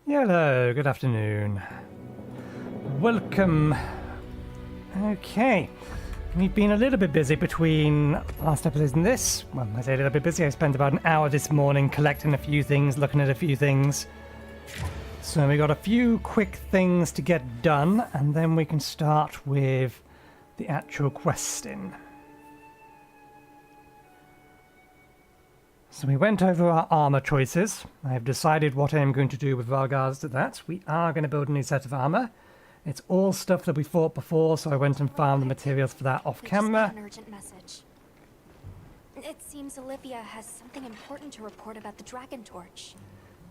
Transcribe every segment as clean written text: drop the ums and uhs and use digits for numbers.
Hello, good afternoon. Welcome. Okay, we've been a little bit busy between last episode and this. Well, I say a little bit busy. I spent about an hour this morning collecting a few things, looking at a few things. So we got a few quick things to get done, and then we can start with the actual questing. So we went over our armor choices. I've decided what I'm going to do with regards to that. We are going to build a new set of armor. It's all stuff that we fought before, so I went and found the materials for that off camera. An urgent message. It seems Olivia has something important to report about the Dragon Torch.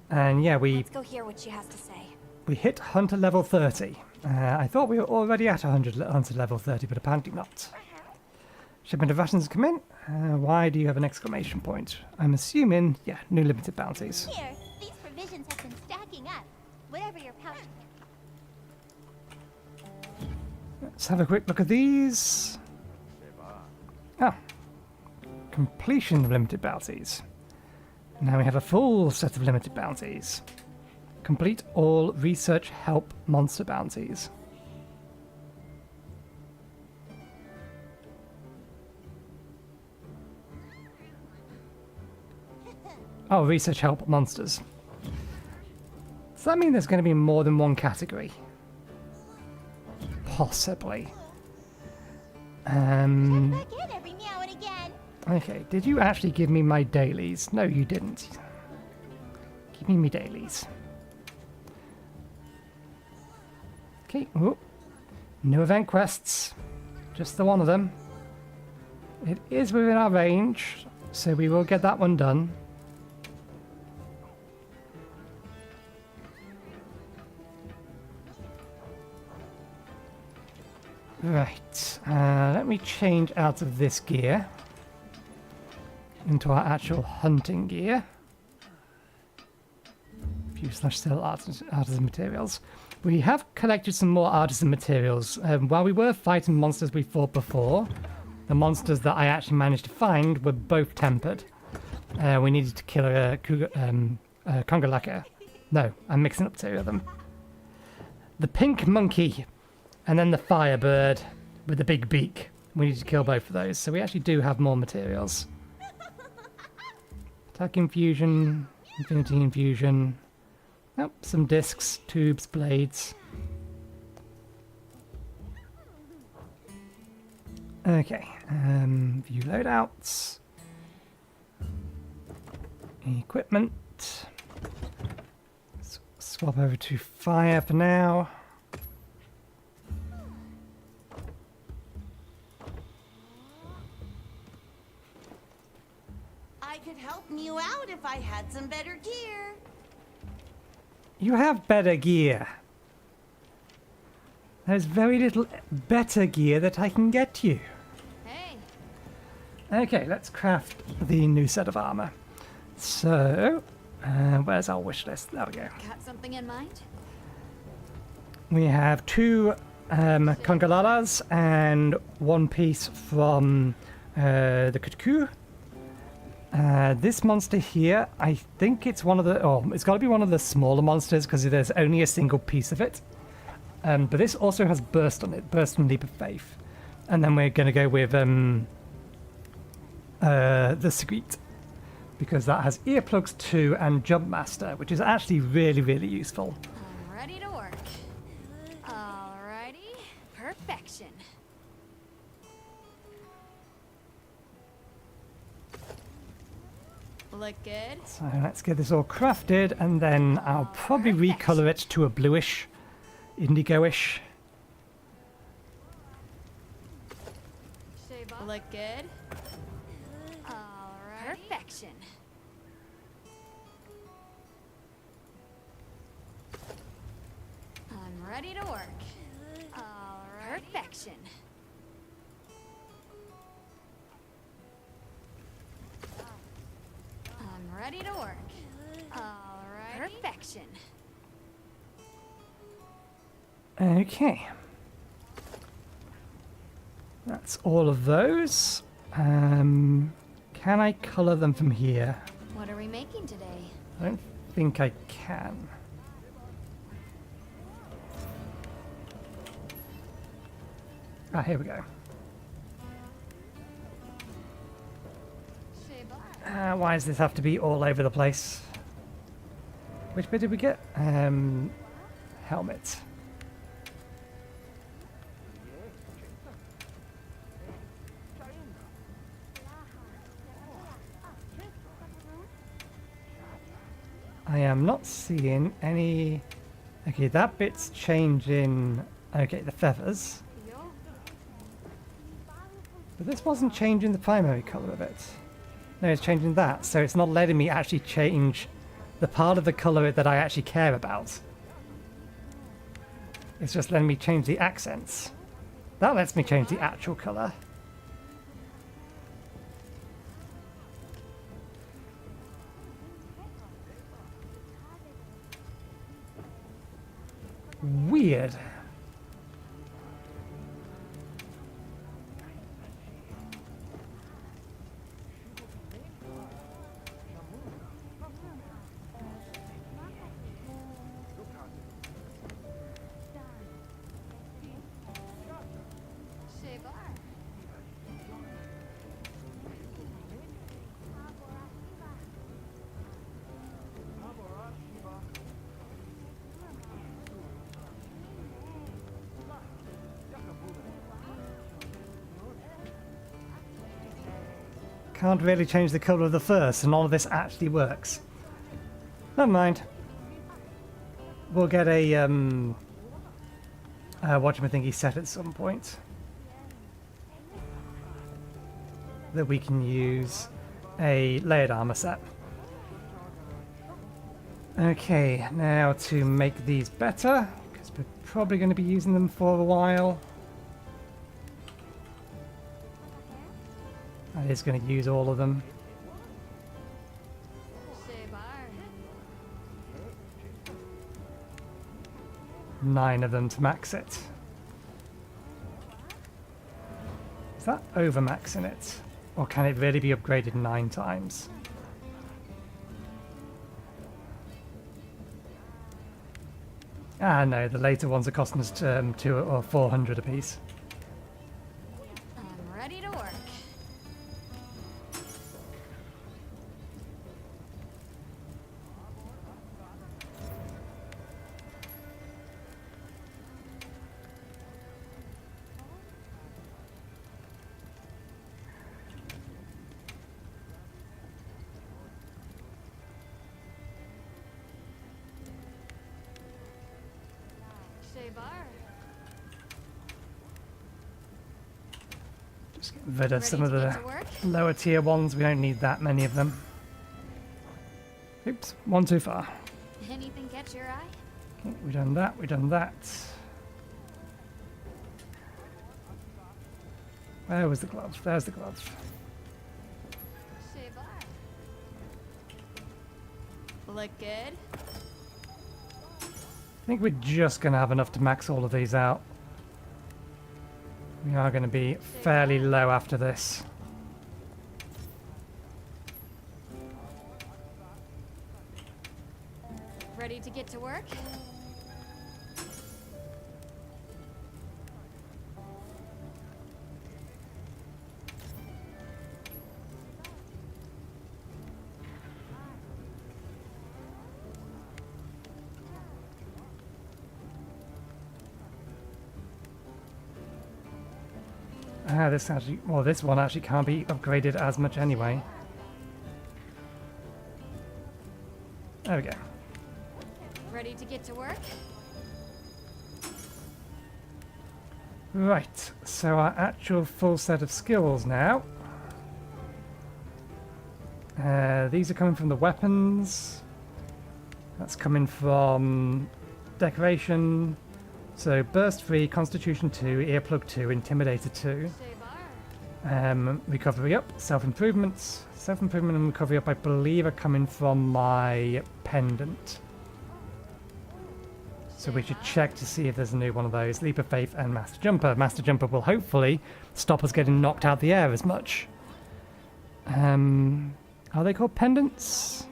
And yeah, Let's go hear what she has to say. we hit Hunter level 30. I thought we were already at Hunter level 30, but apparently not. Shipment of rations come in. Why do you have an exclamation point? I'm assuming, yeah, new limited bounties. Here, these provisions have been stacking up. Whatever your pouch. Let's have a quick look at these. Ah, completion of limited bounties. Now we have a full set of limited bounties. Complete all research help monster bounties. Oh, research help monsters. Does that mean there's going to be more than one category? Possibly. Back in every meow and again. Okay, did you actually give me my dailies? No, you didn't. Give me dailies. Okay, oh. No event quests. Just the one of them. It is within our range, so we will get that one done. Right, let me change out of this gear into our actual hunting gear. View/sell artisan materials. We have collected some more artisan materials. While we were fighting monsters we fought before, the monsters that I actually managed to find were both tempered. We needed to kill a Congalaka. No, I'm mixing up two of them. The pink monkey and then the firebird with the big beak. We need to kill both of those, so we actually do have more materials. Attack infusion, infinity infusion. Oh, some discs, tubes, blades. Okay, view loadouts. Equipment. Swap over to fire for now. I could help you out if I had some better gear. You have better gear. There's very little better gear that I can get you. Hey. Okay, let's craft the new set of armor. So, where's our wish list? There we go. Got something in mind? We have 2 Congolalas and 1 piece from the Kutku. This monster here, I think it's one of the... Oh, it's got to be one of the smaller monsters because there's only a single piece of it. But this also has Burst on it, Burst and Leap of Faith. And then we're going to go with the Secret, because that has Earplugs 2 and Jump Master, which is actually really, really useful. I'm ready to work. Alrighty. Perfection. Look good. So let's get this all crafted, and then I'll probably recolor it to a bluish, indigo-ish. Look good. Alright. Perfection. I'm ready to work. Alright. Perfection. I'm ready to work. Alright. Perfection. Okay. That's all of those. Can I color them from here? What are we making today? I don't think I can. Ah, here we go. Why does this have to be all over the place? Which bit did we get? Helmet. I am not seeing any... Okay, that bit's changing... Okay, the feathers. But this wasn't changing the primary colour of it. No, it's changing that, so it's not letting me actually change the part of the colour that I actually care about. It's just letting me change the accents. That lets me change the actual colour. Weird. Can't really change the colour of the fur, so none of this actually works. Never mind. We'll get a whatchamacallit set at some point that we can use a layered armor set. Okay, now to make these better, because we're probably going to be using them for a while. That is going to use all of them. 9 of them to max it. Is that over maxing it? Or can it really be upgraded 9 times? Ah no, the later ones are costing us 2 or 400 apiece. I'm ready to work. Just get rid of some of Ready to the get to work? lower tier ones. We don't need that many of them. Oops, one too far. Anything catch your eye? Okay, we've done that, we've done that. Where was the glove? There's the glove. Look good. I think we're just going to have enough to max all of these out. We are going to be fairly low after this. Ready to get to work? Ah, this actually, well, this one actually can't be upgraded as much anyway. There we go. Ready to get to work? Right, so our actual full set of skills now. These are coming from the weapons. That's coming from decoration. So burst 3, constitution 2, earplug 2, intimidator 2. Recovery up, self-improvements. Self-improvement and recovery up, I believe, are coming from my pendant. So we should check to see if there's a new one of those. Leap of Faith and Master Jumper. Master Jumper will hopefully stop us getting knocked out the air as much. Are they called pendants?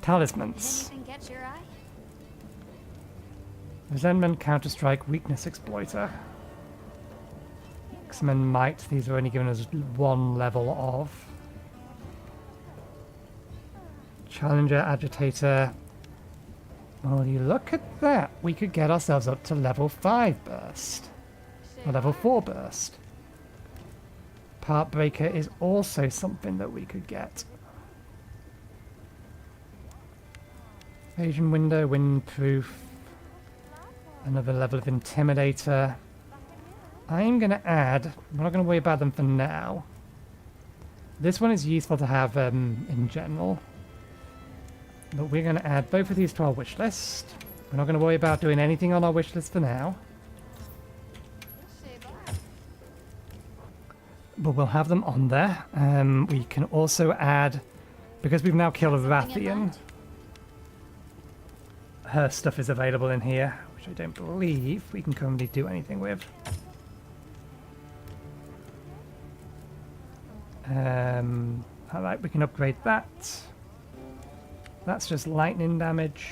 Talismans. Anything catch your eye? Resentment, Counter-Strike, Weakness Exploiter. X-Men Might, these are only giving us 1 level of. Challenger, Agitator. Well, you look at that. We could get ourselves up to level 5 burst. Or level 4 burst. Part Breaker is also something that we could get. Evasion Window, Windproof. Another level of Intimidator. I'm going to add, we're not going to worry about them for now. This one is useful to have in general. But we're going to add both of these to our wish list. We're not going to worry about doing anything on our wish list for now. But we'll have them on there. We can also add, because we've now killed a Rathian, her stuff is available in here, which I don't believe we can currently do anything with. Alright, we can upgrade that. That's just lightning damage.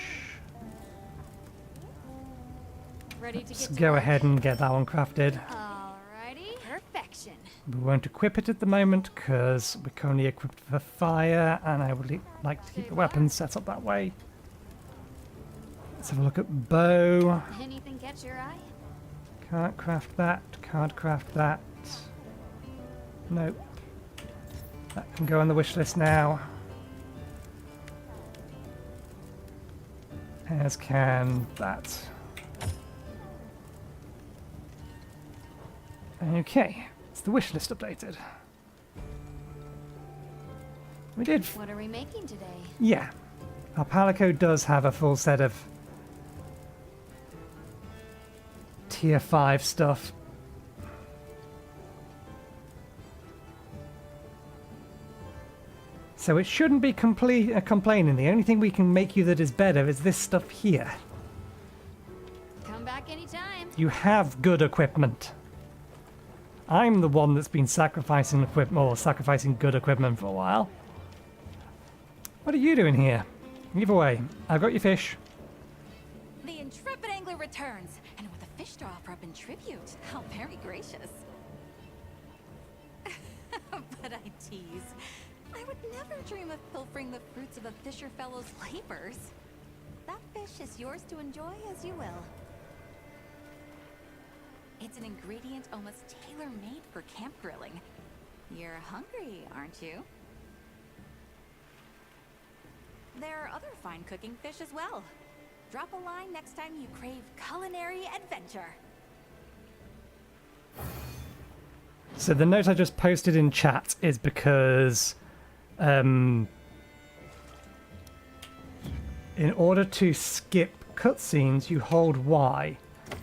Ready to Let's get to go work? ahead and get that one crafted. Alrighty. Perfection. We won't equip it at the moment because we're currently equipped for fire, and I would like to keep the weapons set up that way. Let's have a look at bow. Anything catch your eye? Can't craft that, can't craft that. Nope. That can go on the wish list now. As can that. Okay, it's the wish list updated. We did. What are we making today? Yeah. Our Palico does have a full set of tier 5 stuff. So it shouldn't be complaining. The only thing we can make you that is better is this stuff here. Come back anytime. You have good equipment. I'm the one that's been sacrificing equipment, or sacrificing good equipment for a while. What are you doing here? Either way, I've got your fish. The intrepid angler returns, and with a fish to offer up in tribute. How very gracious. But I tease. I would never dream of pilfering the fruits of a fisher fellow's labors. That fish is yours to enjoy as you will. It's an ingredient almost tailor-made for camp grilling. You're hungry, aren't you? There are other fine cooking fish as well. Drop a line next time you crave culinary adventure. So the note I just posted in chat is because in order to skip cutscenes you hold Y,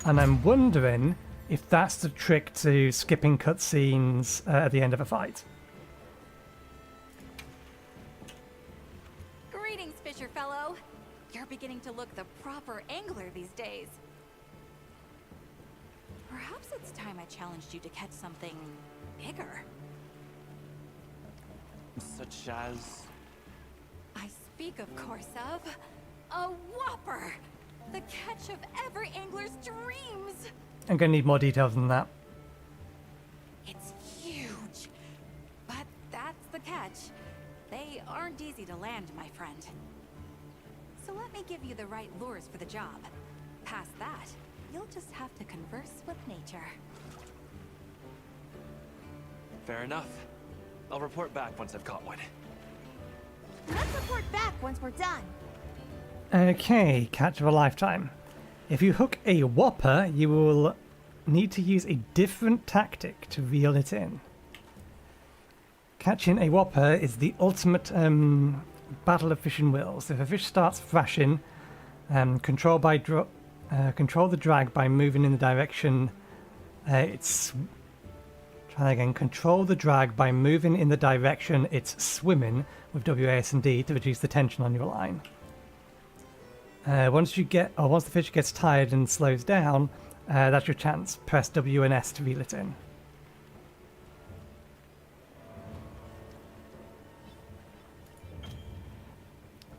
and I'm wondering if that's the trick to skipping cutscenes at the end of a fight. Greetings, fisher fellow. You're beginning to look the proper angler these days. Perhaps it's time I challenged you to catch something bigger. Such as... I speak, of course, of a whopper! The catch of every angler's dreams! I'm going to need more details than that. It's huge! But that's the catch. They aren't easy to land, my friend. So let me give you the right lures for the job. Past that, you'll just have to converse with nature. Fair enough. I'll report back once I've caught one. Let's report back once we're done. Okay, catch of a lifetime. If you hook a whopper, you will need to use a different tactic to reel it in. Catching a whopper is the ultimate battle of fish and wills. If a fish starts thrashing, control the drag by moving in the direction Control the drag by moving in the direction it's swimming with WASD to reduce the tension on your line. Once the fish gets tired and slows down, that's your chance. Press W and S to reel it in.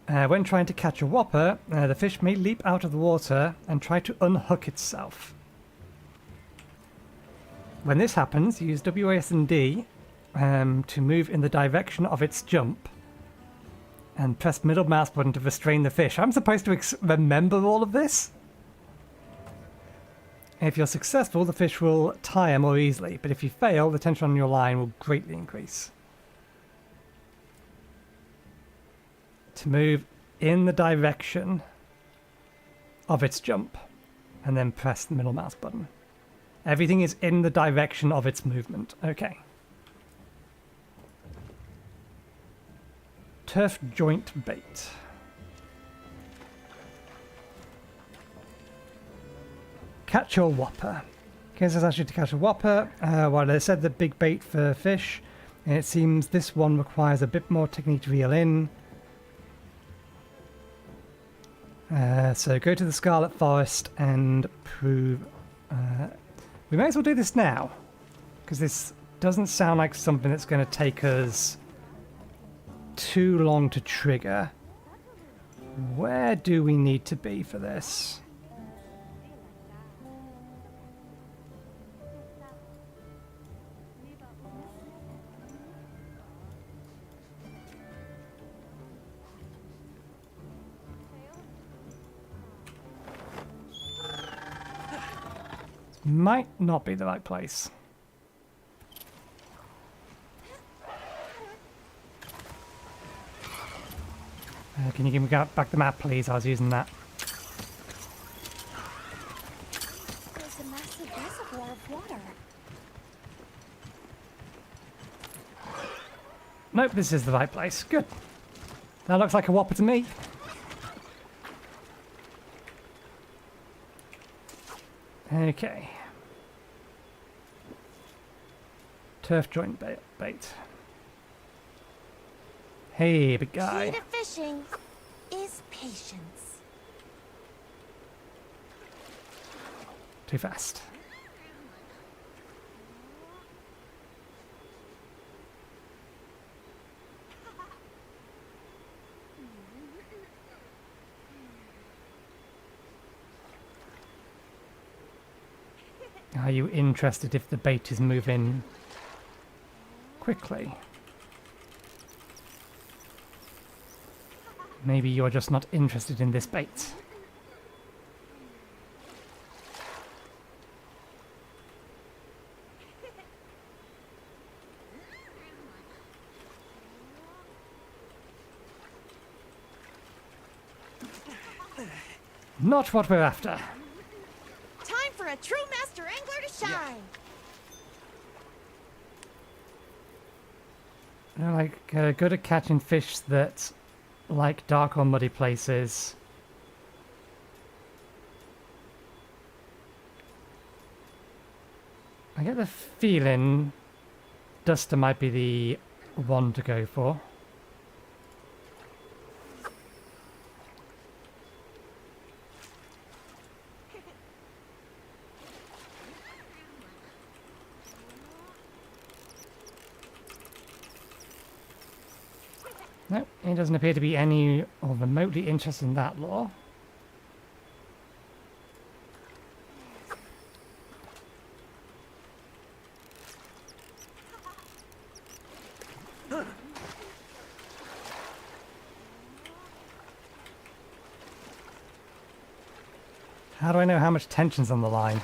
When trying to catch a whopper, the fish may leap out of the water and try to unhook itself. When this happens, use WASD to move in the direction of its jump and press middle mouse button to restrain the fish. I'm supposed to remember all of this? If you're successful, the fish will tire more easily, but if you fail, the tension on your line will greatly increase. To move in the direction of its jump, and then press the middle mouse button. Everything is in the direction of its movement. Okay. Turf joint bait. Catch your whopper. Okay, this is actually to catch a whopper. Well, they said the big bait for fish, and it seems this one requires a bit more technique to reel in. So go to the Scarlet Forest and prove... we may as well do this now, because this doesn't sound like something that's going to take us too long to trigger. Where do we need to be for this? Might not be the right place. Can you give me back the map, please? I was using that. There's a massive reservoir of water. Nope, this is the right place. Good. That looks like a whopper to me. Okay. Turf joint bait. Hey, big Key guy. to fishing is patience. Too fast. Are you interested if the bait is moving quickly? Maybe you're just not interested in this bait. Not what we're after. Time for a true master angler to shine. They're like good at catching fish that like dark or muddy places. I get the feeling Duster might be the one to go for. No, he doesn't appear to be any or remotely interested in that lore. How do I know how much tension's on the line?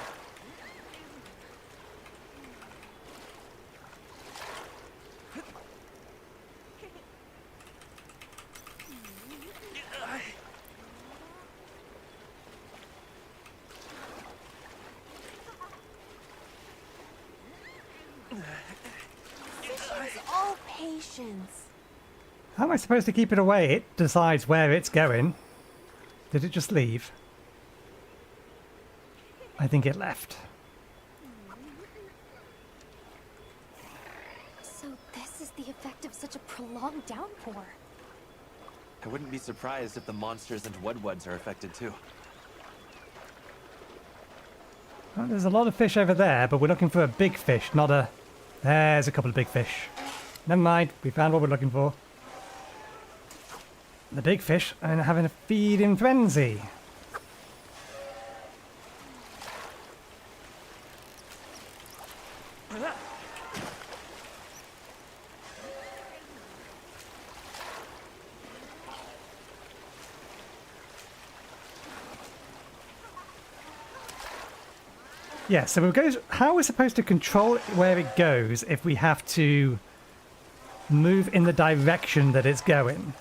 Fishing's all patience. How am I supposed to keep it away? It decides where it's going. Did it just leave? I think it left. So this is the effect of such a prolonged downpour. I wouldn't be surprised if the monsters and Wudwuds are affected too. Well, there's a lot of fish over there, but we're looking for a big fish, not a... There's a couple of big fish. Never mind, we found what we're looking for. The big fish are having a feeding frenzy. Yeah, so it goes, how we're supposed to control where it goes if we have to move in the direction that it's going.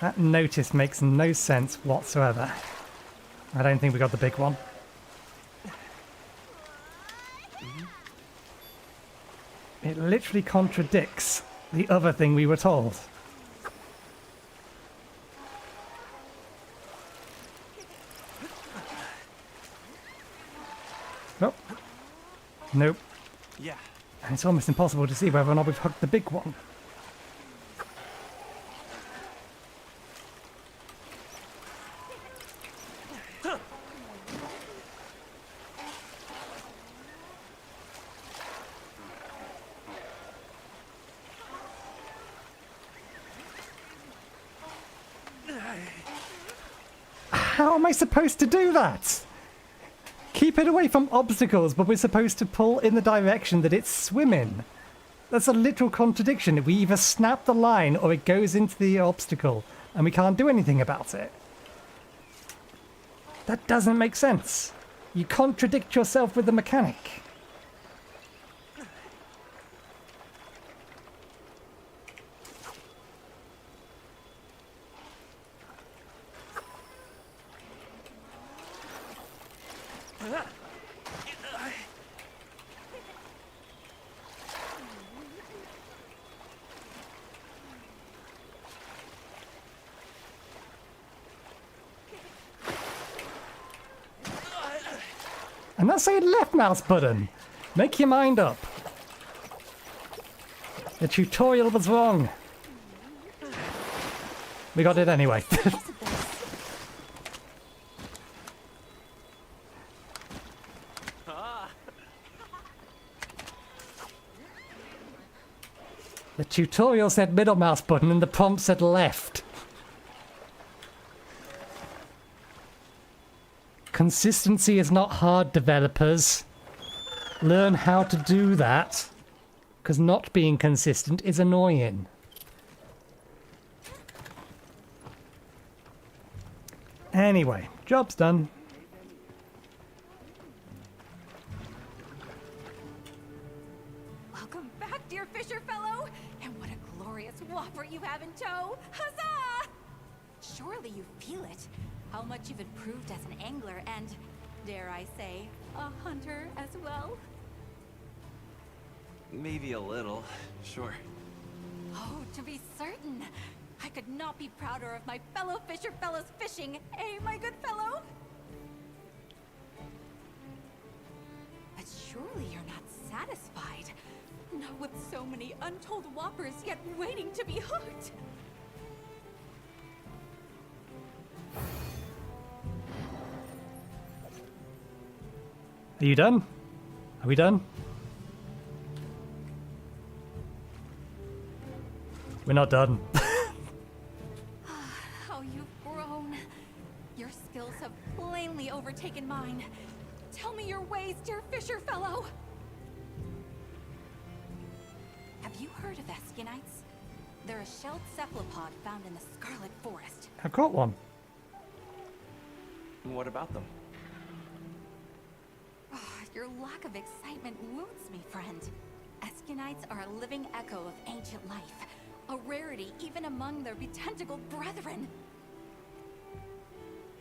That notice makes no sense whatsoever. I don't think we got the big one. It literally contradicts the other thing we were told. Nope. Nope. Yeah. And it's almost impossible to see whether or not we've hooked the big one. How am I supposed to do that? Keep it away from obstacles, but we're supposed to pull in the direction that it's swimming. That's a literal contradiction. We either snap the line or it goes into the obstacle, and we can't do anything about it. That doesn't make sense. You contradict yourself with the mechanic. And that's a left mouse button. Make your mind up. The tutorial was wrong. We got it anyway. Because of this. The tutorial said middle mouse button and the prompt said left. Consistency is not hard, developers. Learn how to do that. Because not being consistent is annoying. Anyway, job's done. Welcome back, dear Fisher fellow! And what a glorious whopper you have in tow! Huzzah! Surely you feel it. How much you've improved as an angler and, dare I say, a hunter as well? Maybe a little, sure. Oh, to be certain. I could not be prouder of my fellow Fisher fellows fishing, eh, my good fellow? But surely you're not satisfied. Not with so many untold whoppers yet waiting to be hooked. Are you done? Are we done? We're not done. How you've grown. Your skills have plainly overtaken mine. Tell me your ways, dear Fisher fellow. Have you heard of Eskinites? They're a shelled cephalopod found in the Scarlet Forest. I've caught one. What about them? Your lack of excitement wounds me, friend. Eskinites are a living echo of ancient life. A rarity even among their betentacled brethren.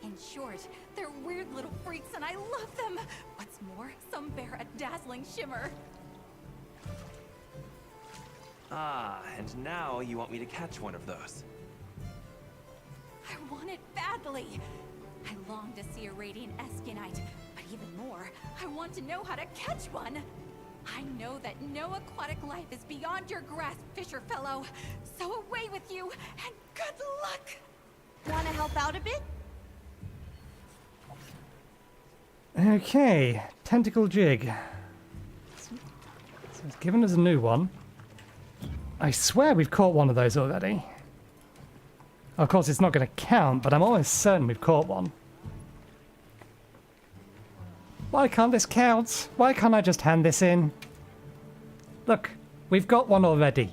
In short, they're weird little freaks and I love them. What's more, some bear a dazzling shimmer. Ah, and now you want me to catch one of those. I want it badly. I long to see a radiant Eskinite, but even more, I want to know how to catch one. I know that no aquatic life is beyond your grasp, Fisher fellow. So away with you, and good luck! Want to help out a bit? Okay, tentacle jig. So it's given us a new one. I swear we've caught one of those already. Of course, it's not going to count, but I'm almost certain we've caught one. Why can't this count? Why can't I just hand this in? Look, we've got one already.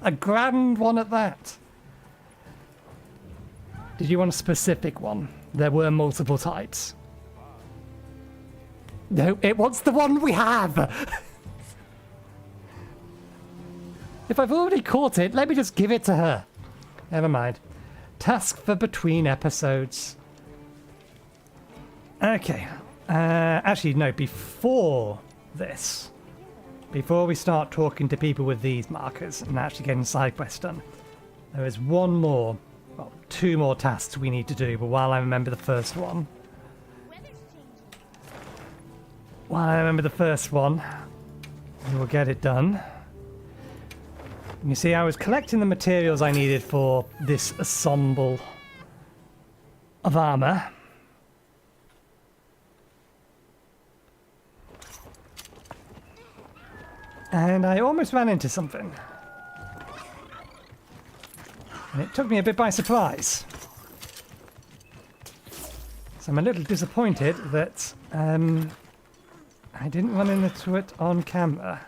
A grand one at that. Did you want a specific one? There were multiple types. No, it wants the one we have! If I've already caught it, let me just give it to her. Never mind. Task for between episodes. Okay. Actually, no, before this, before we start talking to people with these markers and actually getting side quests done, there is one more, well, two more tasks we need to do, but while I remember the first one, we will get it done. You see, I was collecting the materials I needed for this ensemble of armor. And I almost ran into something. And it took me a bit by surprise. So I'm a little disappointed that I didn't run into it on camera.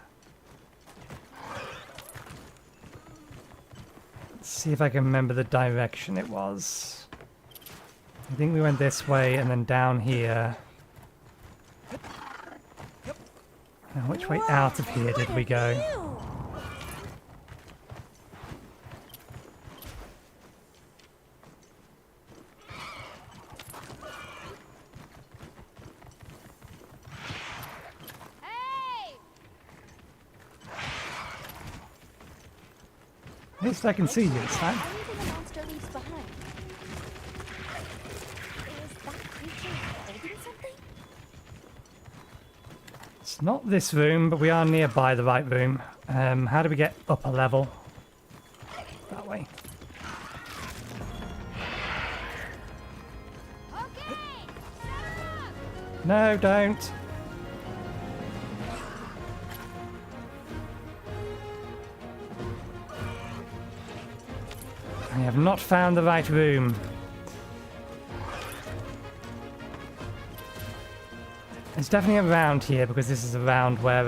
Let's see if I can remember the direction it was. I think we went this way and then down here. Now, which way out of here did we go? Hey! At least I can see you this time. Anything a monster leaves behind. Is that creature holding something? It's It's not this room, but we are nearby the right room. How do we get up a level? That way. No, don't. I have not found the right room. It's definitely around here because this is around where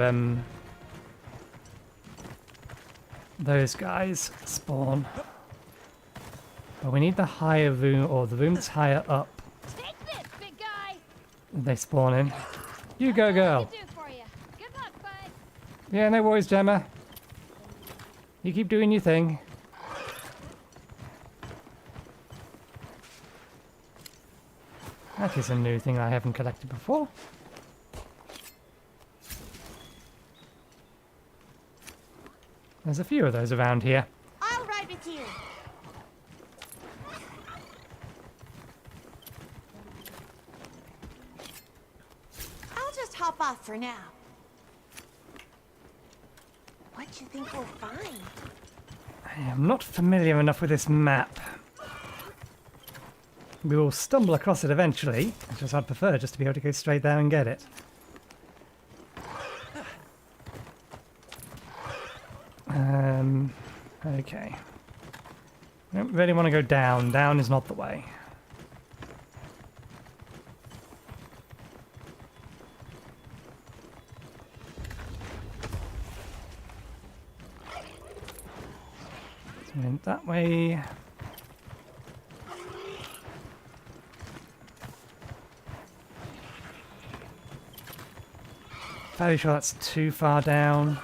those guys spawn. But we need the higher room, or the room that's higher up. Take this, big guy. They spawn in. You go, girl. Do for you. Good luck, bud. Yeah, no worries, Gemma. You keep doing your thing. That is a new thing I haven't collected before. There's a few of those around here. I'll ride with you. I'll just hop off for now. What do you think we'll find? I am not familiar enough with this map. We will stumble across it eventually, which is I'd prefer just to be able to go straight there and get it. Okay. I don't really want to go down. Down is not the way. So we went that way. Fairly sure that's too far down.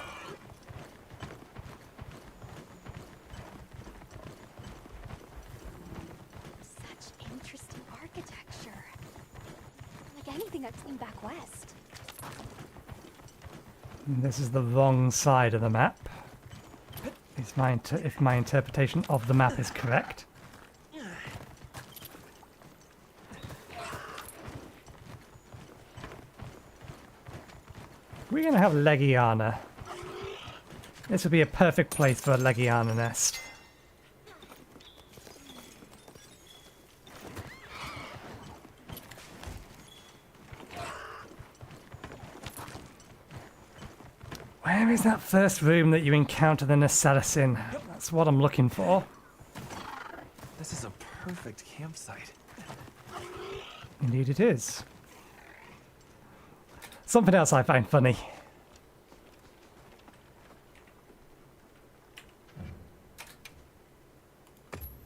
Such interesting architecture. Like anything I've seen back west. This is the wrong side of the map. If my interpretation of the map is correct. We're going to have Legiana. This would be a perfect place for a Legiana nest. Where is that first room that you encounter the Nacellus in? That's what I'm looking for. This is a perfect campsite. Indeed it is. Something else I find funny.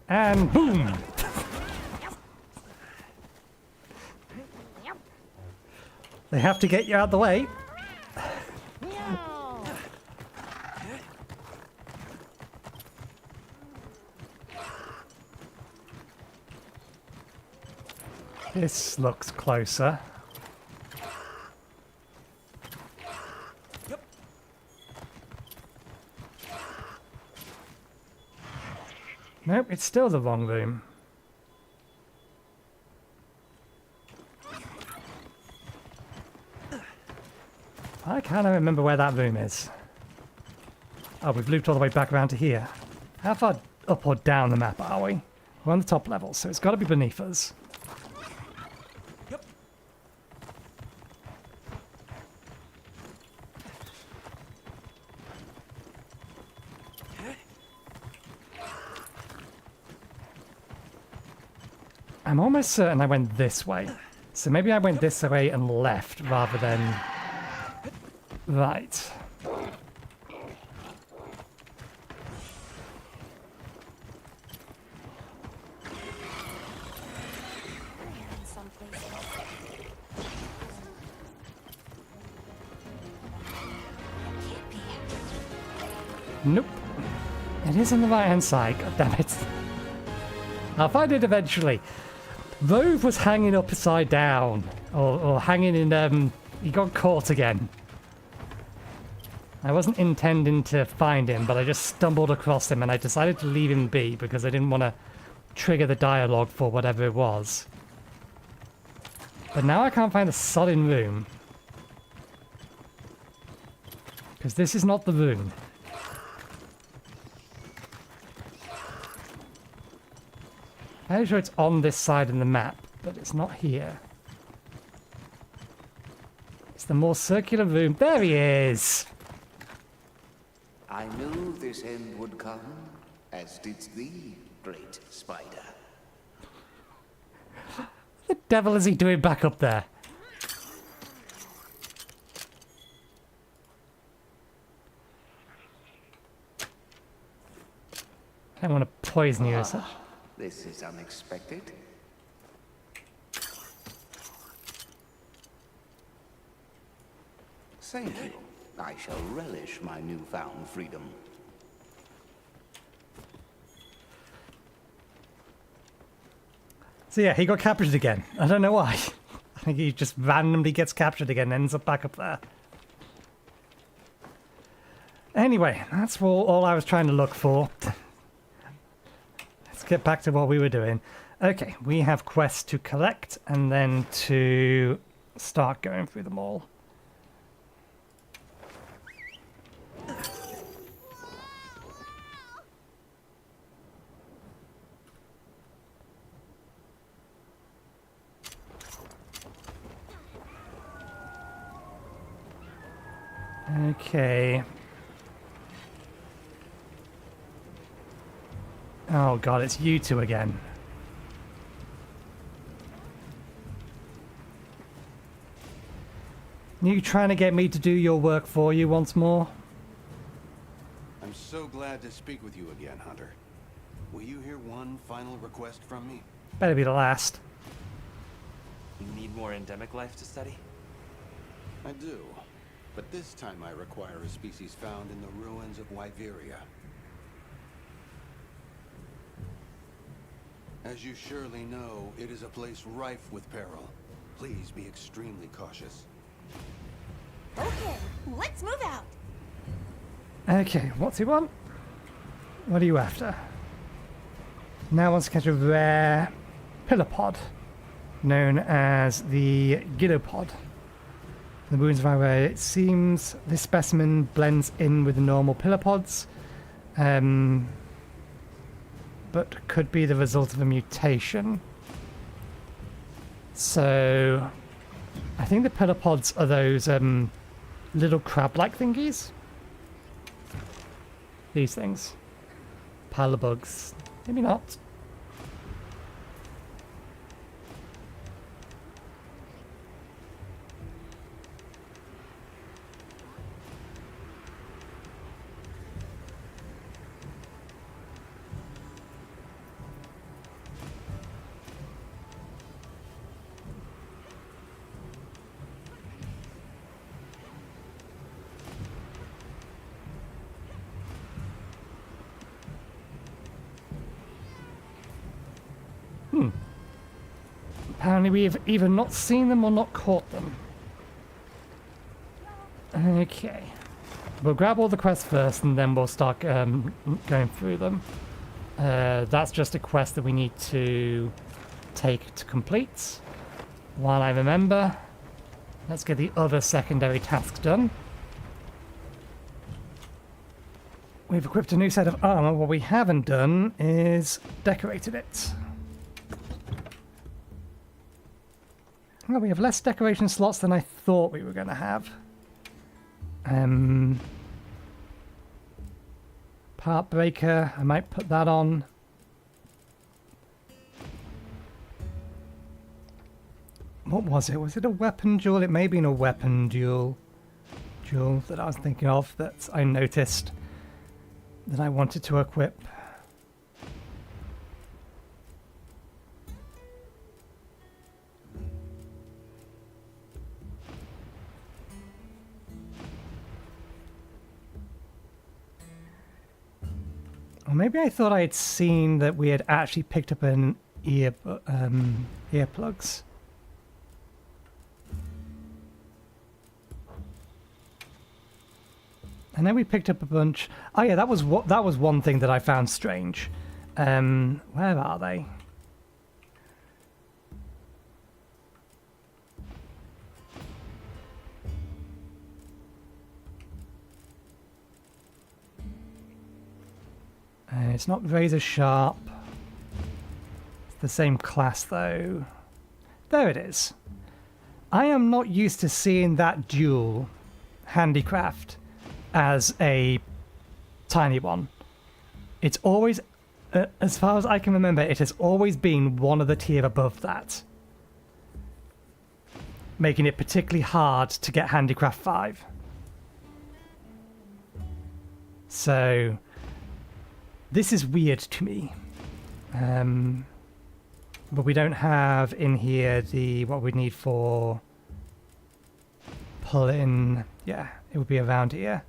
And boom! They have to get you out the way. This looks closer. Nope, it's still the wrong room. I can't remember where that room is. Oh, we've looped all the way back around to here. How far up or down the map are we? We're on the top level, so it's got to be beneath us. I'm almost certain I went this way. So maybe I went this way and left rather than right. Nope. It is on the right hand side, god damn it. I'll find it eventually. Rove was hanging upside down. Or hanging in, he got caught again. I wasn't intending to find him, but I just stumbled across him and I decided to leave him be because I didn't want to trigger the dialogue for whatever it was. But now I can't find a solid room. Because this is not the room. I'm sure it's on this side of the map, but it's not here. It's the more circular room. There he is! I knew this end would come, as did thee, great spider. What the devil is he doing back up there? I don't want to poison you or such. This is unexpected. Thank you. I shall relish my newfound freedom. So yeah, he got captured again. I don't know why. I think he just randomly gets captured again and ends up back up there. Anyway, that's all I was trying to look for. Let's get back to what we were doing. Okay, we have quests to collect and then to start going through them all. Okay. Oh god, it's you two again. You trying to get me to do your work for you once more? I'm so glad to speak with you again, Hunter. Will you hear one final request from me? Better be the last. You need more endemic life to study? I do. But this time I require a species found in the ruins of Wyveria. As you surely know, it is a place rife with peril. Please be extremely cautious. Okay, let's move out. Okay, what's he want? What are you after? Now wants to catch a rare pillipod, known as the gidopod. The ruins of Wyveria. It seems this specimen blends in with the normal pillipods, but could be the result of a mutation. So, I think the pillipods are those little crab-like thingies. These things. Pile of bugs. Maybe not. Apparently we've either not seen them or not caught them. Okay. We'll grab all the quests first and then we'll start going through them. That's just a quest that we need to take to complete. While I remember, let's get the other secondary task done. We've equipped a new set of armor. What we haven't done is decorated it. Well, we have less decoration slots than I thought we were going to have. Part breaker, I might put that on. What was it? Was it a weapon duel? It may have been a weapon duel that I was thinking of that I noticed that I wanted to equip. Or maybe I thought I had seen that we had actually picked up an earplugs. And then we picked up a bunch. Oh yeah, that was one thing that I found strange. Where are they? It's not razor sharp. It's the same class though. There it is. I am not used to seeing that dual handicraft as a tiny one. It's always, as far as I can remember, it has always been one of the tier above that, making it particularly hard to get handicraft 5. So this is weird to me. But we don't have in here the what we need for pull-in. Yeah, it would be around here.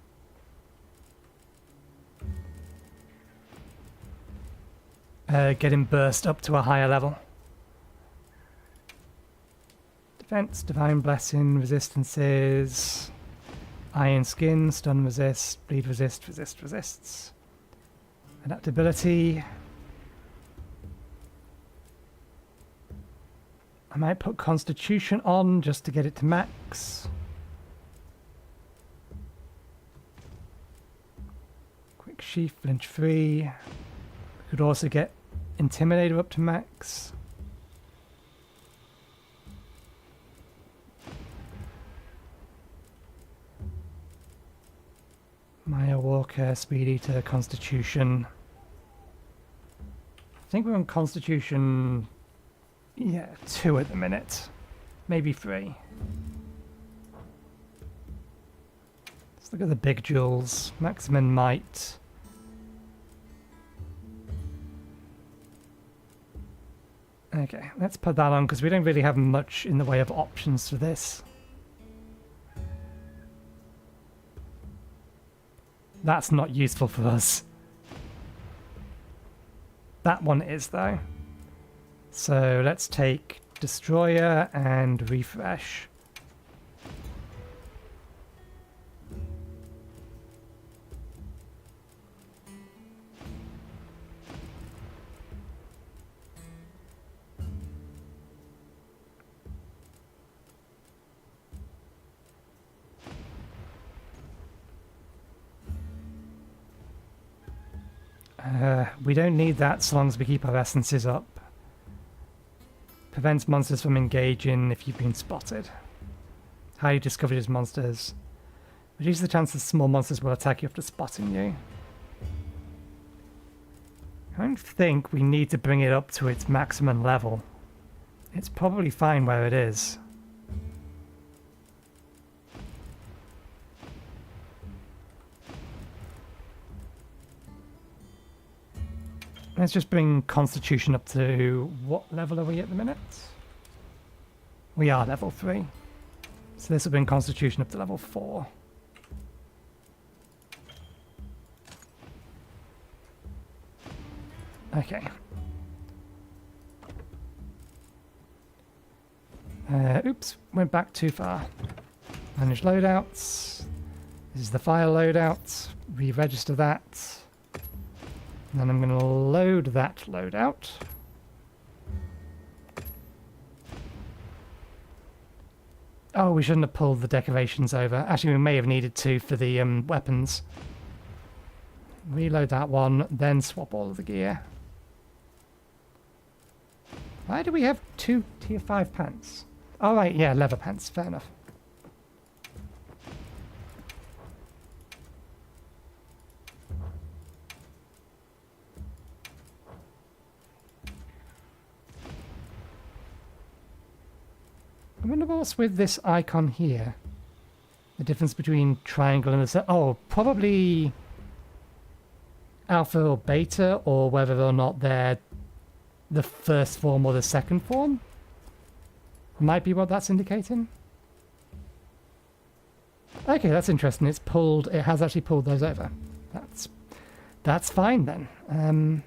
Getting burst up to a higher level. Defense, Divine Blessing, Resistances, Iron Skin, Stun Resist, Bleed Resist, Resist, Resists. Adaptability. I might put Constitution on just to get it to max. Quick Sheath, flinch free. We could also get Intimidator up to max. Maya Walker, Speed Eater, Constitution. I think we're on Constitution, yeah, 2 at the minute. Maybe 3. Let's look at the big jewels. Maximum Might. Okay, let's put that on because we don't really have much in the way of options for this. That's not useful for us. That one is, though. So let's take Destroyer and Refresh. We don't need that so long as we keep our essences up. Prevents monsters from engaging if you've been spotted. How you discovered as monsters. Reduces the chance that small monsters will attack you after spotting you. I don't think we need to bring it up to its maximum level. It's probably fine where it is. Let's just bring Constitution up to... what level are we at the minute? We are level 3. So this will bring Constitution up to level 4. Okay. Oops, went back too far. Manage loadouts. This is the file loadout. Re-register that. And then I'm going to load that loadout. Oh, we shouldn't have pulled the decorations over. Actually, we may have needed to for the weapons. Reload that one, then swap all of the gear. Why do we have 2 tier 5 pants? Oh, right, yeah, leather pants. Fair enough. I wonder what's with this icon here. The difference between triangle and the... oh, probably alpha or beta, or whether or not they're the first form or the second form. Might be what that's indicating. Okay, that's interesting. It's pulled... it has actually pulled those over. That's fine then.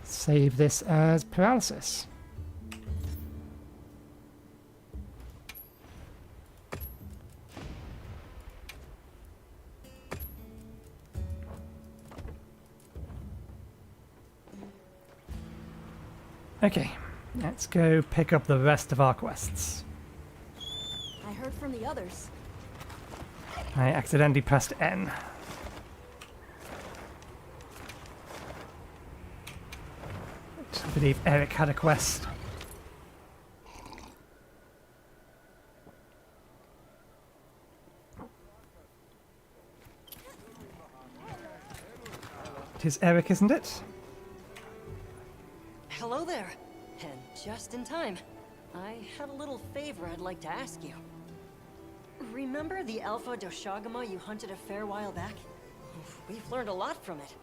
Save this as paralysis. Okay, let's go pick up the rest of our quests. I heard from the others. I accidentally pressed N. believe Eric had a quest. It is Eric, isn't it? Hello there. And just in time. I have a little favor I'd like to ask you. Remember the Alpha Doshagama you hunted a fair while back? We've learned a lot from it.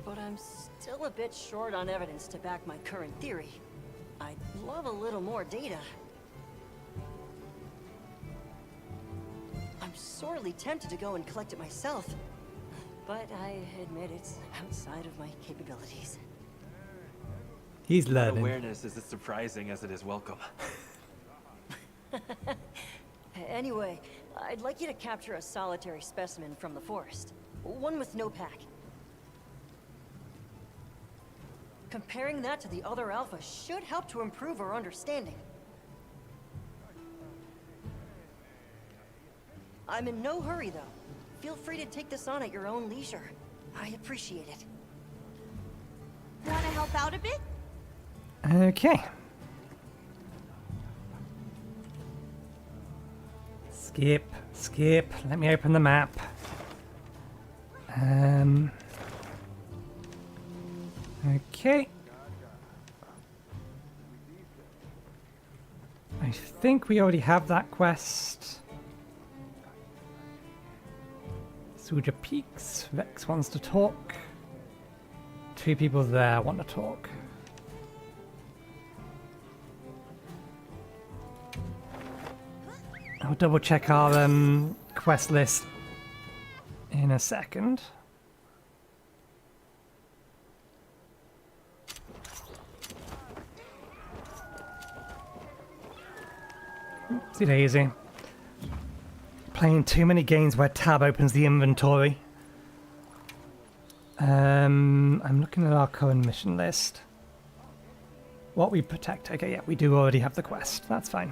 But I'm still a bit short on evidence to back my current theory. I'd love a little more data. I'm sorely tempted to go and collect it myself, but I admit it's outside of my capabilities. He's learning. Awareness is as surprising as it is welcome. Anyway, I'd like you to capture a solitary specimen from the forest. One with no pack. Comparing that to the other alpha should help to improve our understanding. I'm in no hurry, though. Feel free to take this on at your own leisure. I appreciate it. Wanna help out a bit? Okay. Skip, skip. Let me open the map. Okay. I think we already have that quest. Suja Peaks. Rex wants to talk. 2 people there want to talk. I'll double check our quest list in a second. Oopsie daisy. Playing too many games where tab opens the inventory. I'm looking at our current mission list. What we protect. Okay, yeah, we do already have the quest. That's fine.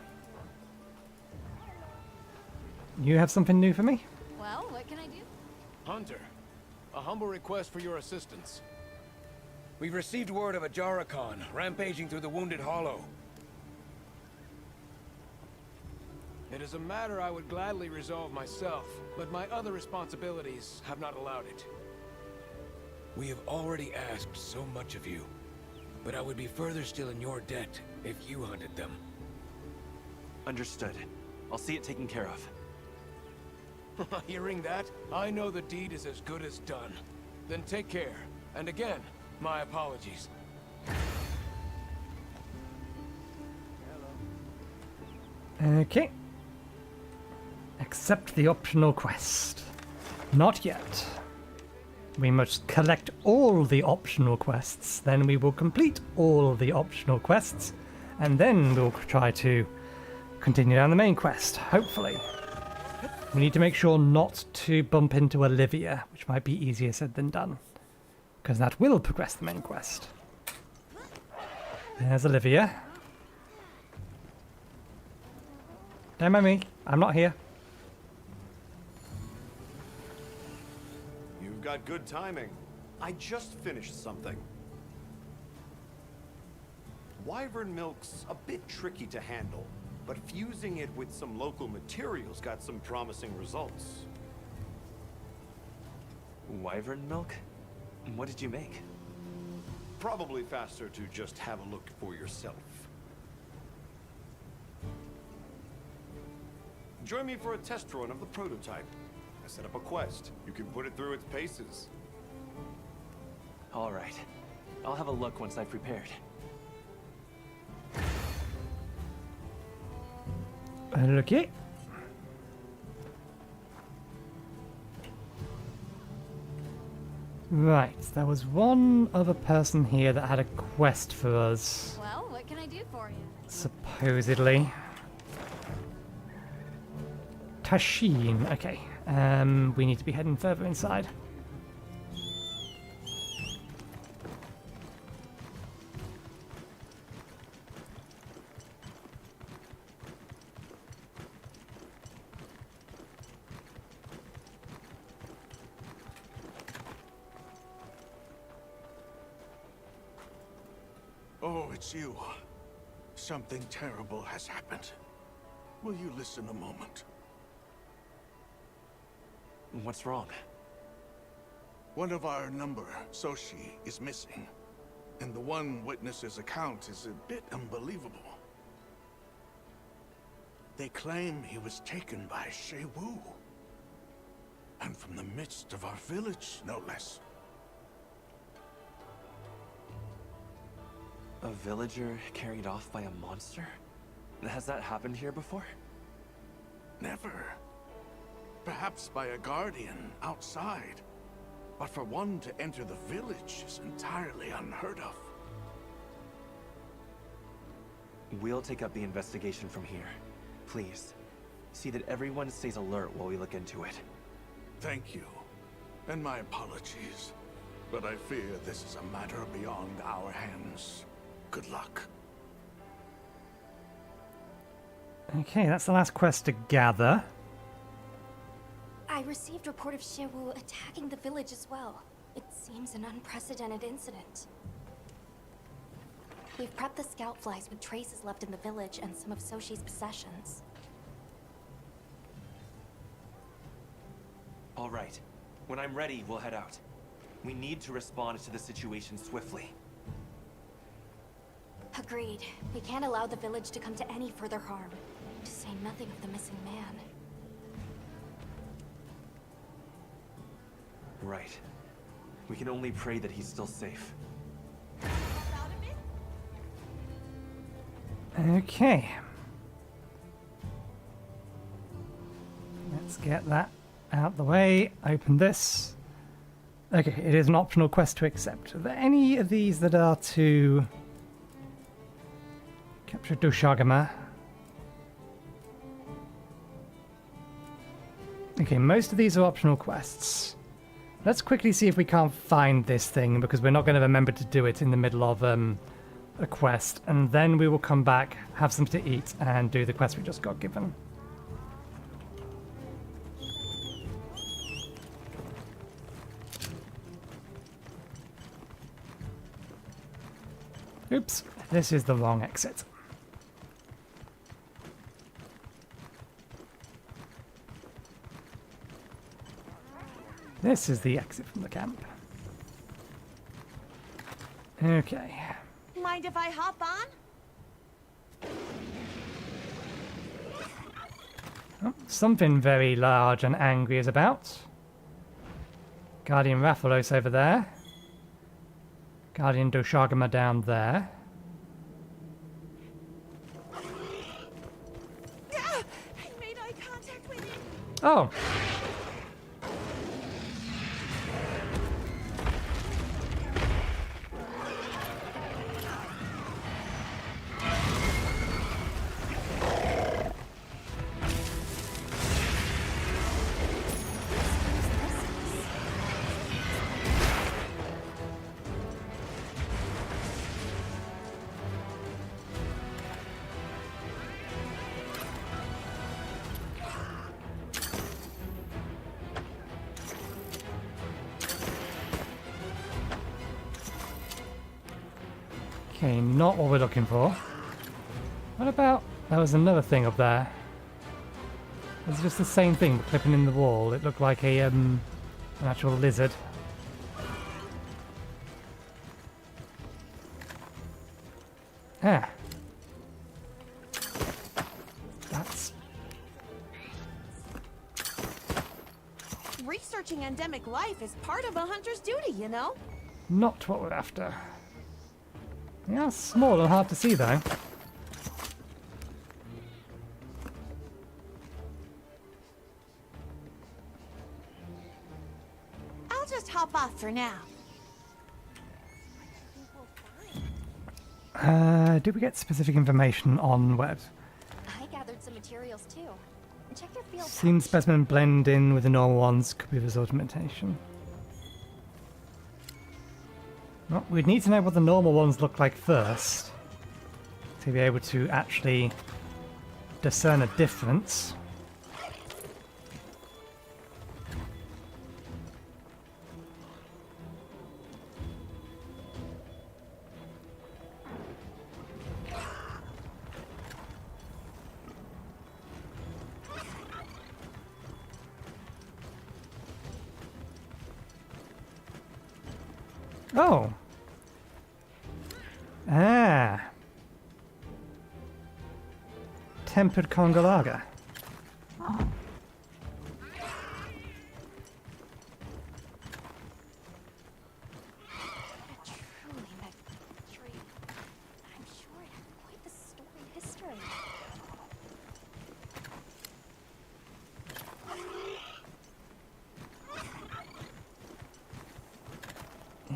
You have something new for me? Well, what can I do? Hunter, a humble request for your assistance. We've received word of a Jarakan rampaging through the Wounded Hollow. It is a matter I would gladly resolve myself, but my other responsibilities have not allowed it. We have already asked so much of you, but I would be further still in your debt if you hunted them. Understood. I'll see it taken care of. Hearing that, I know the deed is as good as done. Then take care. And again, my apologies. Okay. Accept the optional quest. Not yet. We must collect all the optional quests, then we will complete all the optional quests, and then we'll try to continue down the main quest, hopefully. We need to make sure not to bump into Olivia, which might be easier said than done, because that will progress the main quest. There's Olivia. Don't mind me, I'm not here. You've got good timing. I just finished something. Wyvern milk's a bit tricky to handle, but fusing it with some local materials got some promising results. Wyvern milk? What did you make? Probably faster to just have a look for yourself. Join me for a test run of the prototype. I set up a quest. You can put it through its paces. All right. I'll have a look once I've prepared. Okay. Right, there was one other person here that had a quest for us. Well, what can I do for you? Supposedly. Tashin, okay. We need to be heading further inside. Oh, it's you. Something terrible has happened. Will you listen a moment? What's wrong? One of our number, Soshi, is missing. And the one witness's account is a bit unbelievable. They claim he was taken by Shei-Wu. And from the midst of our village, no less. A villager carried off by a monster? Has that happened here before? Never. Perhaps by a guardian outside. But for one to enter the village is entirely unheard of. We'll take up the investigation from here. Please, see that everyone stays alert while we look into it. Thank you. And my apologies. But I fear this is a matter beyond our hands. Good luck. Okay, that's the last quest to gather. I received report of Shei-Wu attacking the village as well. It seems an unprecedented incident. We've prepped the scout flies with traces left in the village and some of Soshi's possessions. All right. When I'm ready, we'll head out. We need to respond to the situation swiftly. Agreed. We can't allow the village to come to any further harm. To say nothing of the missing man. Right. We can only pray that he's still safe. Okay. Let's get that out the way. Open this. Okay, it is an optional quest to accept. Are there any of these that are to capture Doshagama? Okay, most of these are optional quests. Let's quickly see if we can't find this thing, because we're not going to remember to do it in the middle of a quest, and then we will come back, have something to eat, and do the quest we just got given. Oops, this is the wrong exit. This is the exit from the camp. Okay. Mind if I hop on? Oh, something very large and angry is about. Guardian Rathalos over there. Guardian Doshagama down there. Ah, I made eye contact with him. Oh! Okay, not what we're looking for. What about... There was another thing up there. It's just the same thing, but clipping in the wall. It looked like a, an actual lizard. Ah. That's... Researching endemic life is part of a hunter's duty, you know? not what we're after. Yeah, small and hard to see though. I'll just hop off for now. Did we get specific information on web? I gathered some materials too. Check your field. Seen specimen blend in with the normal ones, could be a result of mutation. Well, we'd need to know what the normal ones look like first to be able to actually discern a difference. Oh. Ah. Tempered Congo lager. A truly magnificent tree. I'm sure it had quite the storied history.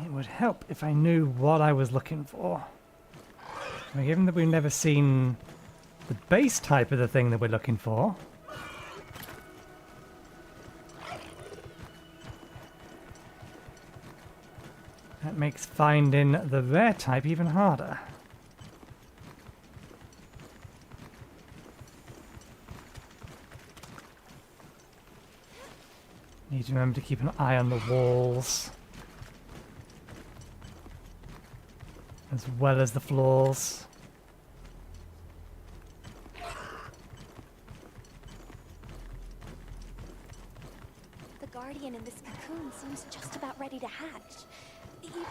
It would help if I knew what I was looking for. Now, given that we've never seen the base type of the thing that we're looking for, that makes finding the rare type even harder. Need to remember to keep an eye on the walls, as well as the floors. The guardian in this cocoon seems just about ready to hatch. Even...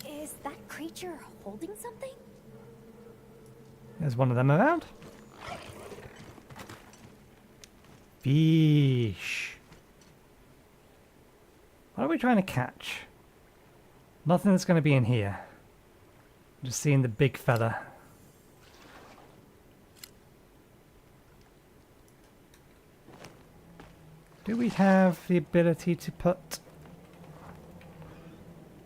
Is that creature holding something? There's one of them around. Fish. What are we trying to catch? Nothing that's going to be in here. Just seeing the big fella. Do we have the ability to put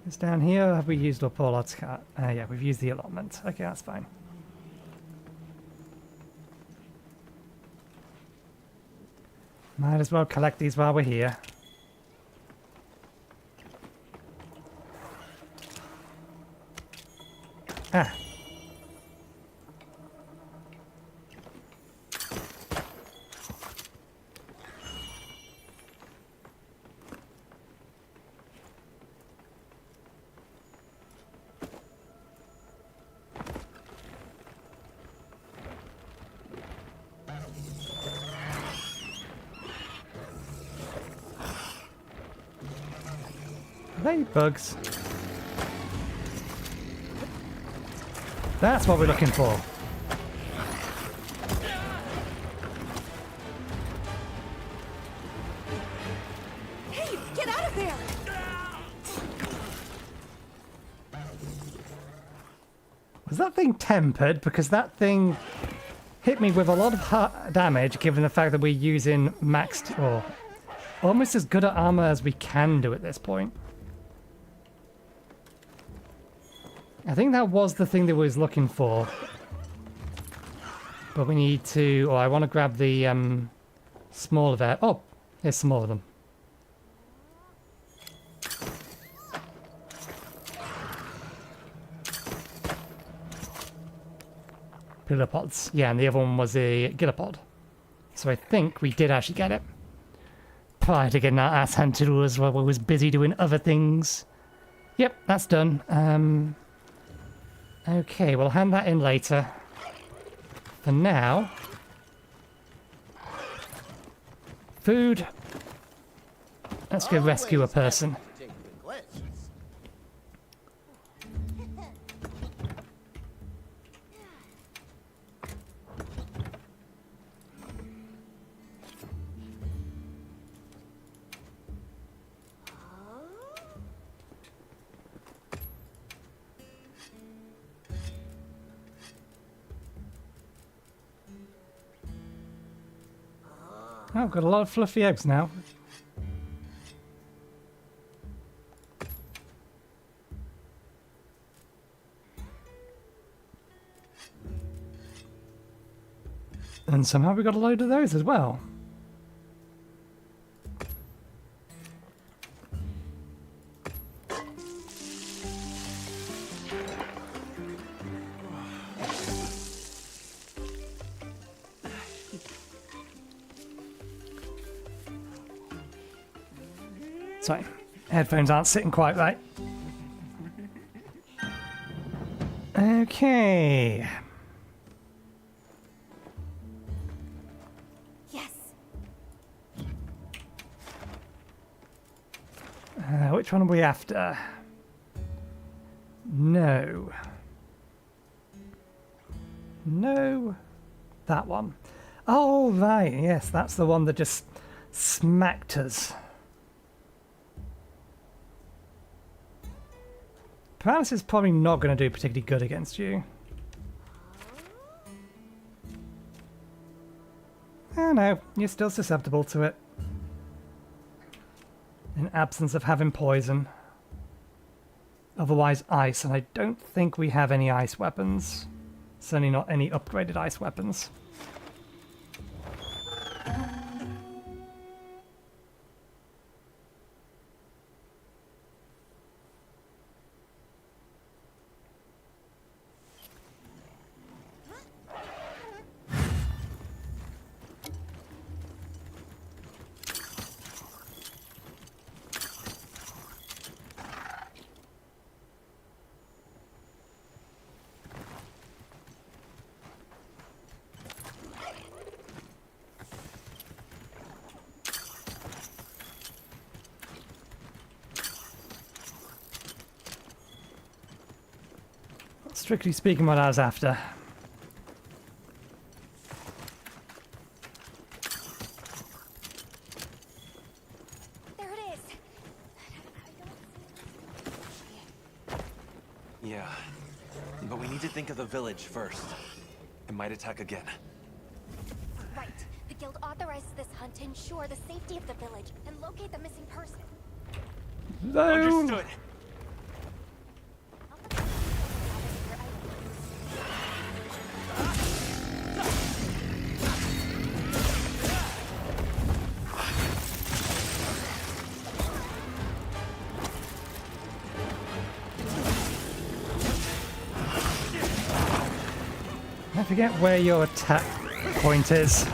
this down here, or have we used up all our cart? Yeah, we've used the allotment. Okay, that's fine. Might as well collect these while we're here. Ah. Bugs. That's what we're looking for. Hey, get out of there! Was that thing tempered? Because that thing hit me with a lot of damage, given the fact that we're using maxed or almost as good at armor as we can do at this point. I think that was the thing that we was looking for. But we need to... Oh, I want to grab the smaller there. Oh, there's some more of them. Pilopods. Yeah, and the other one was a gillipod. So I think we did actually get it. Prior to getting our ass handed to us while we was busy doing other things. Yep, that's done. Okay, we'll hand that in later. For now... Food. Let's go rescue a person. Oh, I've got a lot of fluffy eggs now. And somehow we got a load of those as well. Sorry, headphones aren't sitting quite right. Okay. Yes. Which one are we after? No. No. That one. Oh, right. Yes, that's the one that just smacked us. Paralysis is probably not going to do particularly good against you. Oh no, you're still susceptible to it. In absence of having poison. Otherwise ice, and I don't think we have any ice weapons. Certainly not any upgraded ice weapons. Strictly speaking, what I was after. There it is. Yeah, but we need to think of the village first. It might attack again. Right. The guild authorizes this hunt to ensure the safety of the village and locate the missing person. No. Understood. I forget where your attack point is.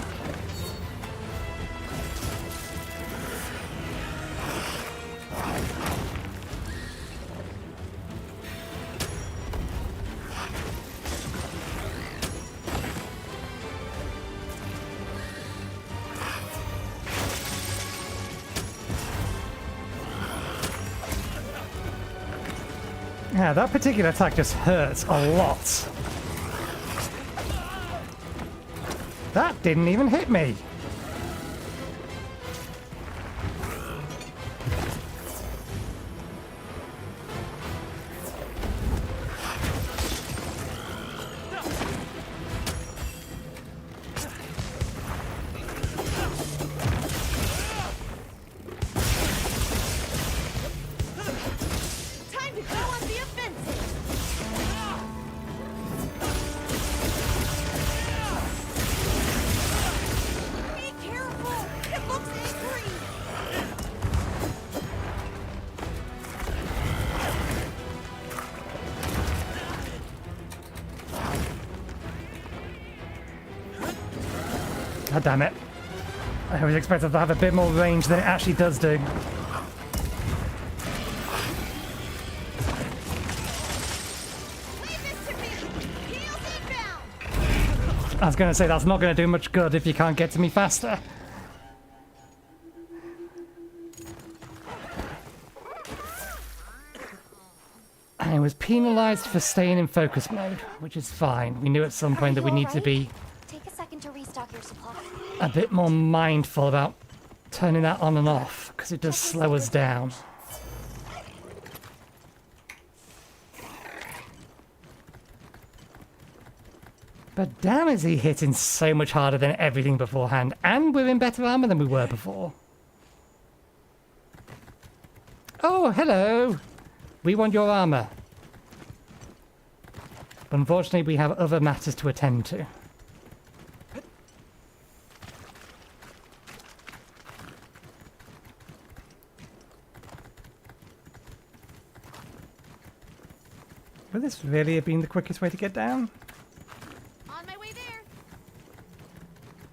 Yeah, that particular attack just hurts a lot. That didn't even hit me. Time to go on the offensive! Be careful! It looks angry! God damn it. I was expected to have a bit more range than it actually does do. Leave this to me! Heels inbound! I was going to say that's not going to do much good if you can't get to me faster. I was penalized for staying in focus mode, which is fine. We knew at some point that we need to be Take a second to restock your supply. a bit more mindful about turning that on and off, because it does slow us down. But damn, is he hitting so much harder than everything beforehand, and we're in better armor than we were before. Oh, hello! We want your armor. But unfortunately, we have other matters to attend to. Would this really have been the quickest way to get down? On my way there!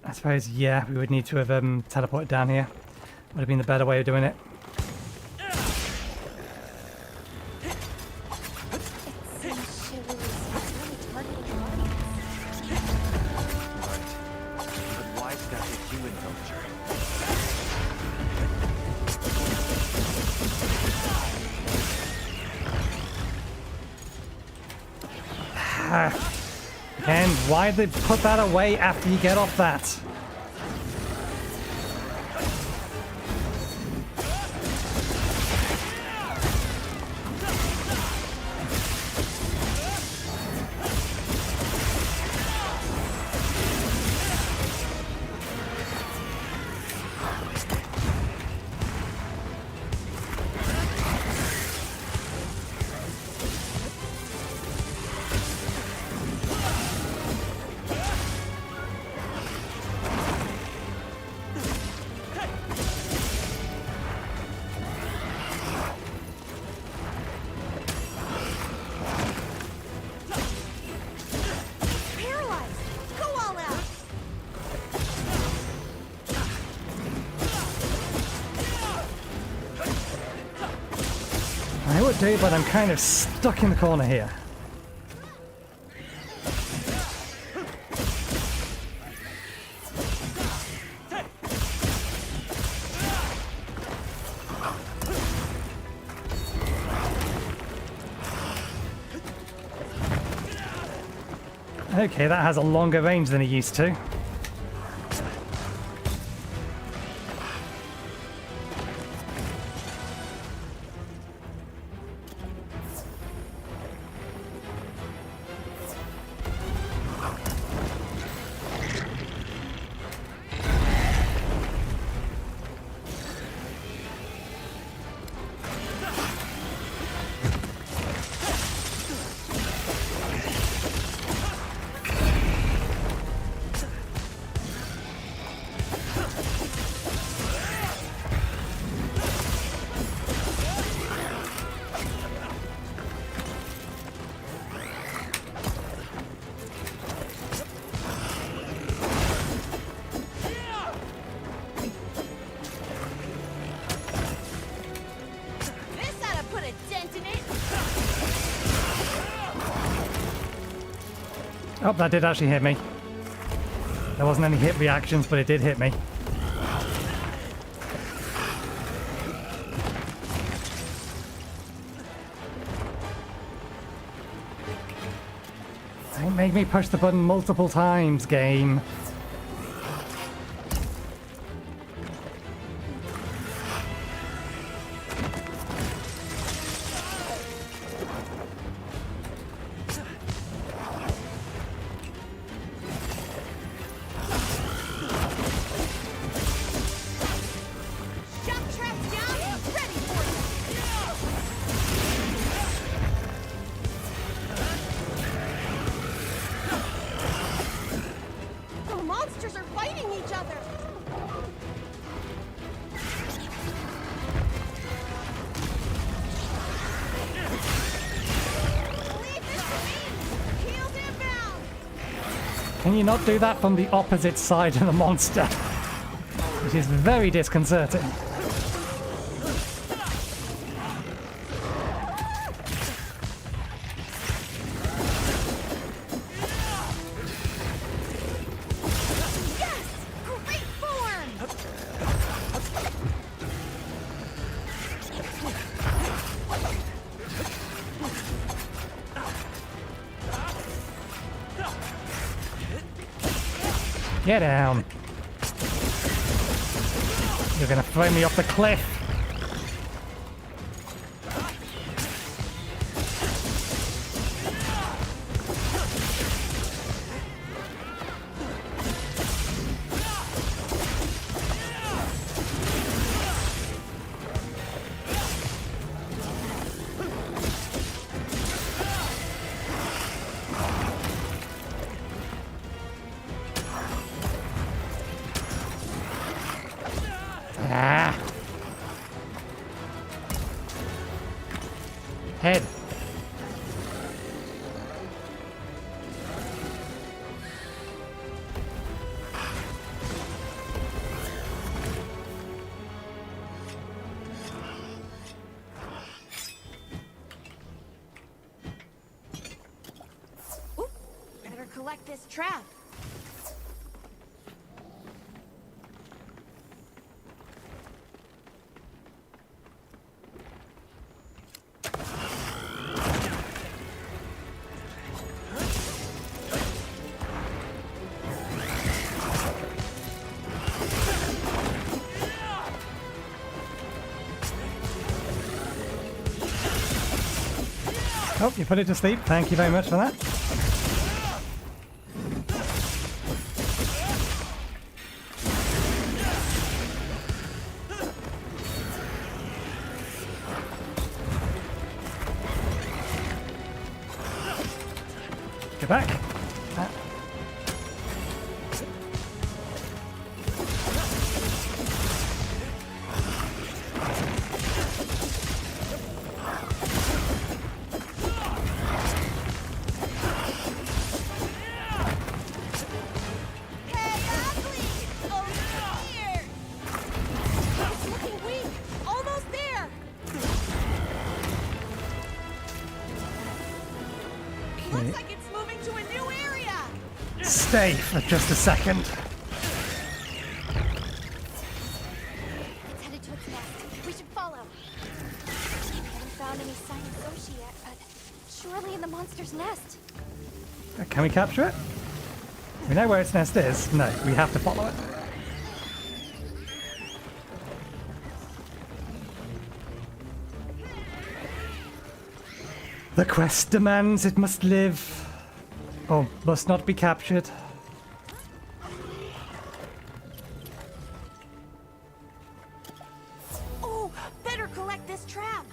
I suppose, yeah, we would need to have teleported down here. Would have been the better way of doing it. That's a human villager. And why'd they put that away after you get off that? I would do, but I'm kind of stuck in the corner here. Okay, that has a longer range than it used to. Oh, that did actually hit me. There wasn't any hit reactions, but it did hit me. Don't make me push the button multiple times, game. Can you not do that from the opposite side of the monster? Which is very disconcerting. Get down. You're gonna throw me off the cliff. Head. Ooh, better collect this trap. Oh, you put it to sleep. Thank you very much for that. Get back. Looks like it's moving to a new area. Stay for just a second. It's headed to its nest. We should follow. We haven't found any sign of Zoshi yet, but surely in the monster's nest. Can we capture it? We know where its nest is. No, we have to follow it. The quest demands it must live, or must not be captured. Oh, better collect this trap.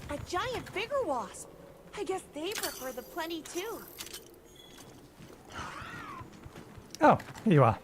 A giant bigger wasp. I guess they prefer the plenty too. Oh, here you are.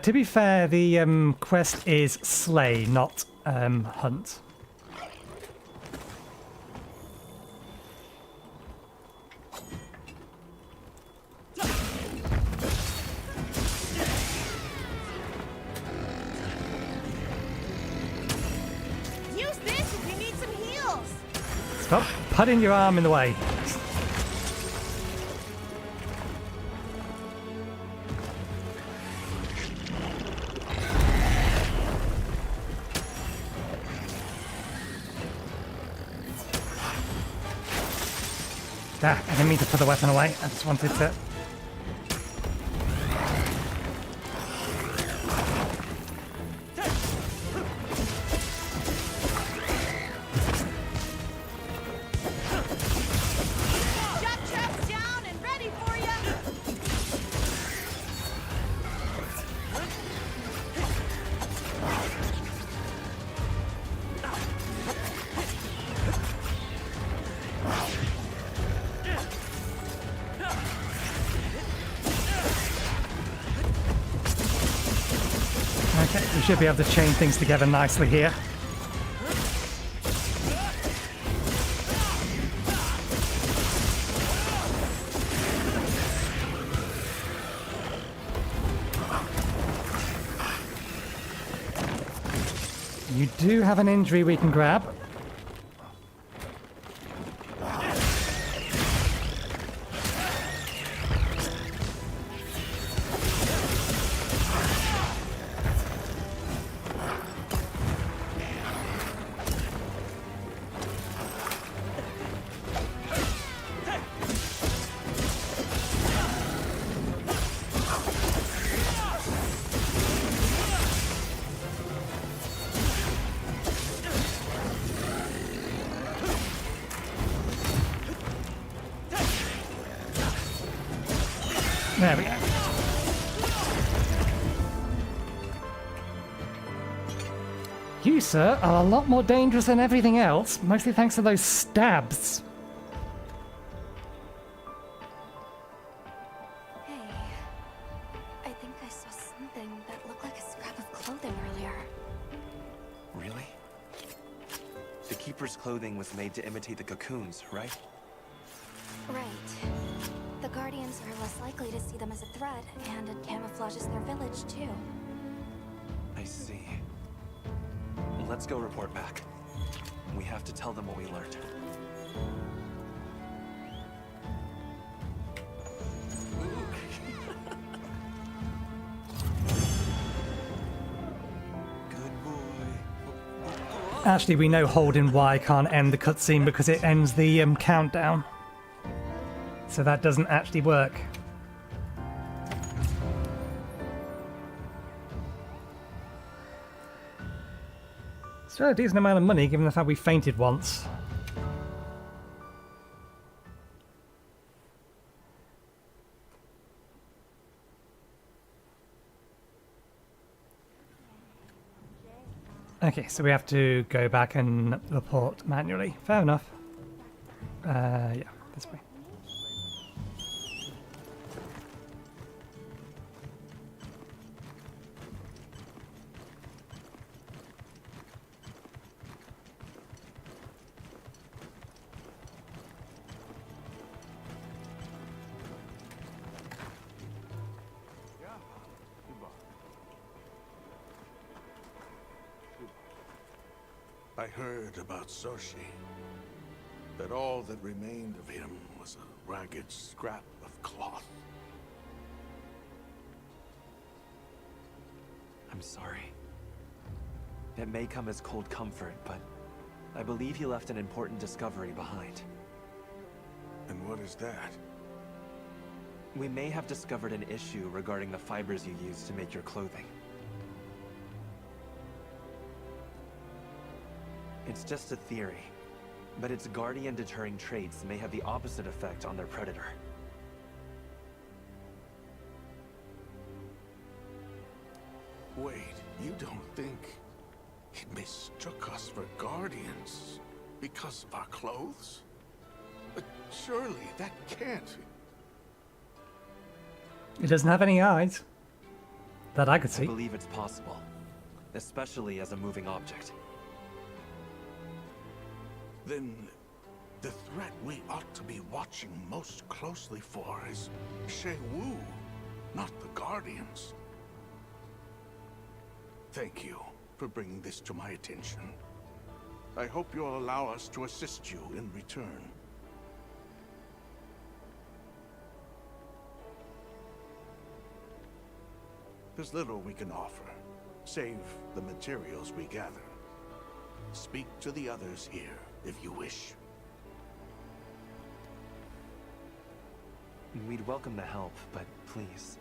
To be fair, the quest is slay, not hunt. Use this if you need some heals. Stop putting your arm in the way. Ah, I didn't mean to put the weapon away. I just wanted to... Shot traps down and ready for you. Okay, we should be able to chain things together nicely here. You do have an injury we can grab. There we go. You, sir, are a lot more dangerous than everything else, mostly thanks to those stabs. Hey, I think I saw something that looked like a scrap of clothing earlier. Really? The Keeper's clothing was made to imitate the cocoons, right? Right. The Guardians are less likely to see them as a threat, and it camouflages their village, too. I see. Let's go report back. We have to tell them what we learned. Good boy. Actually, we know holding Y can't end the cutscene because it ends the countdown. So that doesn't actually work. Still a decent amount of money given the fact we fainted once. Okay, so we have to go back and report manually. Fair enough. Yeah, this way. I heard about Soshi. That all that remained of him was a ragged scrap of cloth. I'm sorry. It may come as cold comfort, but I believe he left an important discovery behind. And what is that? We may have discovered an issue regarding the fibers you use to make your clothing. It's just a theory, but its guardian deterring traits may have the opposite effect on their predator. Wait, you don't think it mistook us for guardians because of our clothes? But surely that can't. It doesn't have any eyes that I could I see. believe it's possible, especially as a moving object. Then the threat we ought to be watching most closely for is Shei-Wu, not the Guardians. Thank you for bringing this to my attention. I hope you'll allow us to assist you in return. There's little we can offer, save the materials we gather. Speak to the others here, if you wish. We'd welcome the help, but please,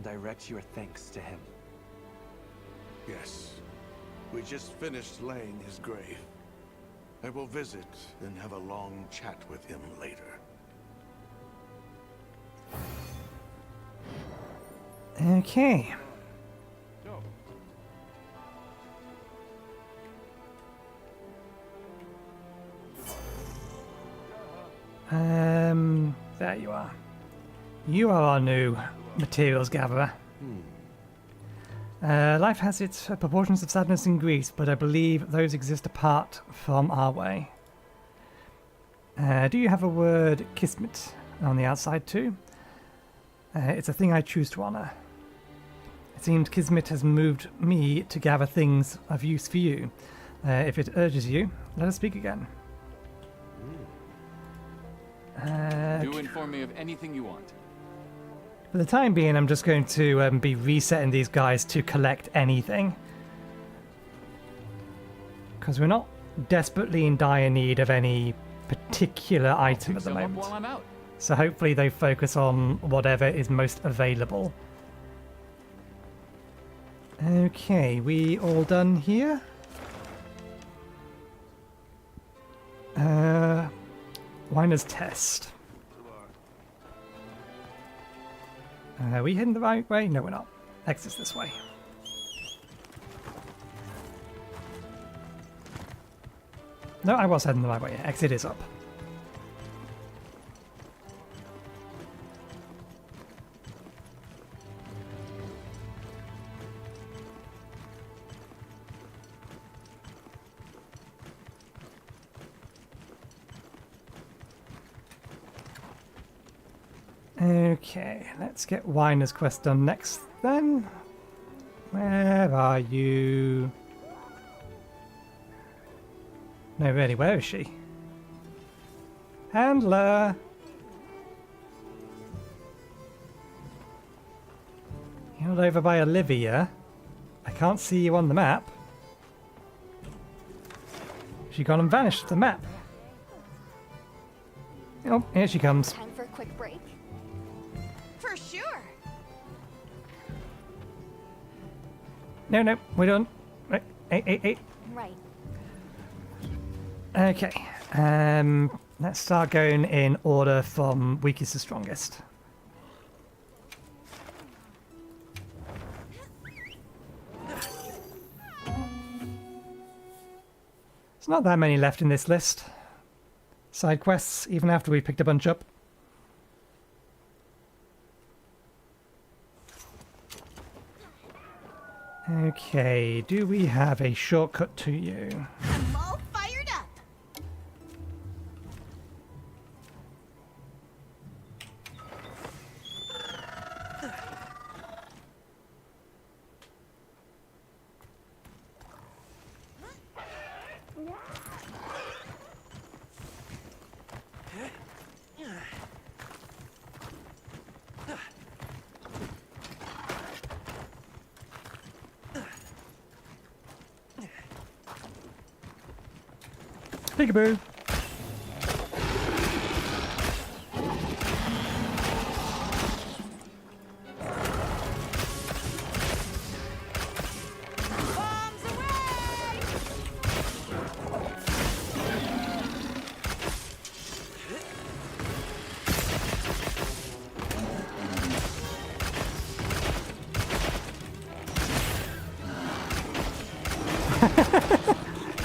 direct your thanks to him. Yes. We just finished laying his grave. I will visit and have a long chat with him later. Okay. There you are. You are our new materials gatherer. Life has its proportions of sadness and grief, but I believe those exist apart from our way. Do you have a word kismet on the outside too? It's a thing I choose to honor. It seems kismet has moved me to gather things of use for you. If it urges you, let us speak again. Do inform me of anything you want. For the time being, I'm just going to be resetting these guys to collect anything. Because we're not desperately in dire need of any particular item at the moment. While I'm out. So hopefully they focus on whatever is most available. Okay, we all done here? Winer's test. Are we heading the right way? No, we're not. Exit's this way. No, I was heading the right way. Exit is up. Okay, let's get Winer's quest done next then. Where are you? No, really, where is she? Handler! You're over by Olivia. I can't see you on the map. She gone and vanished off the map. Oh, here she comes. Time for a quick break? For sure. No, we're done. Right, hey. Right. Okay, let's start going in order from weakest to strongest. There's not that many left in this list. Side quests, even after we picked a bunch up. Okay, do we have a shortcut to you? I'm all fired up. Peekaboo! Bombs away!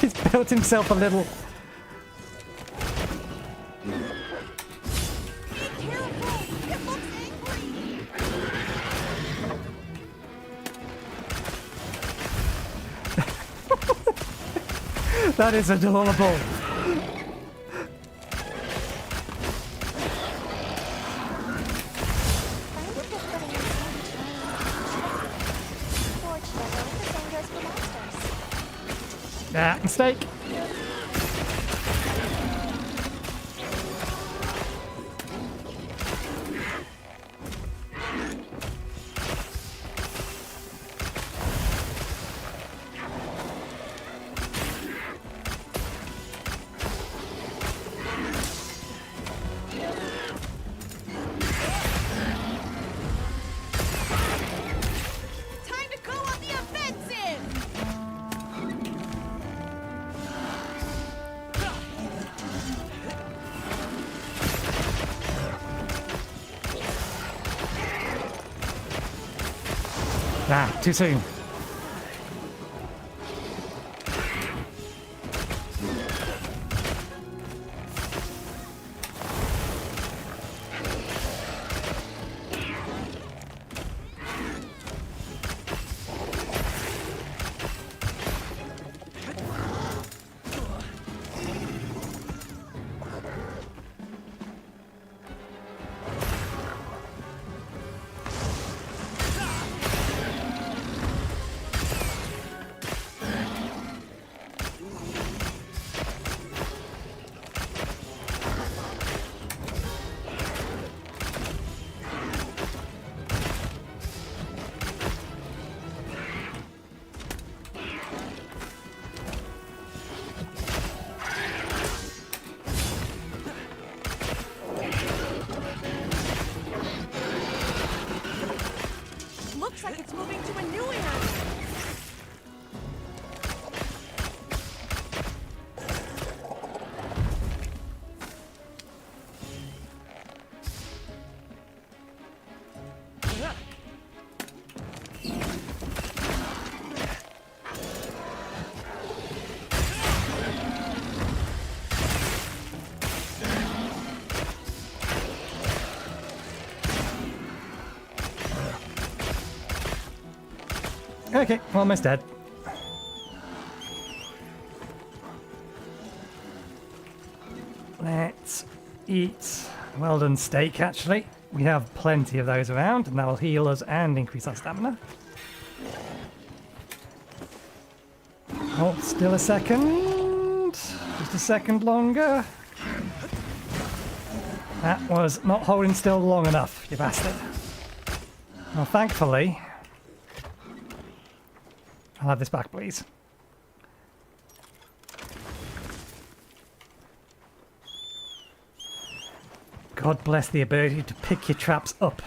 He's built himself a little... Be careful! It looks angry! That is adorable. Ah, mistake. Time to go on the offensive! Ah, too soon. Looks like it's moving to a new area. Okay, almost dead. Let's eat well done steak, actually. We have plenty of those around, and that will heal us and increase our stamina. Hold still a second. Just a second longer. That was not holding still long enough, you bastard. Well, thankfully... I'll have this back, please. God bless the ability to pick your traps up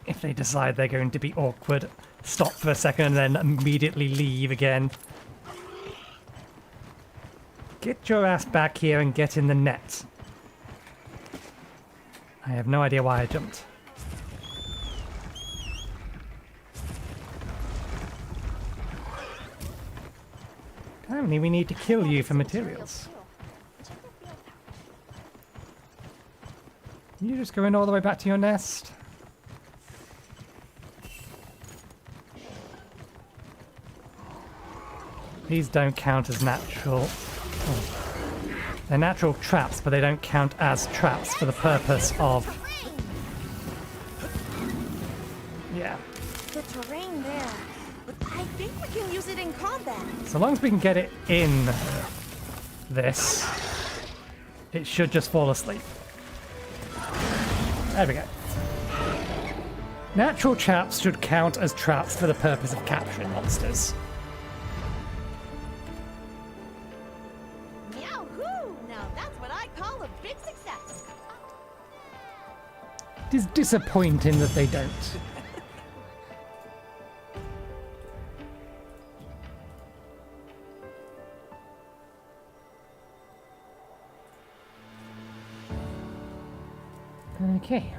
if they decide they're going to be awkward. Stop for a second and then immediately leave again. Get your ass back here and get in the net. I have no idea why I jumped. Apparently we need to kill you for materials. You just going all the way back to your nest? These don't count as natural. Oh. They're natural traps, but they don't count as traps for the purpose of... Yeah. The terrain there. I think we can use it in combat. So long as we can get it in this, it should just fall asleep. There we go. Natural traps should count as traps for the purpose of capturing monsters. Meow-hoo! Now that's what I call a big success. It is disappointing that they don't. Okay.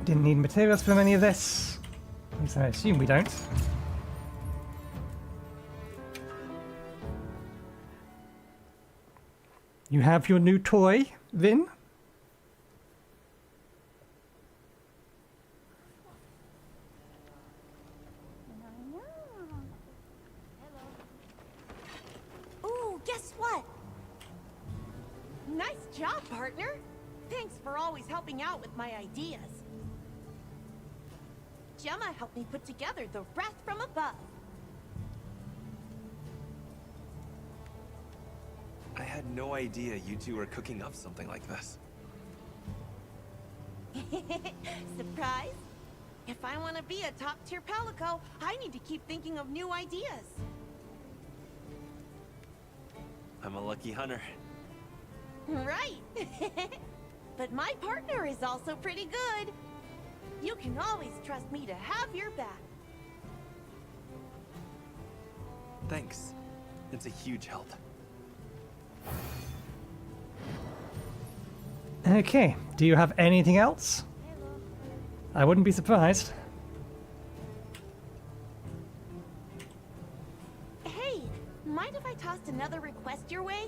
Didn't need materials from any of this. At least I assume we don't. You have your new toy, Vin? Ooh, guess what? Nice job, partner. Thanks for always helping out with my ideas. Gemma helped me put together the Wrath from Above. I had no idea you two were cooking up something like this. Surprise? If I want to be a top-tier Palico, I need to keep thinking of new ideas. I'm a lucky hunter. Right. But my partner is also pretty good. You can always trust me to have your back. Thanks. It's a huge help. Okay, do you have anything else? I wouldn't be surprised. Hey, mind if I tossed another request your way?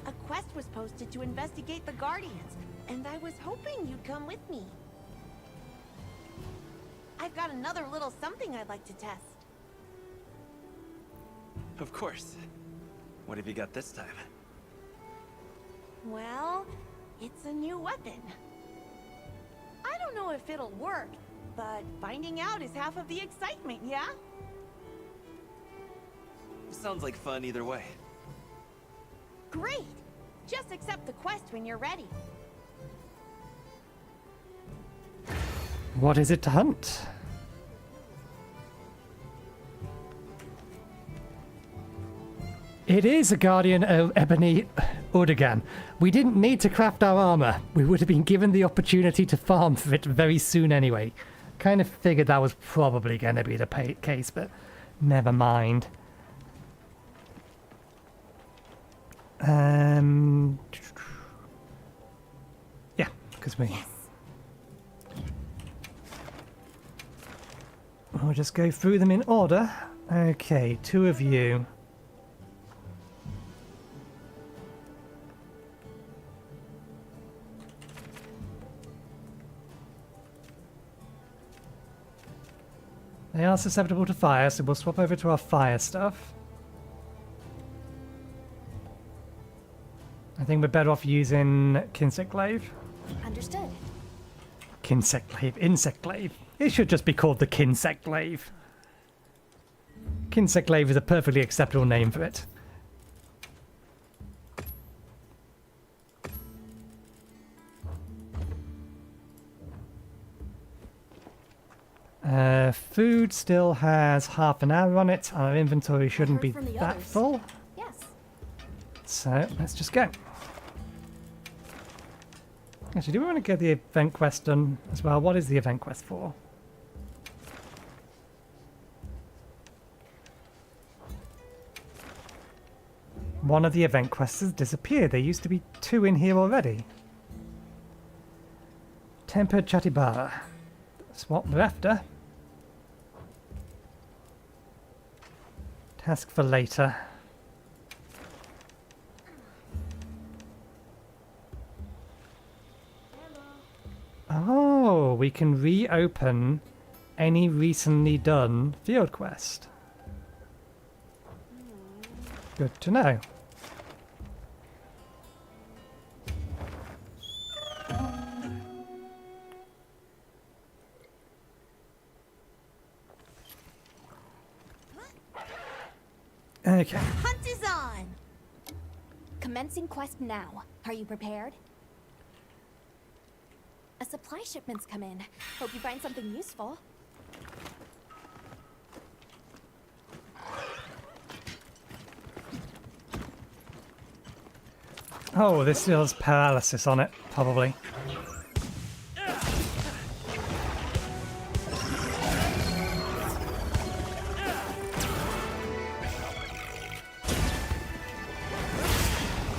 A quest was posted to investigate the Guardians, and I was hoping you'd come with me. I've got another little something I'd like to test. Of course. What have you got this time? Well, it's a new weapon. I don't know if it'll work, but finding out is half of the excitement, yeah? Sounds like fun either way. Great! Just accept the quest when you're ready. What is it to hunt? It is a Guardian of Ebony Udogan. We didn't need to craft our armor. We would have been given the opportunity to farm for it very soon anyway. Kind of figured that was probably going to be the case, but never mind. Yeah, because we... Yes. We'll just go through them in order. Okay, two of you. They are susceptible to fire, so we'll swap over to our fire stuff. I think we're better off using Kinsect Glaive. Understood. Kinsect Glaive, Insect Glaive. It should just be called the Kinsect Glaive. Kinsect Glaive is a perfectly acceptable name for it. Food still has half an hour on it. Our inventory shouldn't be that full. Yes. So let's just go. Actually, do we want to get the event quest done as well? What is the event quest for? One of the event quests has disappeared. There used to be 2 in here already. Tempered Chatibara. That's what we're after. Task for later. Oh, we can reopen any recently done field quest. Good to know. Okay. Hunt is on! Commencing quest now. Are you prepared? A supply shipment's come in. Hope you find something useful. Oh, this still has paralysis on it, probably.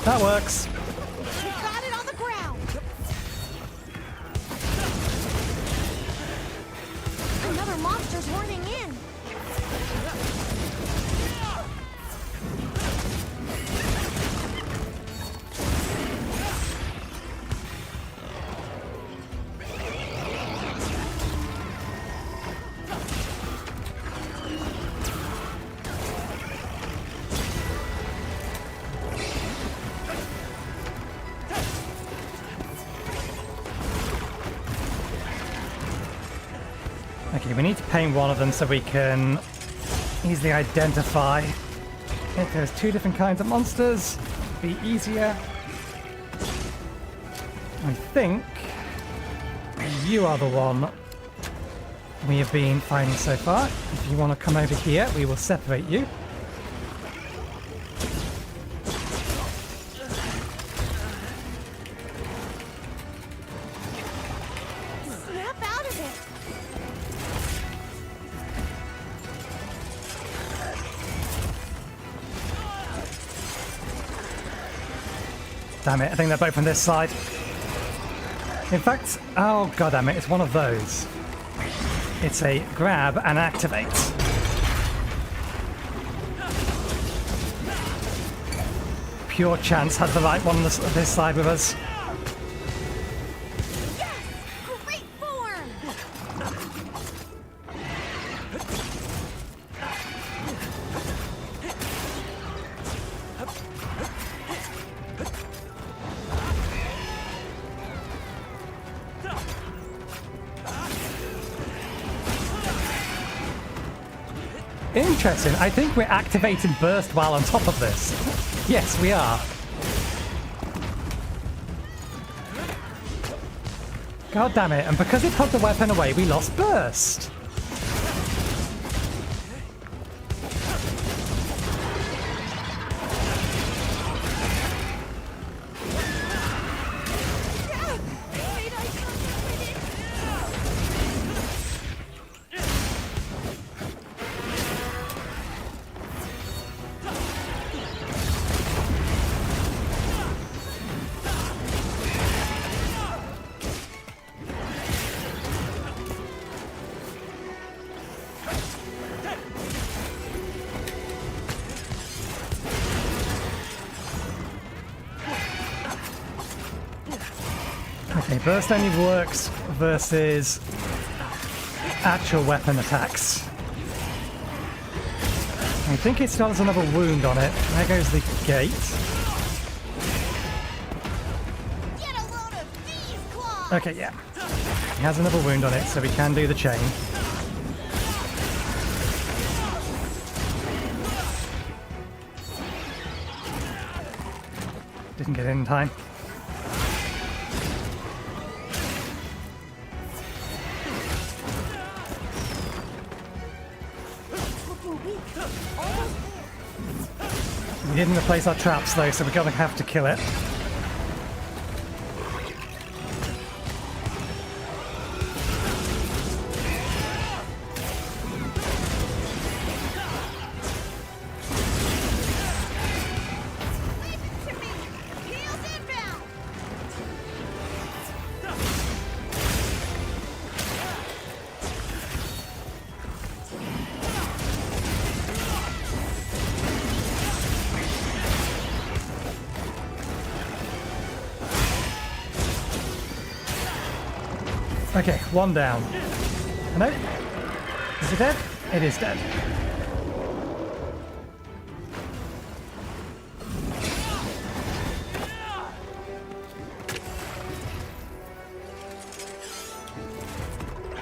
That works. We got it on the ground! Another monster's horning in! Okay, we need to paint one of them so we can easily identify if there's 2 different kinds of monsters. Be easier. I think you are the one we have been finding so far. If you want to come over here, we will separate you. Snap out of it! Damn it, I think they're both on this side. In fact, oh god damn it, it's one of those. It's a grab and activate. Pure chance has the right one on this side with us. Yes! Great form! Interesting, I think we're activating burst while on top of this. Yes, we are. God damn it, and because it put the weapon away, we lost burst. Okay, burst only works versus actual weapon attacks. I think it still has another wound on it. There goes the gate. Okay, yeah. He has another wound on it, so we can do the chain. Didn't get in time. We didn't replace our traps though, so we're gonna have to kill it. Okay, one down. No? Is it dead? It is dead.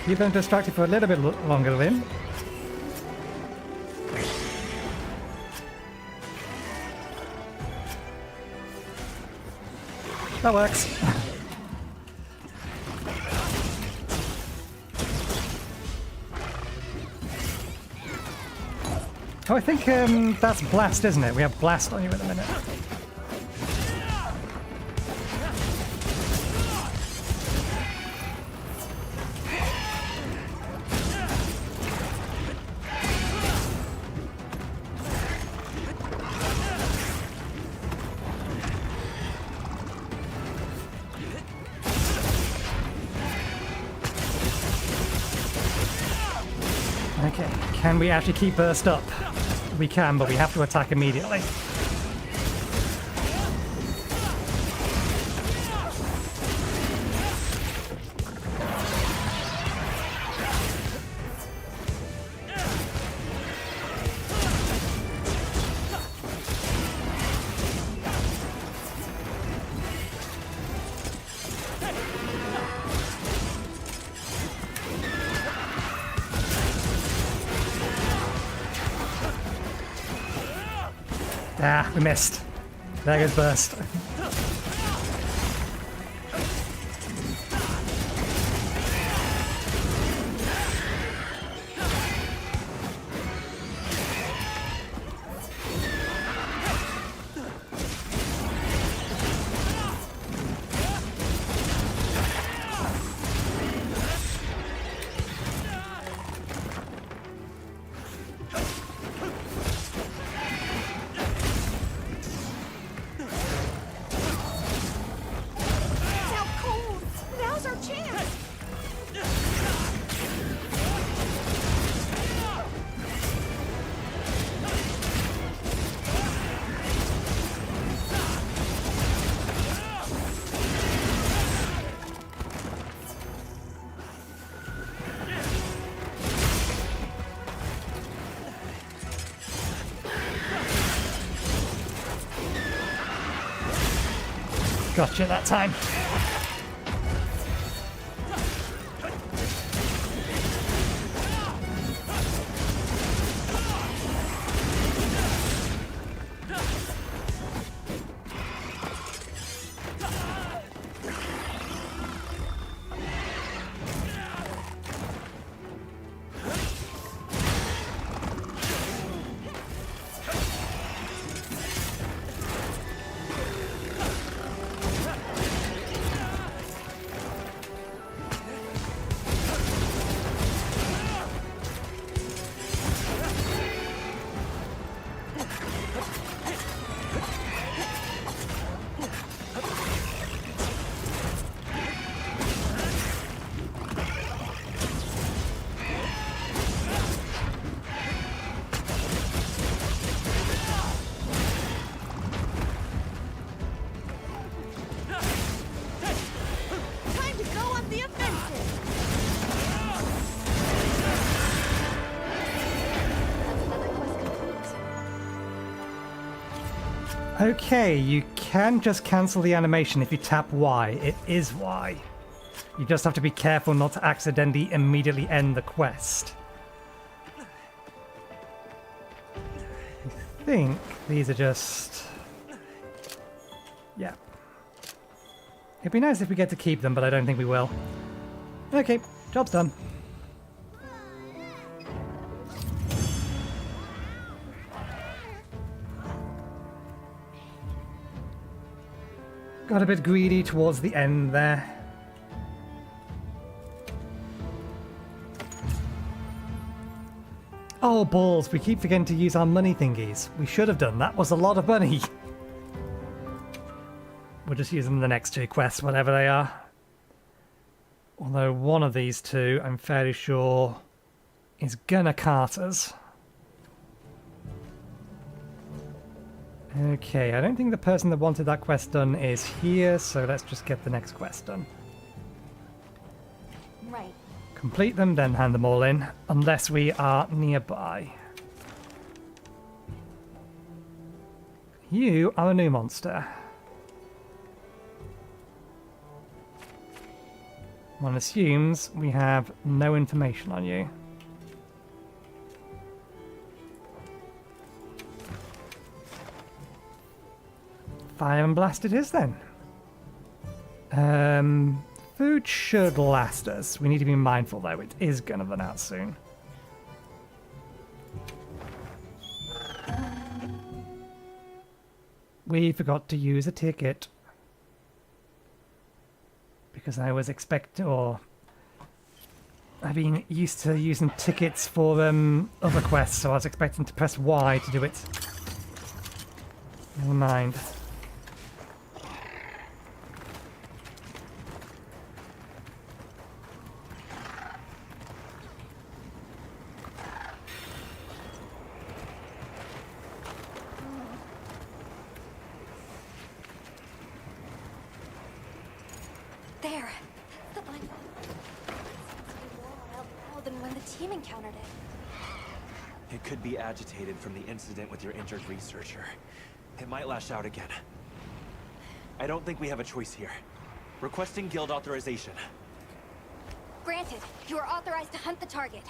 Keep them distracted for a little bit longer, Lynn. That works. Oh, I think that's Blast, isn't it? We have Blast on you at the minute. Okay, can we actually keep Burst up? We can, but we have to attack immediately. Ah, we missed. There goes Burst. Gotcha that time. Okay, you can just cancel the animation if you tap Y. It is Y. You just have to be careful not to accidentally immediately end the quest. I think these are just... yeah. It'd be nice if we get to keep them, but I don't think we will. Okay, job's done. Got a bit greedy towards the end there. Oh, balls, we keep forgetting to use our money thingies. We should have done. That was a lot of money. We'll just use them in the next two quests, whatever they are. Although one of these two, I'm fairly sure, is gonna cart us. Okay, I don't think the person that wanted that quest done is here, so let's just get the next quest done. Right. Complete them, then hand them all in, unless we are nearby. You are a new monster. One assumes we have no information on you. Fire and blast it is then. Food should last us. We need to be mindful though, it is gonna run out soon. We forgot to use a ticket. Because I was I've been used to using tickets for other quests, so I was expecting to press Y to do it. Never mind. There. The black seems to be more wild now than when the team encountered it. It could be agitated from the incident with your injured researcher. It might lash out again. I don't think we have a choice here. Requesting guild authorization. Granted, you are authorized to hunt the target.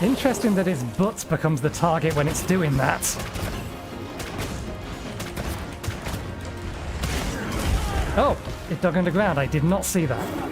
Interesting that his butt becomes the target when it's doing that. Oh, it dug underground. I did not see that.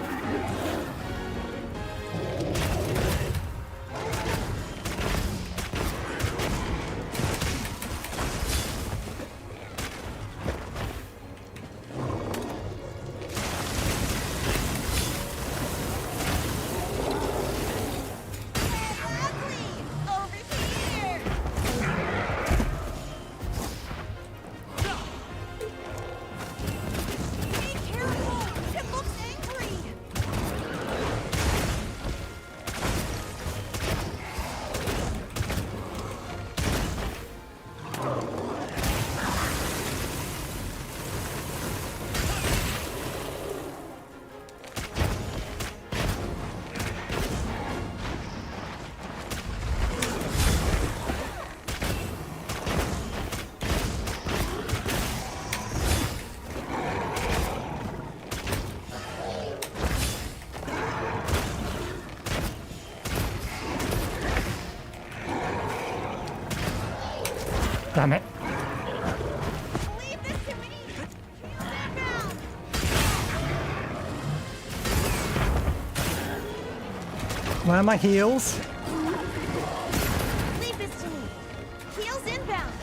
Damn it. Leave this to me! Back Where are my heals? Leave this to me! Heels inbound!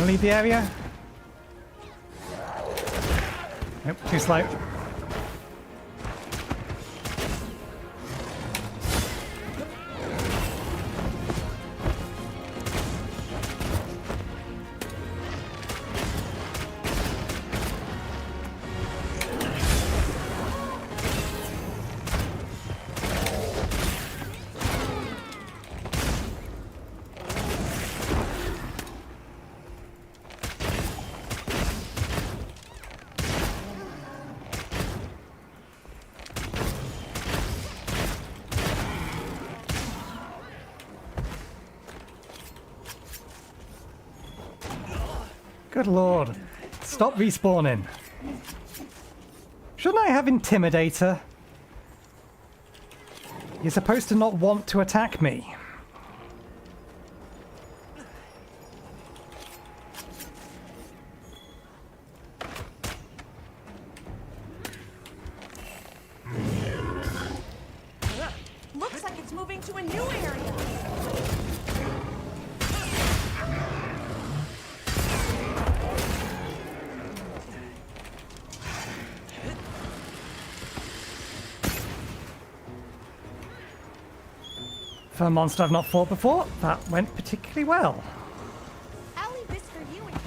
gonna leave the area? Nope, too slow. Good lord. Stop respawning. Shouldn't I have Intimidator? You're supposed to not want to attack me. Looks like it's moving to a new area. For a monster I've not fought before, that went particularly well. I'll leave this for you in case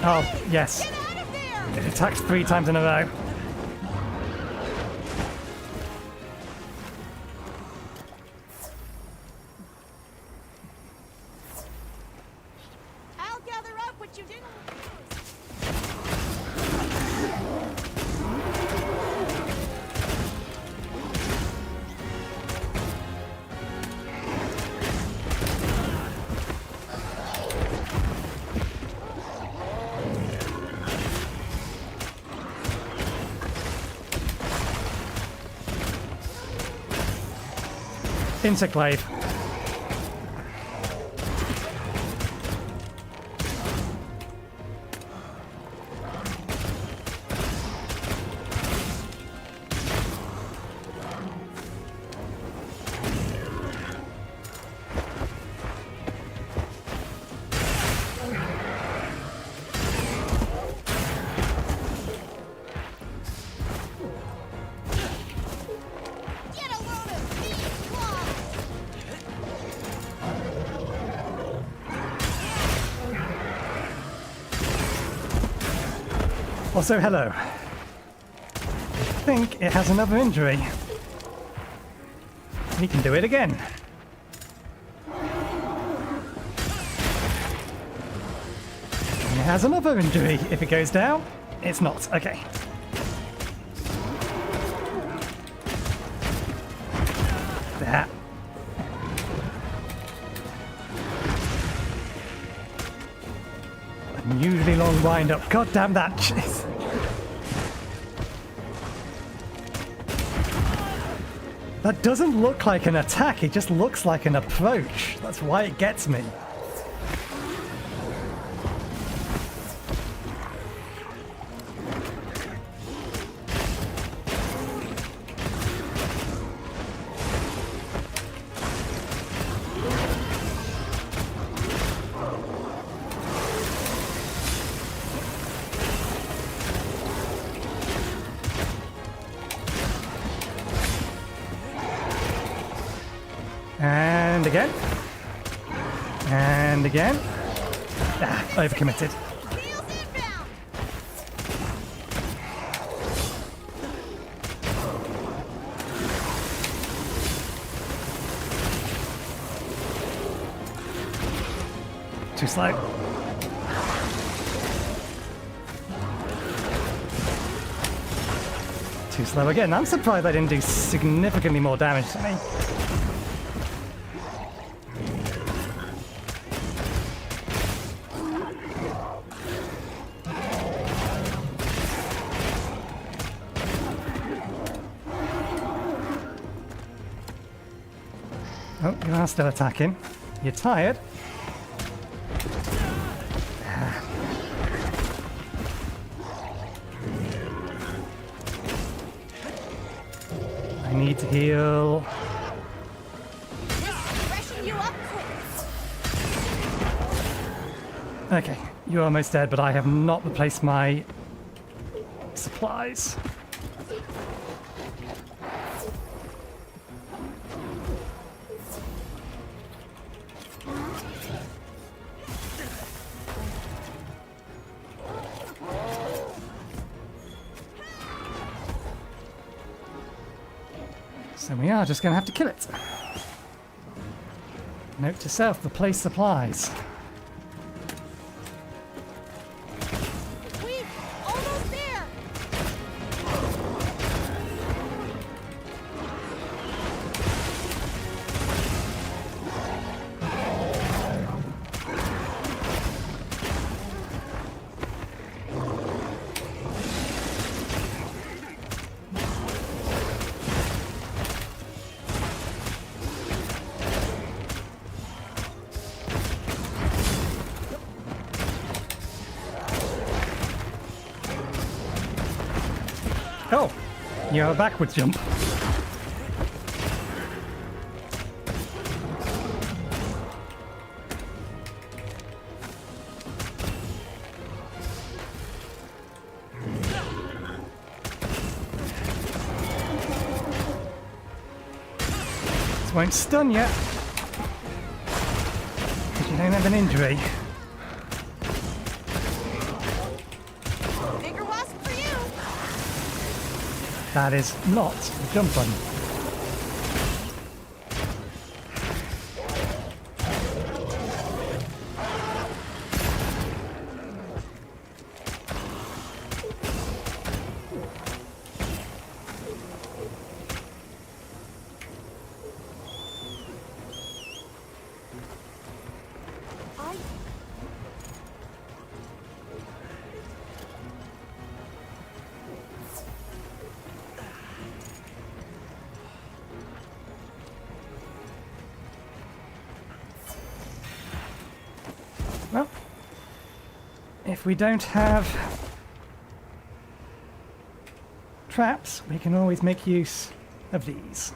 Oh, yes. It attacks 3 times in a row. I'll gather up what you didn't. Insect wave. Get a load of these claws! Also, hello. I think it has another injury. We can do it again. And it has another injury. If it goes down, it's not. Okay. That. Unusually long wind up. God damn that. Jeez. That doesn't look like an attack, it just looks like an approach. That's why it gets me. And again. And again. Ah, overcommitted. Too slow. Too slow again. I'm surprised I didn't do significantly more damage to me. Oh, you are still attacking. You're tired. I need to heal. Freshen you up quick. Okay, you're almost dead, but I have not replaced my supplies. So we are just going to have to kill it. Note to self, replace supplies. We're almost there. Oh, you have a backwards jump. This won't stun you, because you don't have an injury. Bigger wasp for you. That is not the jump button. Well, if we don't have traps, we can always make use of these.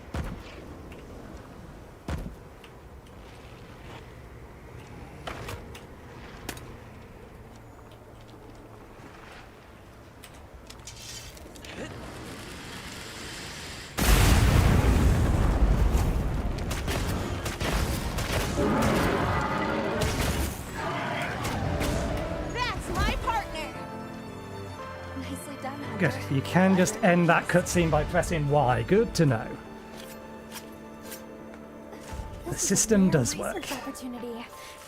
That's my partner. Nicely done, Hunter. Good. You can just end that cutscene by pressing Y. Good to know. The This is a system rare does work. research opportunity.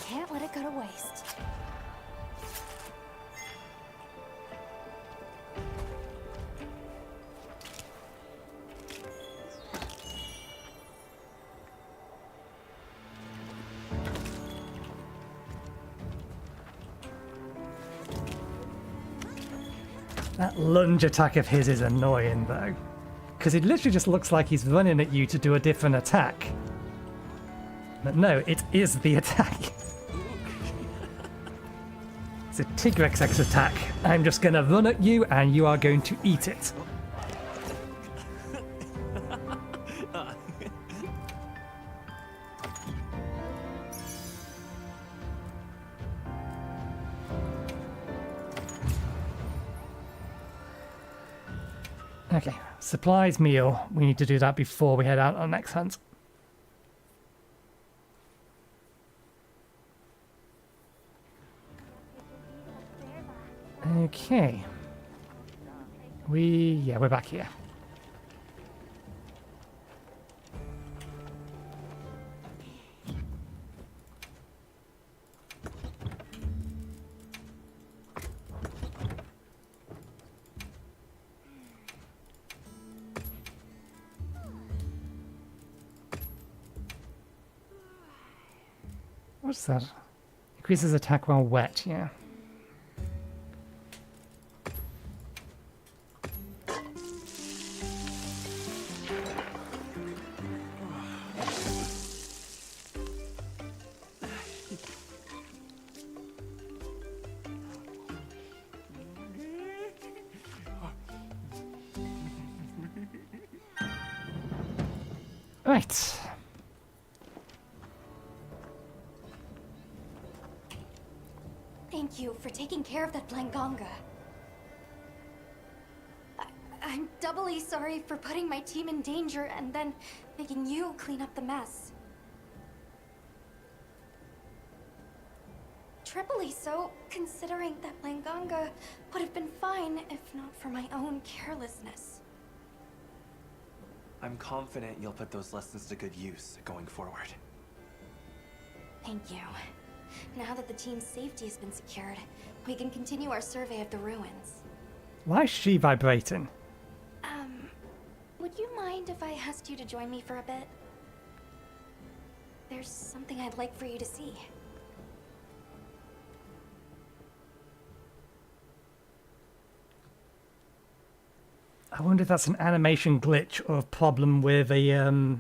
Can't let it go to waste. That lunge attack of his is annoying, though. Because it literally just looks like he's running at you to do a different attack. But no, it is the attack. It's a Tigrex attack. I'm just going to run at you and you are going to eat it. Okay, supplies, meal. We need to do that before we head out on the next hunt. Okay. We're back here. What's that? Increases attack while wet, yeah. Right. Thank you for taking care of that Blanganga. I'm doubly sorry for putting my team in danger and then making you clean up the mess. Triply so, considering that Blanganga would have been fine if not for my own carelessness. I'm confident you'll put those lessons to good use going forward. Thank you. Now that the team's safety has been secured, we can continue our survey of the ruins. Why is she vibrating? Would you mind if I asked you to join me for a bit? There's something I'd like for you to see. I wonder if that's an animation glitch or a problem with a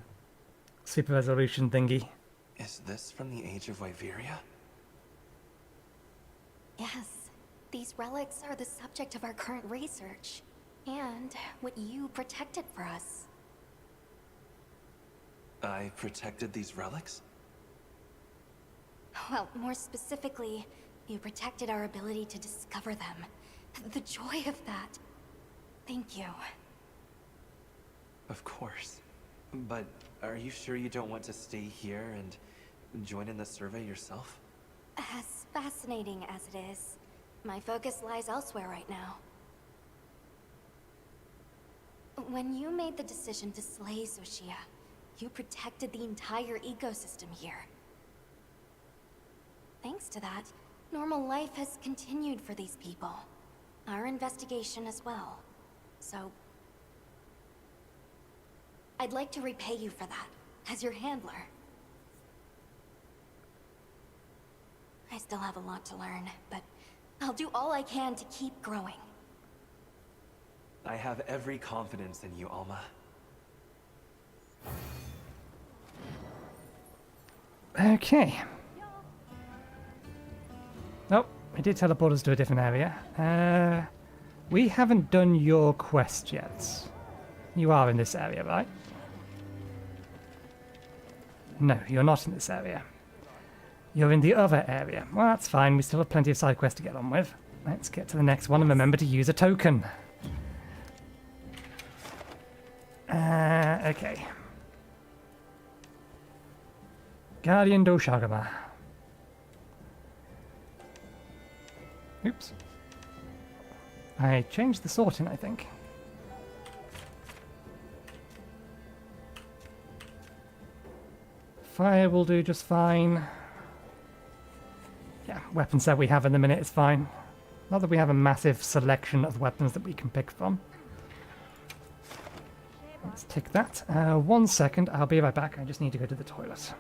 super resolution thingy. Is this from the Age of Wyveria? Yes. These relics are the subject of our current research. And what you protected for us. I protected these relics? Well, more specifically, you protected our ability to discover them. The joy of that. Thank you. Of course. But are you sure you don't want to stay here and join in the survey yourself? As fascinating as it is, my focus lies elsewhere right now. When you made the decision to slay Xochitl, you protected the entire ecosystem here. Thanks to that, normal life has continued for these people. Our investigation as well. So, I'd like to repay you for that, as your handler. I still have a lot to learn, but I'll do all I can to keep growing. I have every confidence in you, Alma. Okay. Nope, it did teleport us to a different area. We haven't done your quest yet. You are in this area, right? No, you're not in this area. You're in the other area. Well, that's fine. We still have plenty of side quests to get on with. Let's get to the next one and remember to use a token. Okay. Guardian Doshagama. Oops. I changed the sorting, I think. Fire will do just fine. Yeah, weapon set we have in the minute is fine. Not that we have a massive selection of weapons that we can pick from. Let's tick that. 1 second, I'll be right back. I just need to go to the toilet.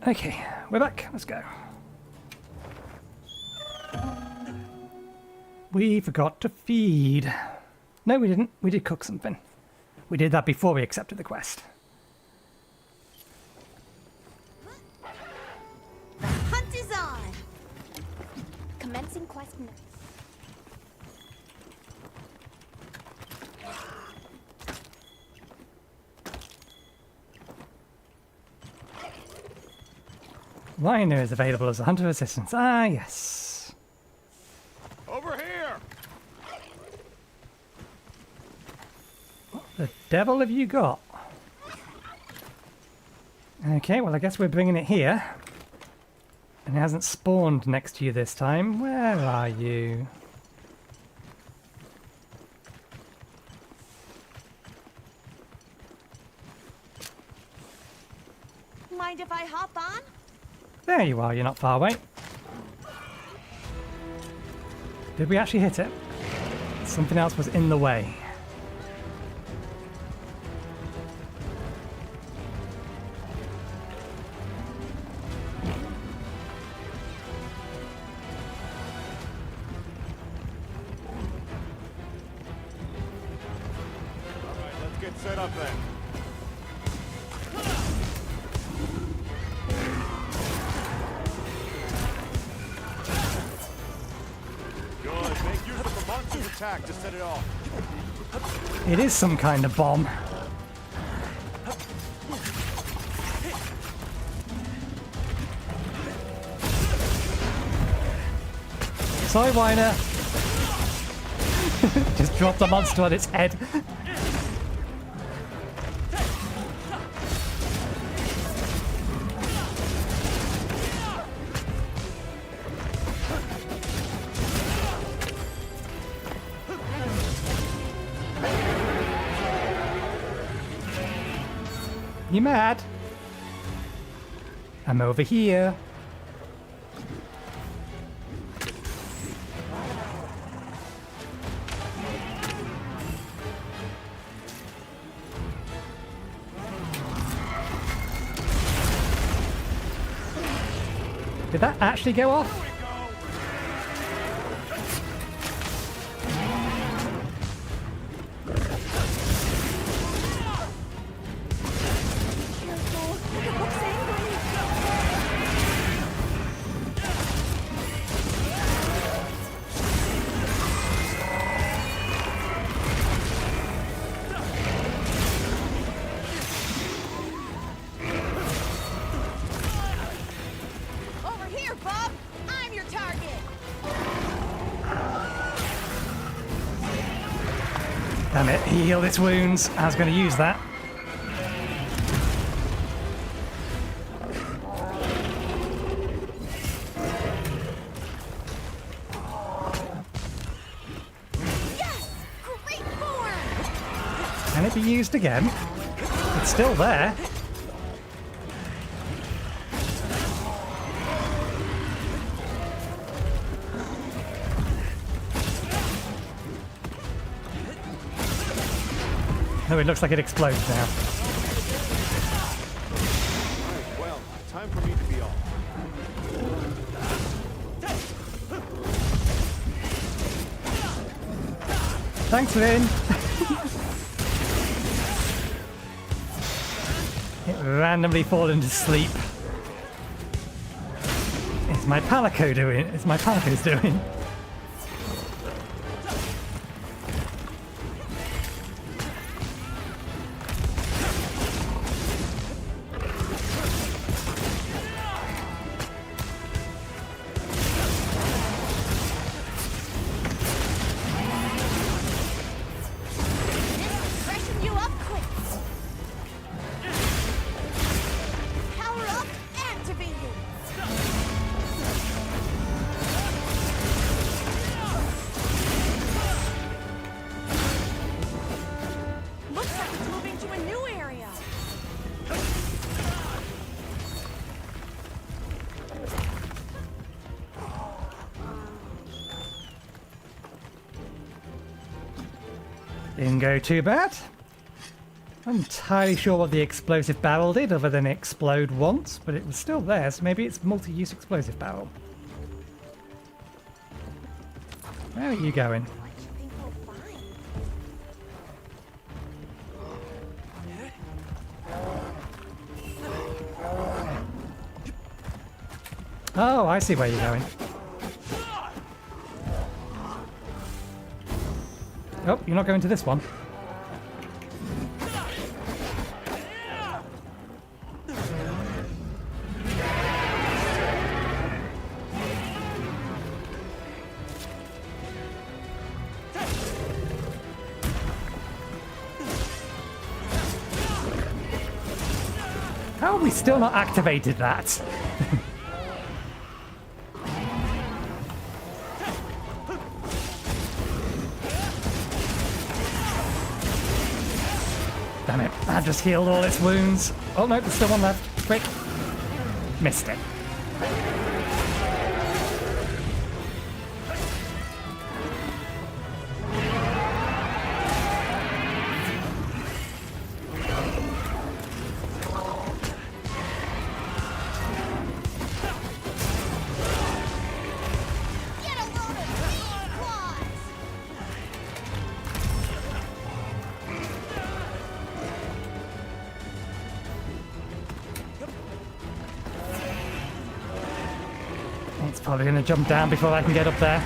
Okay, we're back. Let's go. We forgot to feed. No, we didn't. We did cook something. We did that before we accepted the quest. The hunt is on! Commencing quest. Rhino is available as a hunter assistant. Ah, yes. Over here! What the devil have you got? Okay, well I guess we're bringing it here. And it hasn't spawned next to you this time. Where are you? Mind if I hop on? There you are, you're not far away. Did we actually hit it? Something else was in the way. Alright, let's get set up then. Good, make use of the monster's attack to set it off. It is some kind of bomb. Sorry, Whiner. Just dropped the monster on its head. You mad? I'm over here. Did that actually go off? Over here, Bob! I'm your target! Damn it, he healed its wounds. I was going to use that. Yes! Great form! Can it be used again? It's still there. No, it looks like it explodes now. Alright, well, time for me to be off. Thanks, Vin. It randomly fallen to sleep. It's my palico doing. It's my palico's doing. Freshen you up quick! Power up activated! Looks like it's moving to a new area! Didn't go too bad. I'm entirely sure what the explosive barrel did other than explode once, but it was still there, so maybe it's multi-use explosive barrel. Where are you going? What do you think we'll find? Oh, I see where you're going. Oh, you're not going to this one. How have we still not activated that? Damn it, I just healed all its wounds. Oh no, there's still one left. Quick. Missed it. Get a load of these claws! It's probably going to jump down before I can get up there.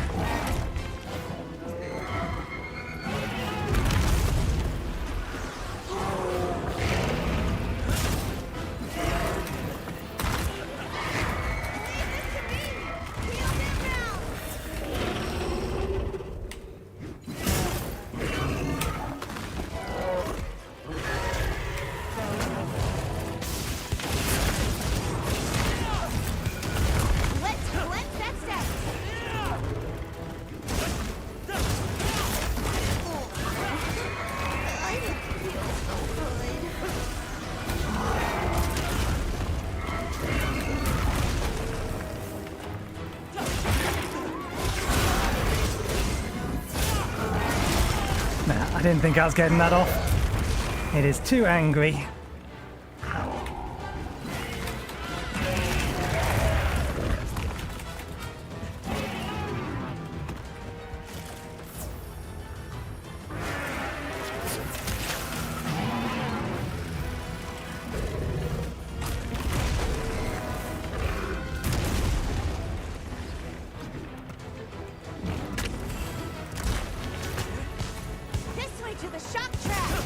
Let's cleanse that status! I don't feel so good. Nah, I didn't think I was getting that off. It is too angry. This way to the shock trap!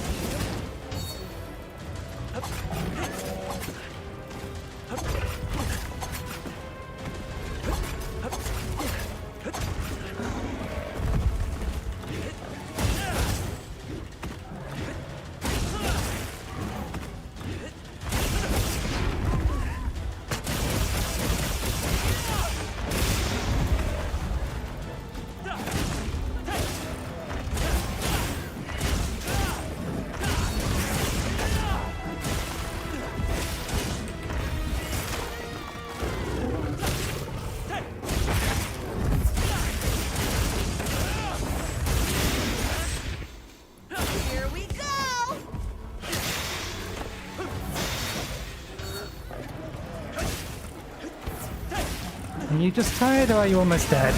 Here we go! Are you just tired or are you almost dead?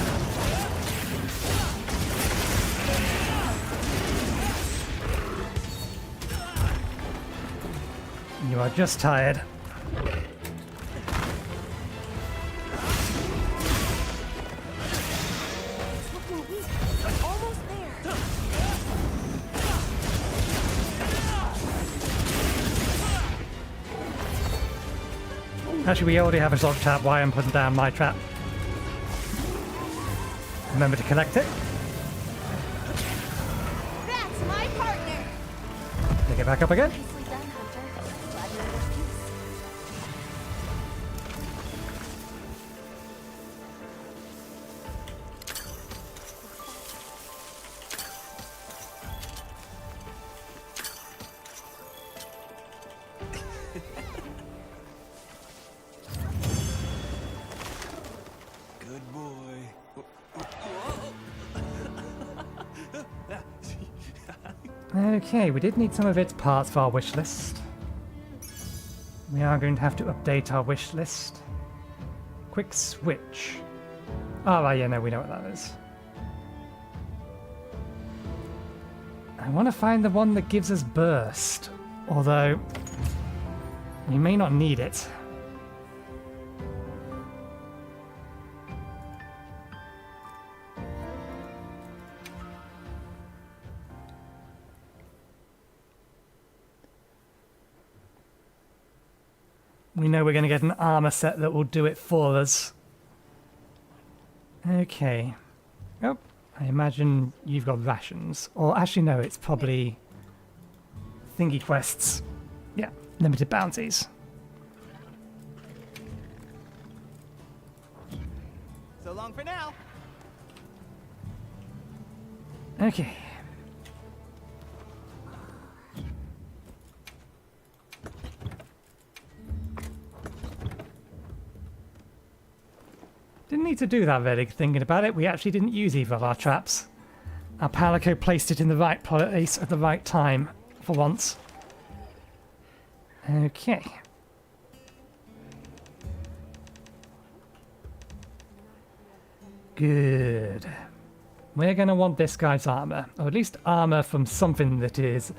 You are just tired. Looking weak. Almost there. Actually, we already have a shock trap. Why I'm putting down my trap. Remember to collect it. That's my partner! Pick it back up again. Nicely done, Hunter. Glad you're in peace. Good boy. Okay, we did need some of its parts for our wish list. We are going to have to update our wish list. Quick switch. Oh, right, yeah, no, we know what that is. I want to find the one that gives us burst, although we may not need it. We know we're going to get an armor set that will do it for us. Okay. Oh, I imagine you've got rations. Or actually no, it's probably thingy quests. Yeah, limited bounties. So long for now. Okay. Didn't need to do that, really, thinking about it. We actually didn't use either of our traps. Our Palico placed it in the right place at the right time, for once. Okay. Good. We're going to want this guy's armor, or at least armor from something that is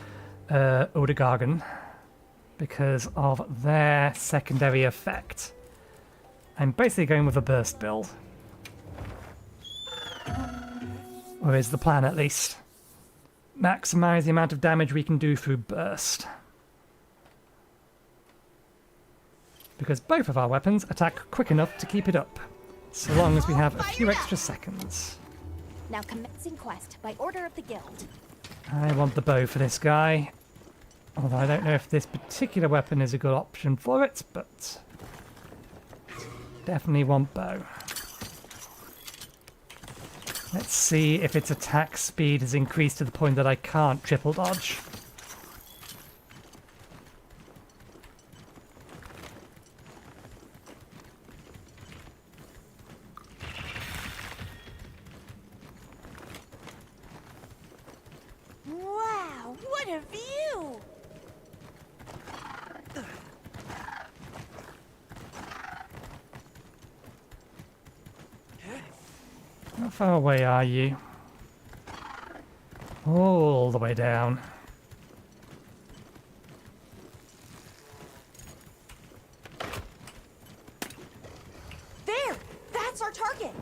Odegargan, because of their secondary effect. I'm basically going with a burst build. Or is the plan, at least. Maximize the amount of damage we can do through burst. Because both of our weapons attack quick enough to keep it up, so long as we have a few extra seconds. Now commencing quest by order of the guild. I want the bow for this guy. Although I don't know if this particular weapon is a good option for it, but definitely want bow. Let's see if its attack speed has increased to the point that I can't triple dodge. Wow, what a view! How far away are you? All the way down. There! That's our target!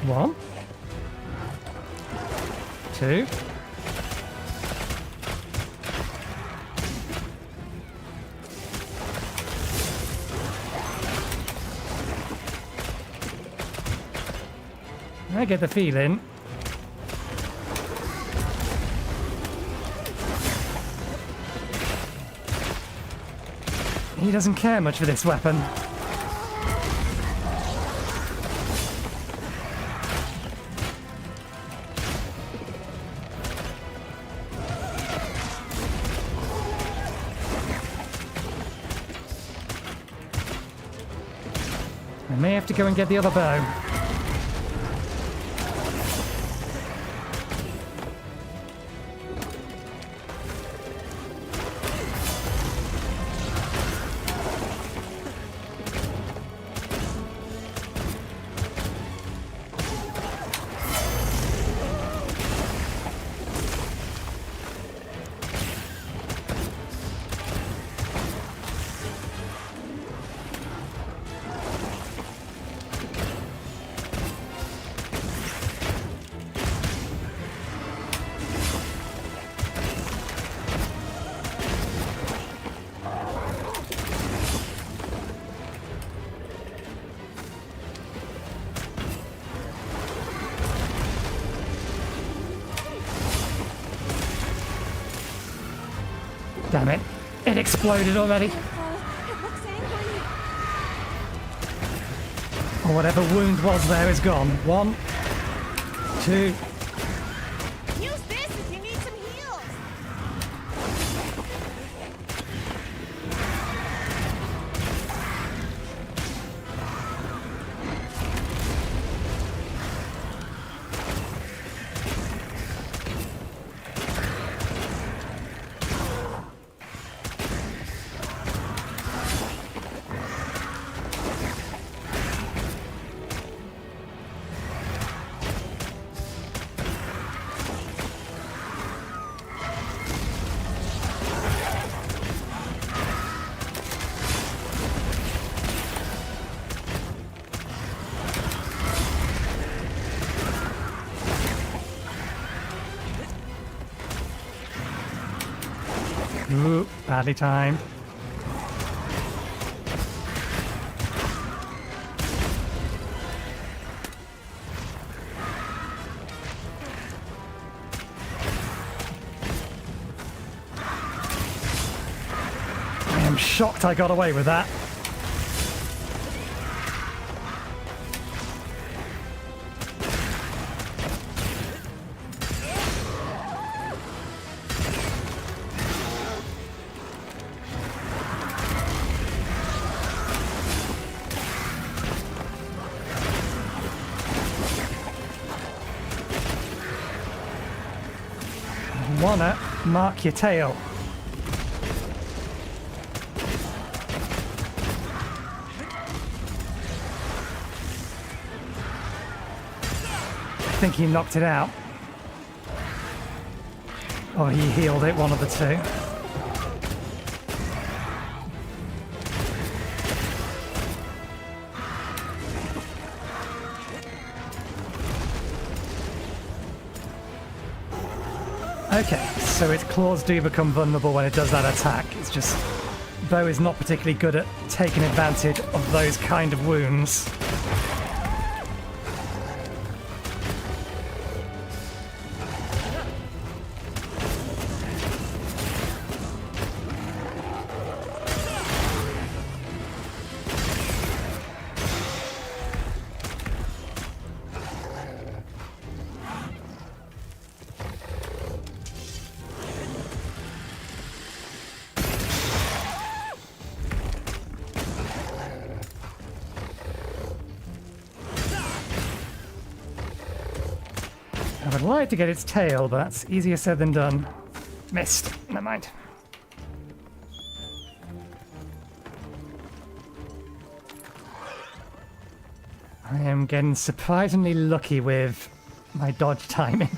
One. Two. I get the feeling he doesn't care much for this weapon. I may have to go and get the other bow. Damn it. It exploded already. Or whatever wound was there is gone. 1, 2. Use this if you need some heals! Ooh, badly timed. I am shocked I got away with that. Wanna mark your tail. I think he knocked it out. Or he healed it, one of the two. Okay, so its claws do become vulnerable when it does that attack. It's just, Bo is not particularly good at taking advantage of those kind of wounds. I would like to get its tail, but that's easier said than done. Missed. Never mind. I am getting surprisingly lucky with my dodge timing.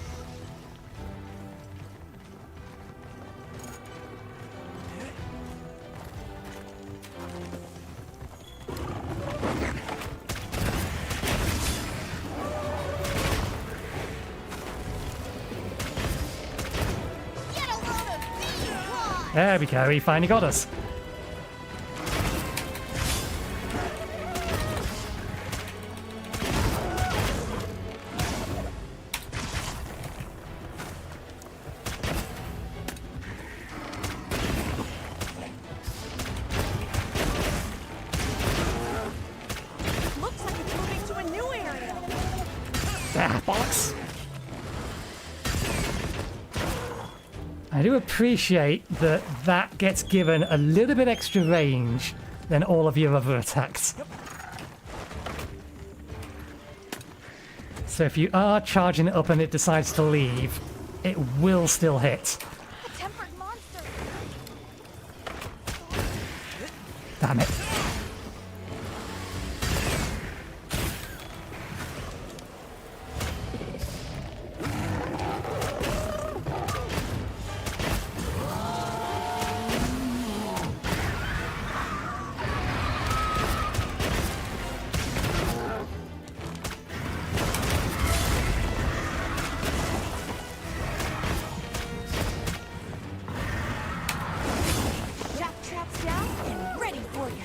There we go, he finally got us. Looks like it's moving to a new area. Ah, bollocks. I do appreciate that that gets given a little bit extra range than all of your other attacks. So if you are charging it up and it decides to leave, it will still hit. A tempered monster. Damn it. Jack traps down and ready for you.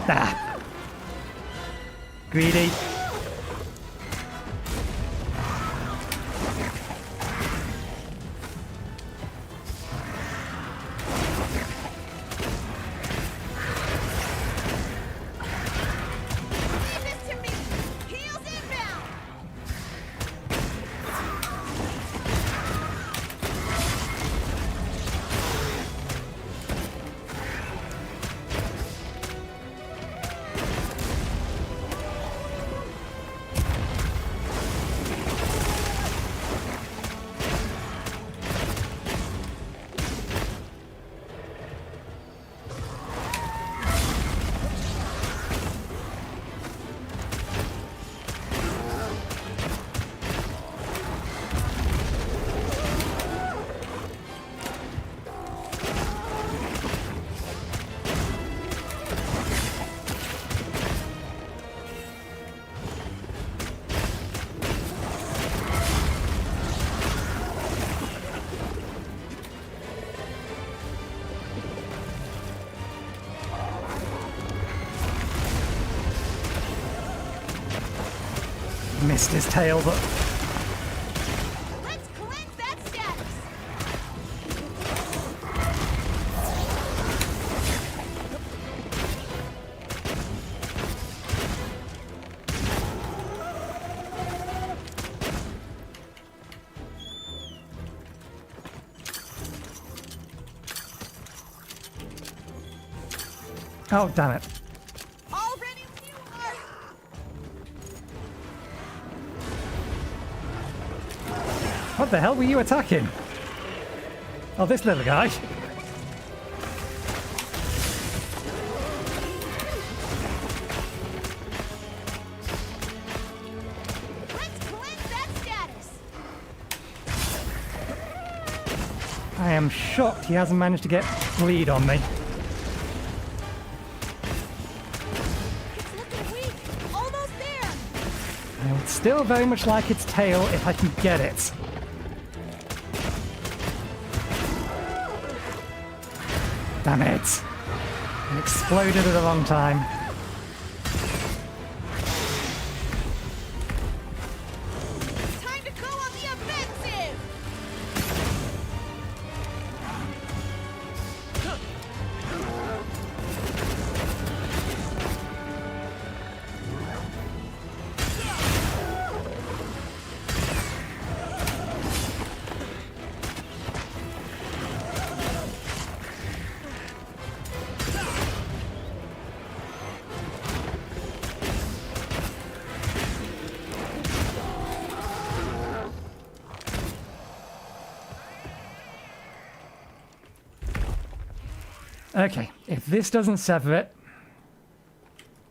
Ah. Greedy. Missed his tail, but Let's cleanse that status. oh damn it! All ready when you are. What the hell were you attacking? Oh, this little guy. Let's cleanse that status. I am shocked he hasn't managed to get bleed on me. It's looking weak. Almost there. I would still very much like its tail if I can get it. Damn it! It exploded at the wrong time. Time to go on the offensive. Okay, if this doesn't sever it,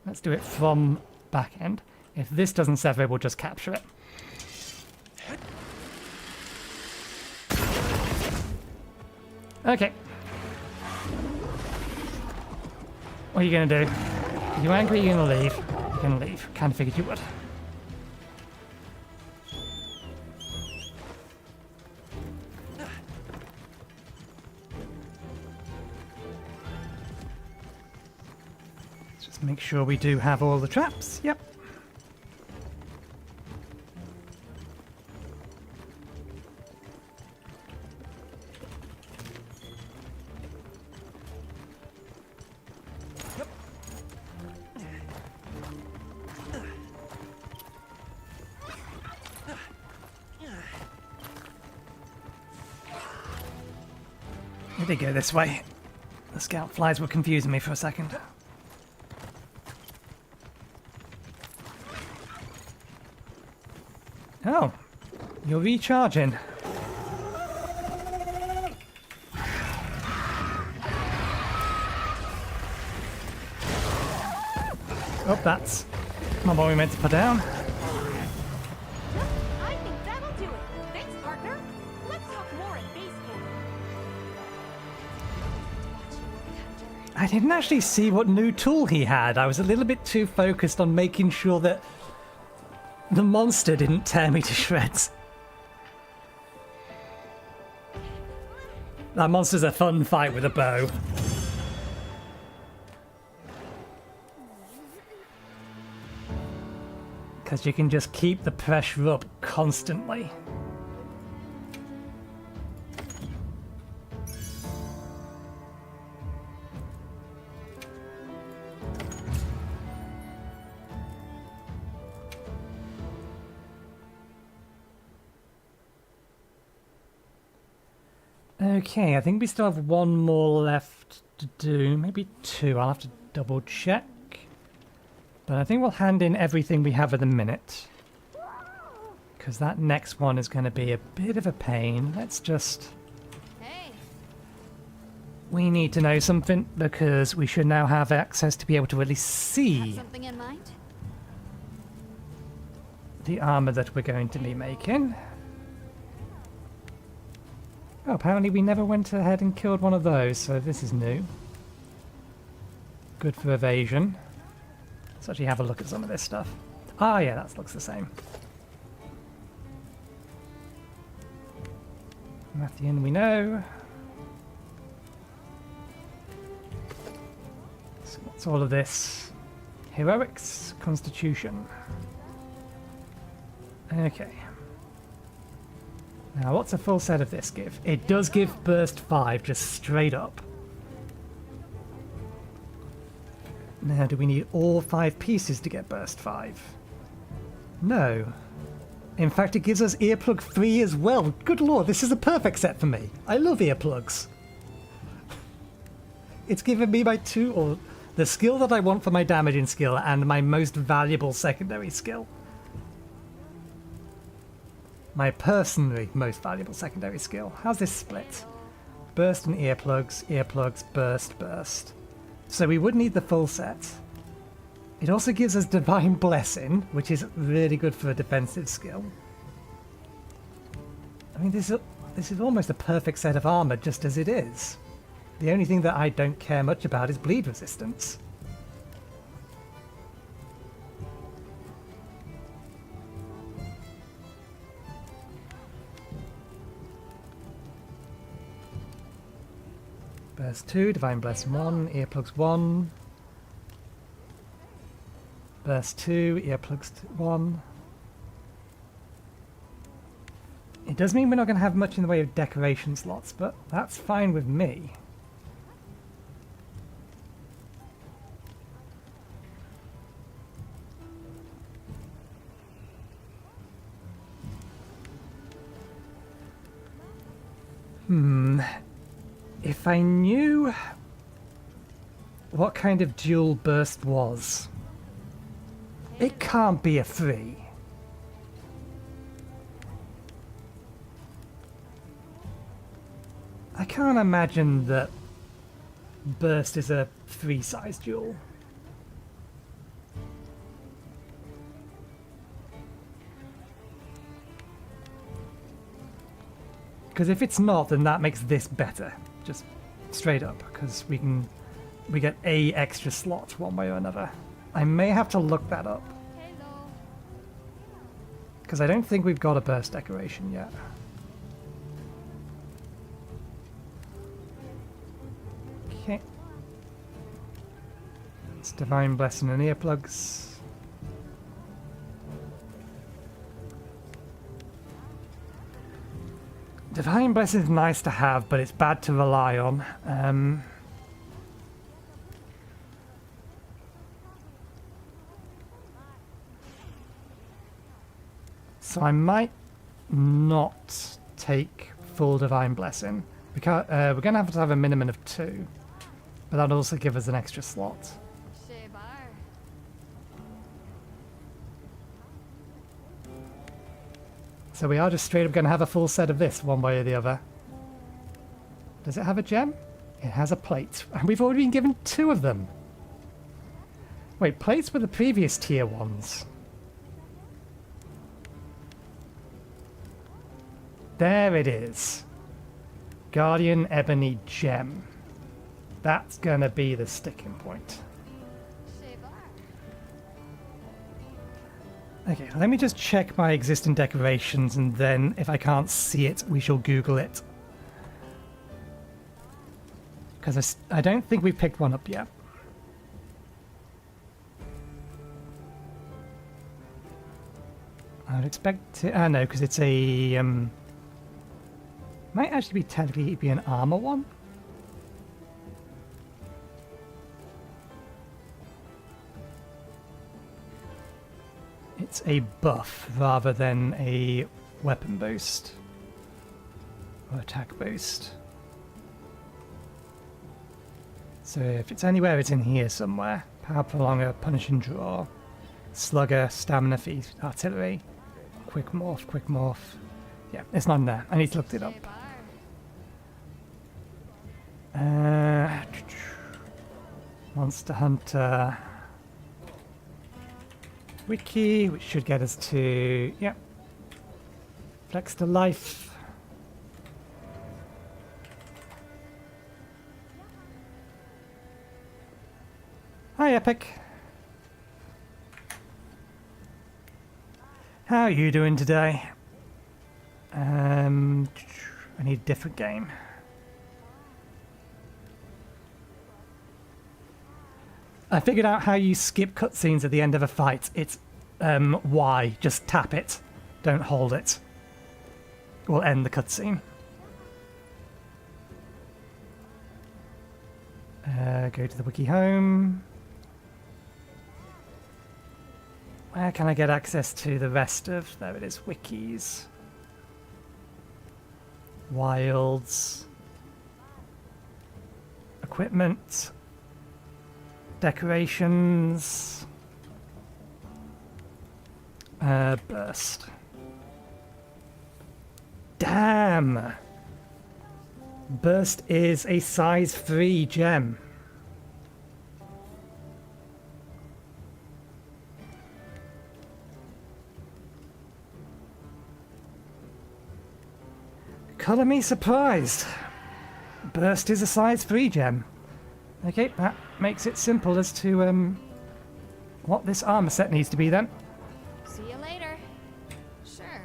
let's do it from back end. If this doesn't sever it, we'll just capture it. Okay. What are you going to do? Are you angry? You're going to leave? You're going to leave. Kind of figured you would. Let's just make sure we do have all the traps. Yep. It did go this way. The scout flies were confusing me for a second. Oh, you're recharging. Oh, that's not what we meant to put down. I think that'll do it. Thanks, partner. Let's talk more at base camp. I didn't actually see what new tool he had. I was a little bit too focused on making sure that the monster didn't tear me to shreds. That monster's a fun fight with a bow. Because you can just keep the pressure up constantly. Okay, I think we still have one more left to do. Maybe two. I'll have to double check. But I think we'll hand in everything we have at the minute. Because that next one is going to be a bit of a pain. Let's just... Hey. We need to know something because we should now have access to be able to really see Have something in mind? the armor that we're going to be making. Oh, apparently we never went ahead and killed one of those, so this is new. Good for evasion. Let's actually have a look at some of this stuff. Ah, yeah, that looks the same. Mathian, we know. So what's all of this? Heroics, Constitution. Okay. Now, what's a full set of this give? It does give Burst 5, just straight up. Now, do we need all 5 pieces to get Burst 5? No. In fact, it gives us Earplug 3 as well. Good lord, this is a perfect set for me. I love earplugs. It's given me my the skill that I want for my damaging skill and my most valuable secondary skill. My personally most valuable secondary skill. How's this split? Burst and earplugs, earplugs, burst, burst. So we would need the full set. It also gives us Divine Blessing, which is really good for a defensive skill. I mean, this is almost a perfect set of armor just as it is. The only thing that I don't care much about is bleed resistance. Burst 2, Divine Blessing 1, Earplugs 1. Burst 2, Earplugs 1. It does mean we're not going to have much in the way of decoration slots, but that's fine with me. If I knew what kind of dual burst was, it can't be a 3. I can't imagine that burst is a 3-size dual. Because if it's not, then that makes this better. Just straight up, because we get a extra slot one way or another. I may have to look that up. Because I don't think we've got a burst decoration yet. Okay. It's Divine Blessing and earplugs. Divine Blessing is nice to have, but it's bad to rely on. So I might not take full Divine Blessing. We're going to have a minimum of 2, but that'll also give us an extra slot. So we are just straight up going to have a full set of this, one way or the other. Does it have a gem? It has a plate. And we've already been given 2 of them. Wait, plates were the previous tier ones. There it is. Guardian Ebony Gem. That's going to be the sticking point. Okay, let me just check my existing decorations, and then if I can't see it, we shall Google it. Because I don't think we've picked one up yet. I'd expect it. No, because it's a might actually be technically be an armor one. It's a buff rather than a weapon boost or attack boost. So if it's anywhere, it's in here somewhere. Power prolonger, punishing draw, slugger, stamina feed, artillery, quick morph, quick morph. Yeah, it's not in there. I need to look it up. Monster Hunter Wiki, which should get us to, yep, Flex to Life. Hi, Epic. How are you doing today? I need a different game. I figured out how you skip cutscenes at the end of a fight. It's Y. Just tap it. Don't hold it. It will end the cutscene. Go to the wiki home. Where can I get access to the rest of... There it is, wikis. Wilds. Equipment. Decorations. Burst. Damn! Burst is a size 3 gem. Colour me surprised. Burst is a size 3 gem. Okay, that makes it simple as to what this armor set needs to be then. See you later. Sure.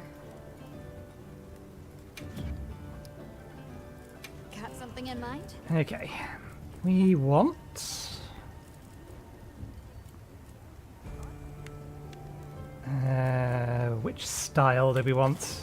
Got something in mind? Okay. We want... which style do we want?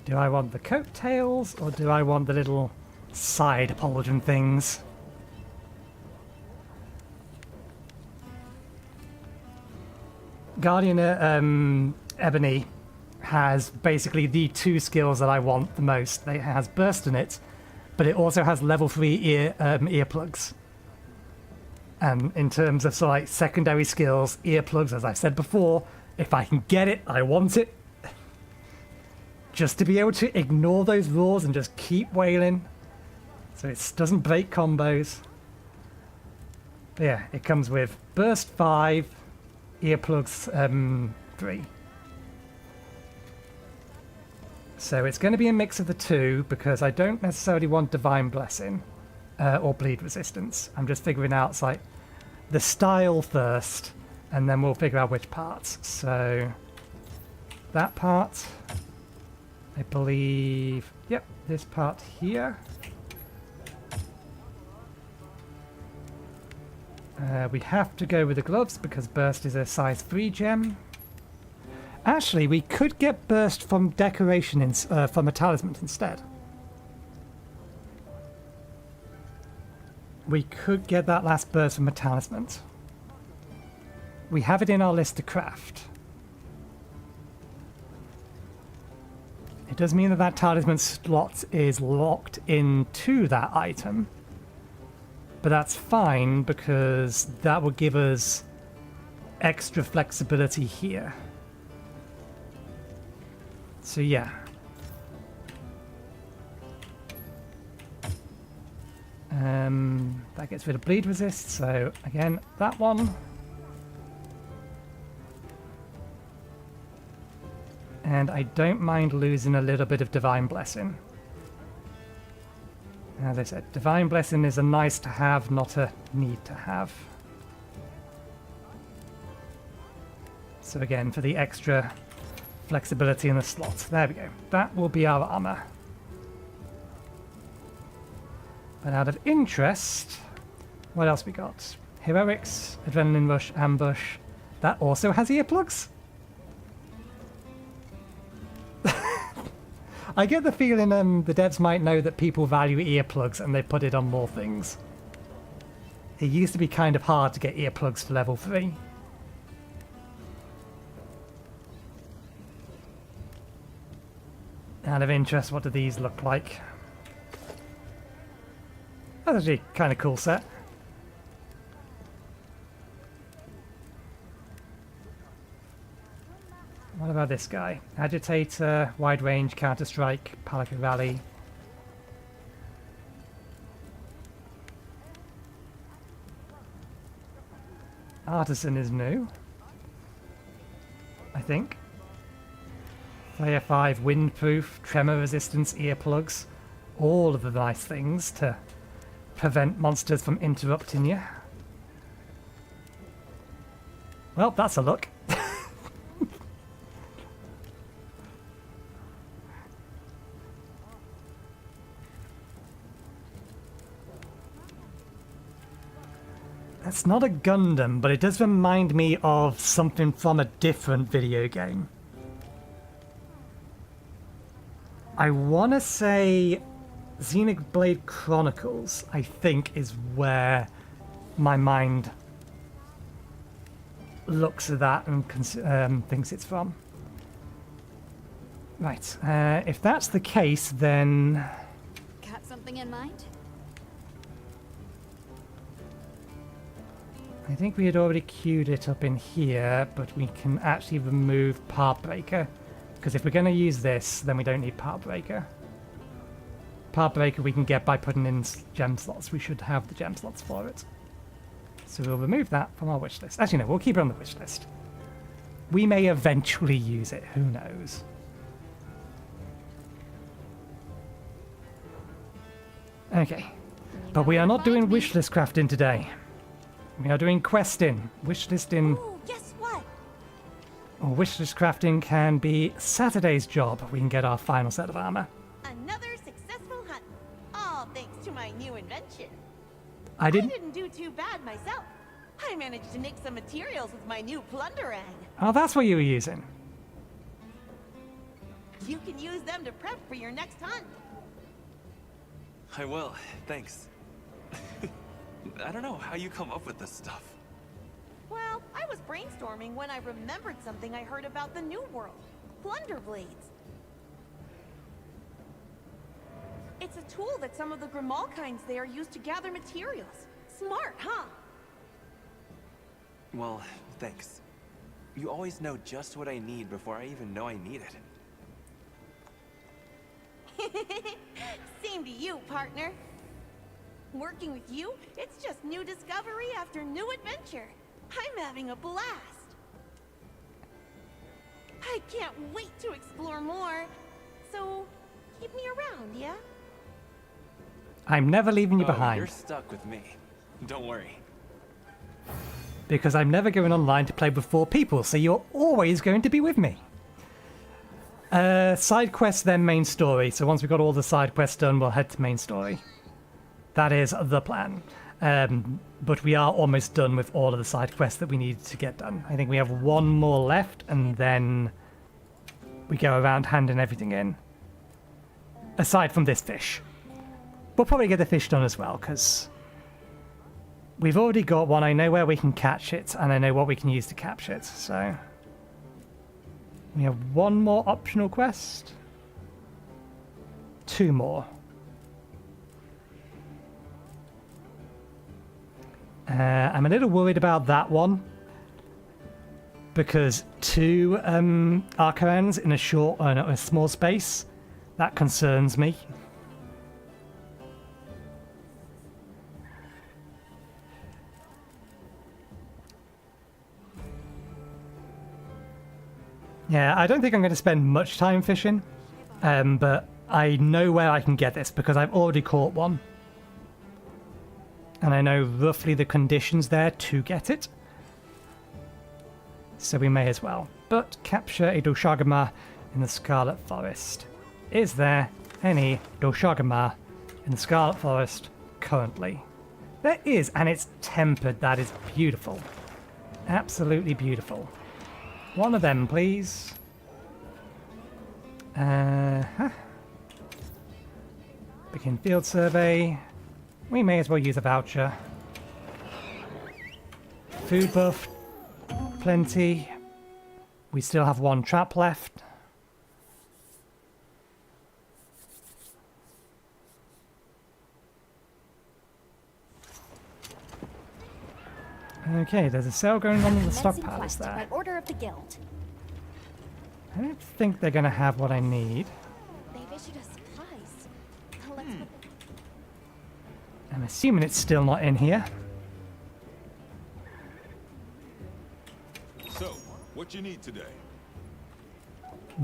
Do I want the coattails, or do I want the little side pauldron things? Guardian Ebony has basically the two skills that I want the most. It has burst in it, but it also has level 3 earplugs. And in terms of sort of like secondary skills, earplugs, as I've said before, if I can get it, I want it. Just to be able to ignore those roars and just keep wailing, so it doesn't break combos. But yeah, it comes with burst 5, earplugs 3. So it's going to be a mix of the two, because I don't necessarily want Divine Blessing or Bleed Resistance. I'm just figuring out like the style first, and then we'll figure out which parts. So that part, I believe, yep, this part here. We have to go with the gloves because burst is a size 3 gem. Actually, we could get burst from decoration from a talisman instead. We could get that last burst from a talisman. We have it in our list to craft. It does mean that that talisman slot is locked into that item. But that's fine because that will give us extra flexibility here. So yeah. That gets rid of bleed resist, so again, that one. And I don't mind losing a little bit of Divine Blessing. As I said, Divine Blessing is a nice to have, not a need to have. So again, for the extra flexibility in the slots. There we go. That will be our armor. But out of interest, what else we got? Heroics, Adrenaline Rush, Ambush. That also has earplugs? I get the feeling the devs might know that people value earplugs and they put it on more things. It used to be kind of hard to get earplugs for level 3. Out of interest, what do these look like? That's actually a kind of cool set. What about this guy? Agitator, Wide Range, Counter-Strike, Palico Rally. Artisan is new, I think. Layer 5, Windproof, Tremor Resistance, Earplugs. All of the nice things to prevent monsters from interrupting you. Well, that's a look. That's not a Gundam, but it does remind me of something from a different video game. I want to say Xenoblade Chronicles, I think, is where my mind looks at that and thinks it's from. Right, if that's the case, then... Got something in mind? I think we had already queued it up in here, but we can actually remove Part Breaker. Because if we're going to use this, then we don't need Part Breaker. Part Breaker we can get by putting in gem slots. We should have the gem slots for it. So we'll remove that from our wish list. Actually, no, we'll keep it on the wish list. We may eventually use it, who knows. Okay, but we are not doing wish list crafting today. We are doing questing. Wish listing. Ooh, guess what? Or wish list crafting can be Saturday's job. We can get our final set of armor. Another successful hunt. All thanks to my new invention. I didn't do too bad myself. I managed to nick some materials with my new plunderang. Oh, that's what you were using. You can use them to prep for your next hunt. I will, thanks. I don't know how you come up with this stuff. Well, I was brainstorming when I remembered something I heard about the New World. Plunder Blades. It's a tool that some of the Grimalkines there use to gather materials. Smart, huh? Well, thanks. You always know just what I need before I even know I need it. Same to you, partner. Working with you, it's just new discovery after new adventure. I'm having a blast. I can't wait to explore more. So, keep me around, yeah? I'm never leaving you Oh, behind. you're stuck with me. Don't worry. Because I'm never going online to play with 4 people, so you're always going to be with me. Side quests, then main story. So once we've got all the side quests done, we'll head to main story. That is the plan. But we are almost done with all of the side quests that we need to get done. I think we have one more left, and then we go around handing everything in. Aside from this fish. We'll probably get the fish done as well, because we've already got one. I know where we can catch it, and I know what we can use to capture it, so... We have one more optional quest. 2 more. I'm a little worried about that one. Because 2 Arcarans in a small space, that concerns me. Yeah, I don't think I'm going to spend much time fishing, but I know where I can get this because I've already caught one. And I know roughly the conditions there to get it. So we may as well. But capture a Doshagama in the Scarlet Forest. Is there any Doshagama in the Scarlet Forest currently? There is, and it's tempered. That is beautiful. Absolutely beautiful. One of them, please. Begin field survey. We may as well use a voucher. Food buff. Plenty. We still have one trap left. Okay, there's a sale going on in the stockpiles there. By order of the guild. I don't think they're going to have what I need. They've issued us supplies. Let's I'm assuming it's still not in here. So, what you need today?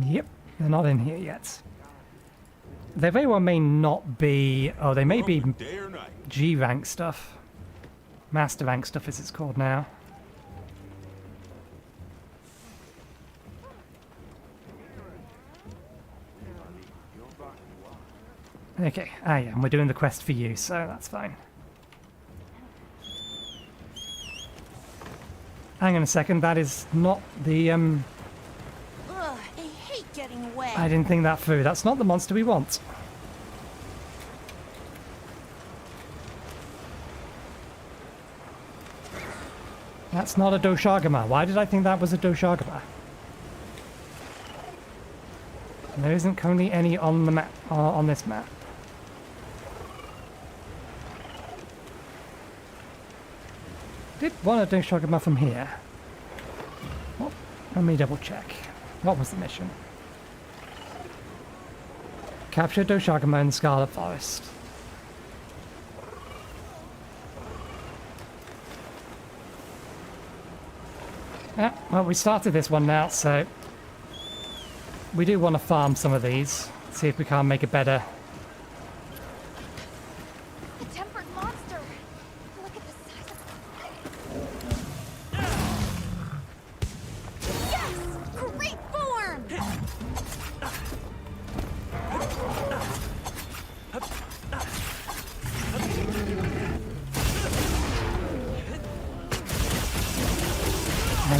Yep, they're not in here yet. They very well may not be... Oh, they may be Day or night? G rank stuff. Master rank stuff as it's called now. Okay, yeah, and we're doing the quest for you, so that's fine. Hang on a second, that is not the, Ugh, I hate getting wet. I didn't think that through. That's not the monster we want. That's not a Doshagama. Why did I think that was a Doshagama? There isn't currently any on the map, on this map. Did want a Doshagama from here? Well, let me double check. What was the mission? Capture Doshagama in the Scarlet Forest. Yeah, well, we started this one now, so we do want to farm some of these. See if we can't make it better. The tempered monster. Look at the size of Yes! Great form!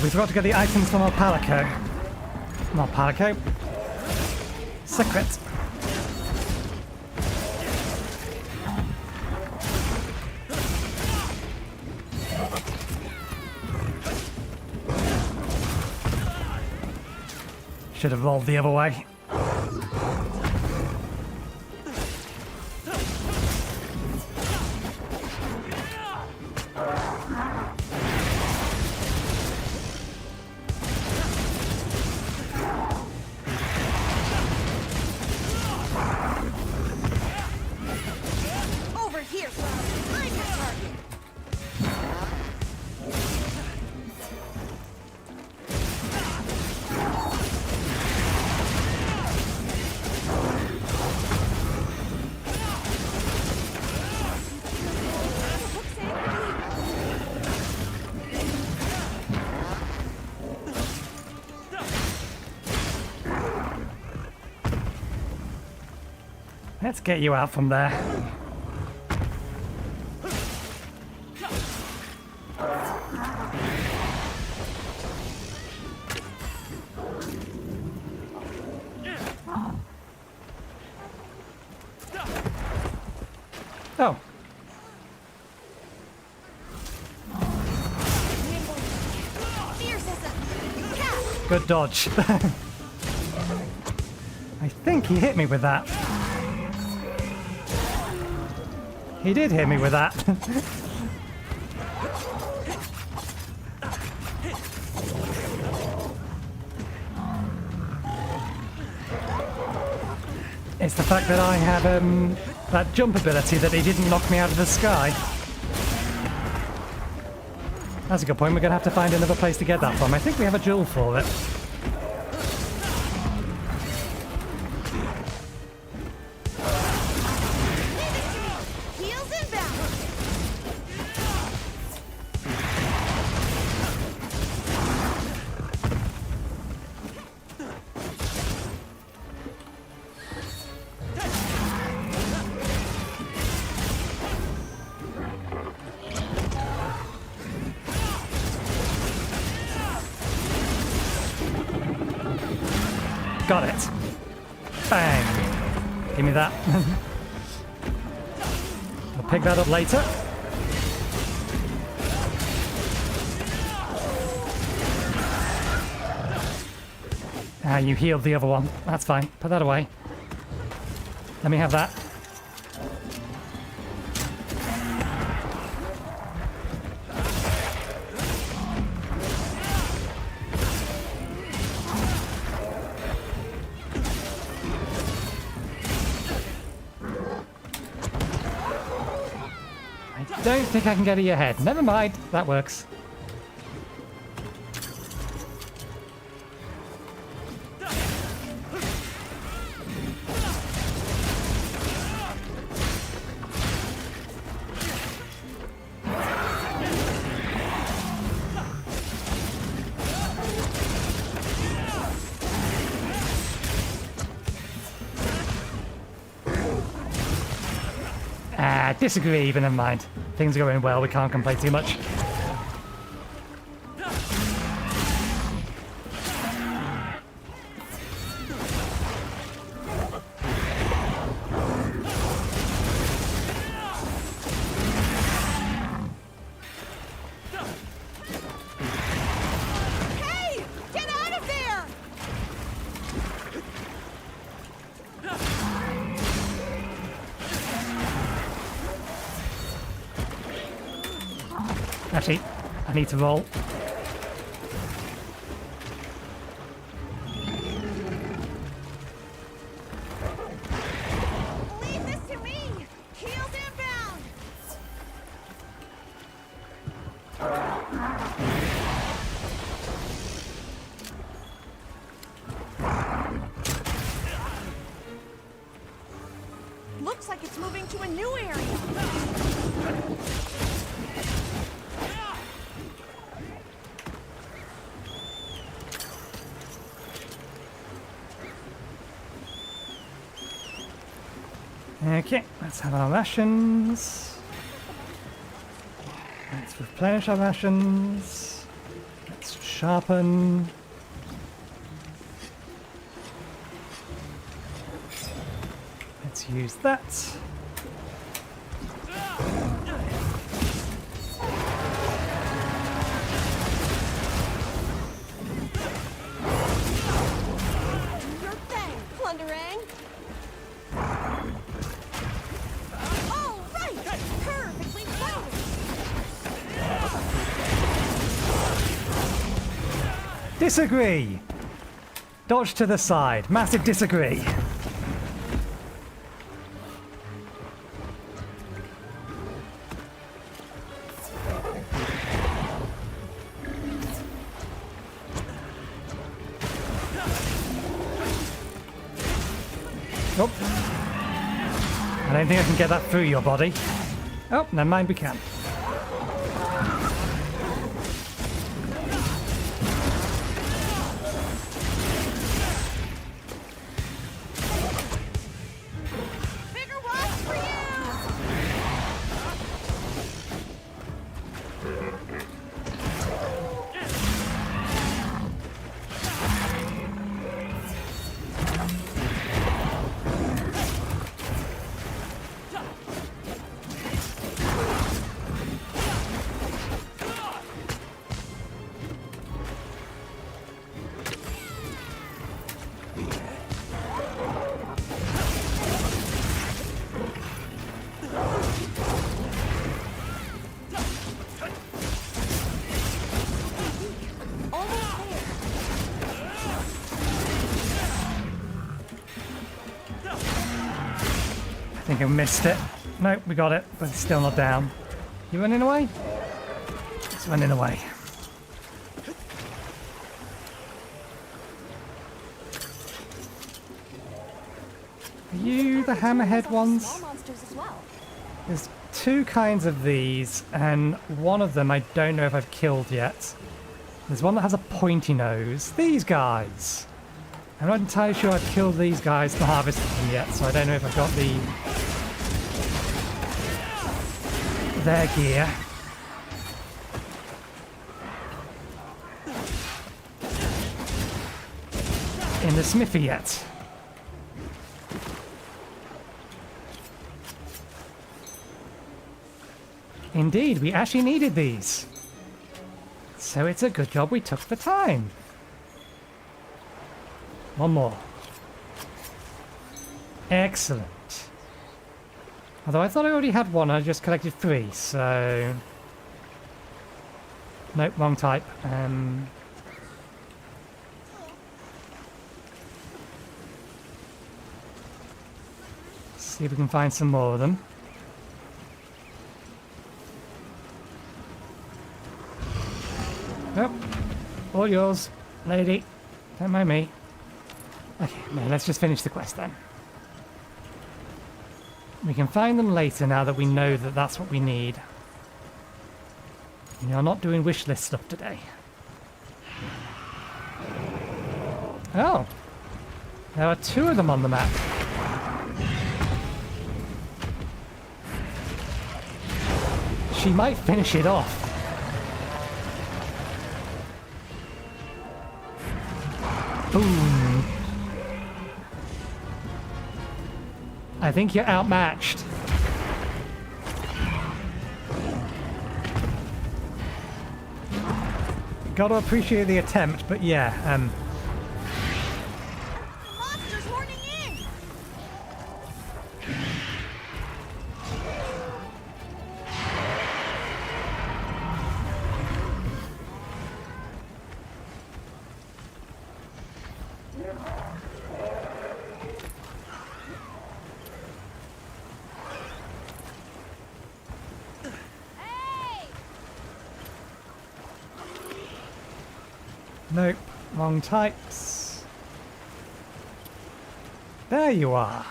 We've got to get the items from our Palico. Not Palico. Secret. Should have rolled the other way. Over here, I'm the target. Let's get you out from there. Oh. Fierce as a cat. Good dodge. I think he hit me with that. He did hit me with that. It's the fact that I have that jump ability that he didn't knock me out of the sky. That's a good point. We're going to have to find another place to get that from. I think we have a jewel for it. Got it. Bang. Give me that. I'll pick that up later. Ah, you healed the other one. That's fine. Put that away. Let me have that. I don't think I can get to your head. Never mind. That works. Disagree, but never mind. Things are going well, we can't complain too much. Hey! Get out of there! Actually, I need to roll. Leave this to me! Heels inbound! Looks like it's moving to a new area. Okay, let's have our rations. Let's replenish our rations. Let's sharpen. Let's use that. Your thing, Plunderang! Perfectly placed! Disagree! Dodge to the side. Massive disagree. Oh. I don't think I can get that through your body. Oh, never mind, we can. Bigger rocks for you! I think I missed it. Nope, we got it, but it's still not down. You running away? It's running away. Are you the hammerhead ones? Small monsters as well. There's two kinds of these, and one of them I don't know if I've killed yet. There's one that has a pointy nose. These guys! I'm not entirely sure I've killed these guys to harvest them yet, so I don't know if I've got their gear. in the smithy yet. Indeed, we actually needed these. So it's a good job we took the time. One more. Excellent. Although I thought I already had one, I just collected 3, so... Nope, wrong type. See if we can find some more of them. Nope. All yours, lady. Don't mind me. Okay, no, let's just finish the quest then. We can find them later now that we know that that's what we need. We are not doing wish list stuff today. Oh! There are 2 of them on the map. She might finish it off. Boom. I think you're outmatched. Gotta appreciate the attempt, but yeah, Monsters horning in! nope, wrong types. There you are.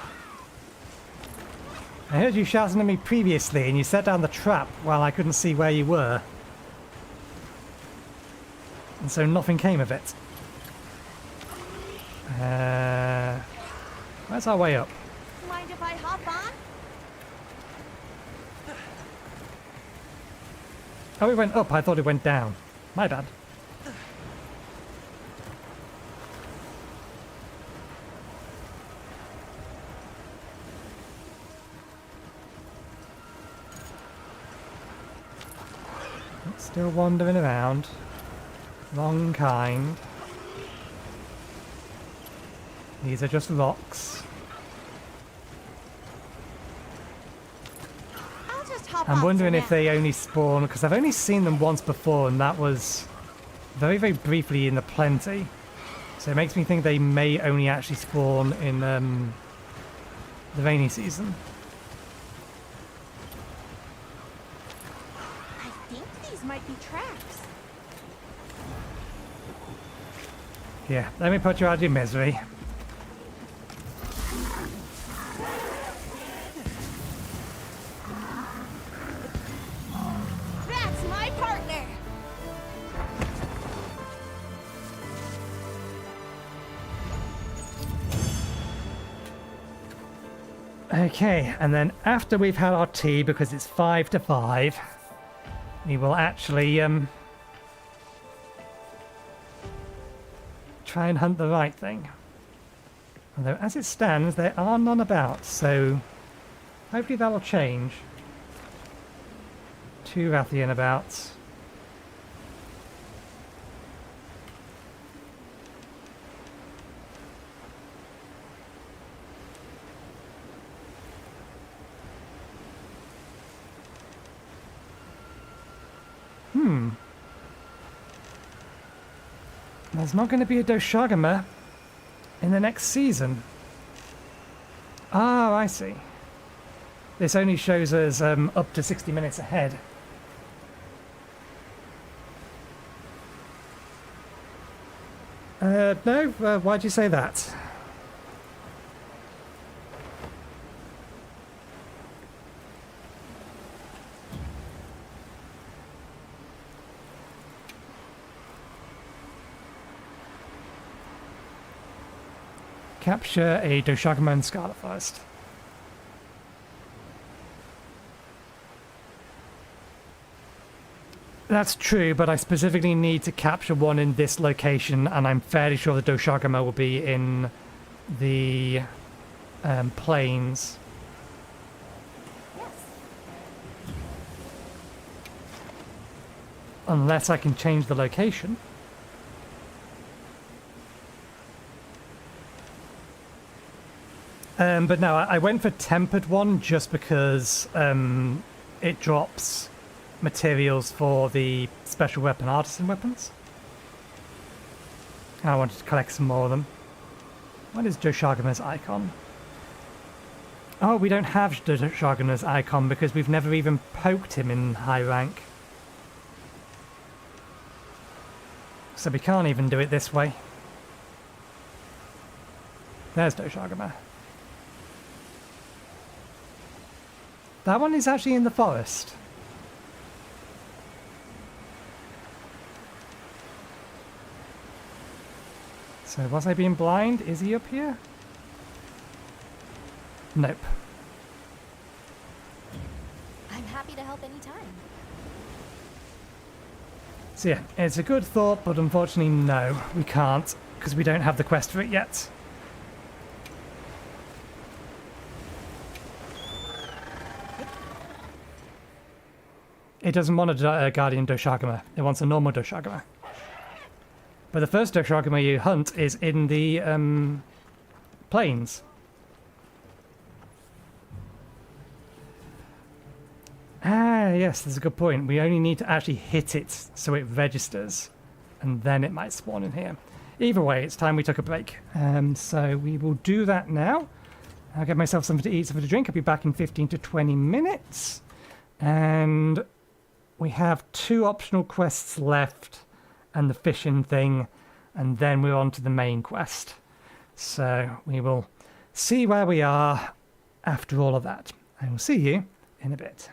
I heard you shouting at me previously and you set down the trap while I couldn't see where you were. And so nothing came of it. Where's our way up? Mind if I hop on? Oh, it went up. I thought it went down. My bad. Still wandering around. Wrong kind. These are just rocks. I'll just hop I'm on wondering for if now. they only spawn, because I've only seen them once before and that was very, very briefly in the plenty. So it makes me think they may only actually spawn in the rainy season. I think these might be traps. Yeah, let me put you out of your misery. That's my partner! Okay, and then after we've had our tea, because it's 5 to 5, we will actually try and hunt the right thing. Although as it stands, there are none about, so hopefully that will change. 2 Rathian about. There's not going to be a Doshagama in the next season. Ah, I see. This only shows us up to 60 minutes ahead. No? Why'd you say that? Capture a Doshagama and Scarlet first. That's true, but I specifically need to capture one in this location, and I'm fairly sure the Doshagama will be in the plains. Unless I can change the location. But no, I went for tempered one just because it drops materials for the special weapon artisan weapons. I wanted to collect some more of them. What is Doshagama's icon? Oh, we don't have Doshagama's icon because we've never even poked him in high rank. So we can't even do it this way. There's Doshagama. That one is actually in the forest. So was I being blind? Is he up here? Nope. I'm happy to help anytime. So yeah, it's a good thought, but unfortunately no, we can't, because we don't have the quest for it yet. It doesn't want a Guardian Doshagama, it wants a normal Doshagama. But the first Doshagama you hunt is in the plains. Ah, yes, that's a good point. We only need to actually hit it so it registers, and then it might spawn in here. Either way, it's time we took a break. So we will do that now. I'll get myself something to eat, something to drink. I'll be back in 15 to 20 minutes. And we have 2 optional quests left and the fishing thing, and then we're on to the main quest. So we will see where we are after all of that. I will see you in a bit.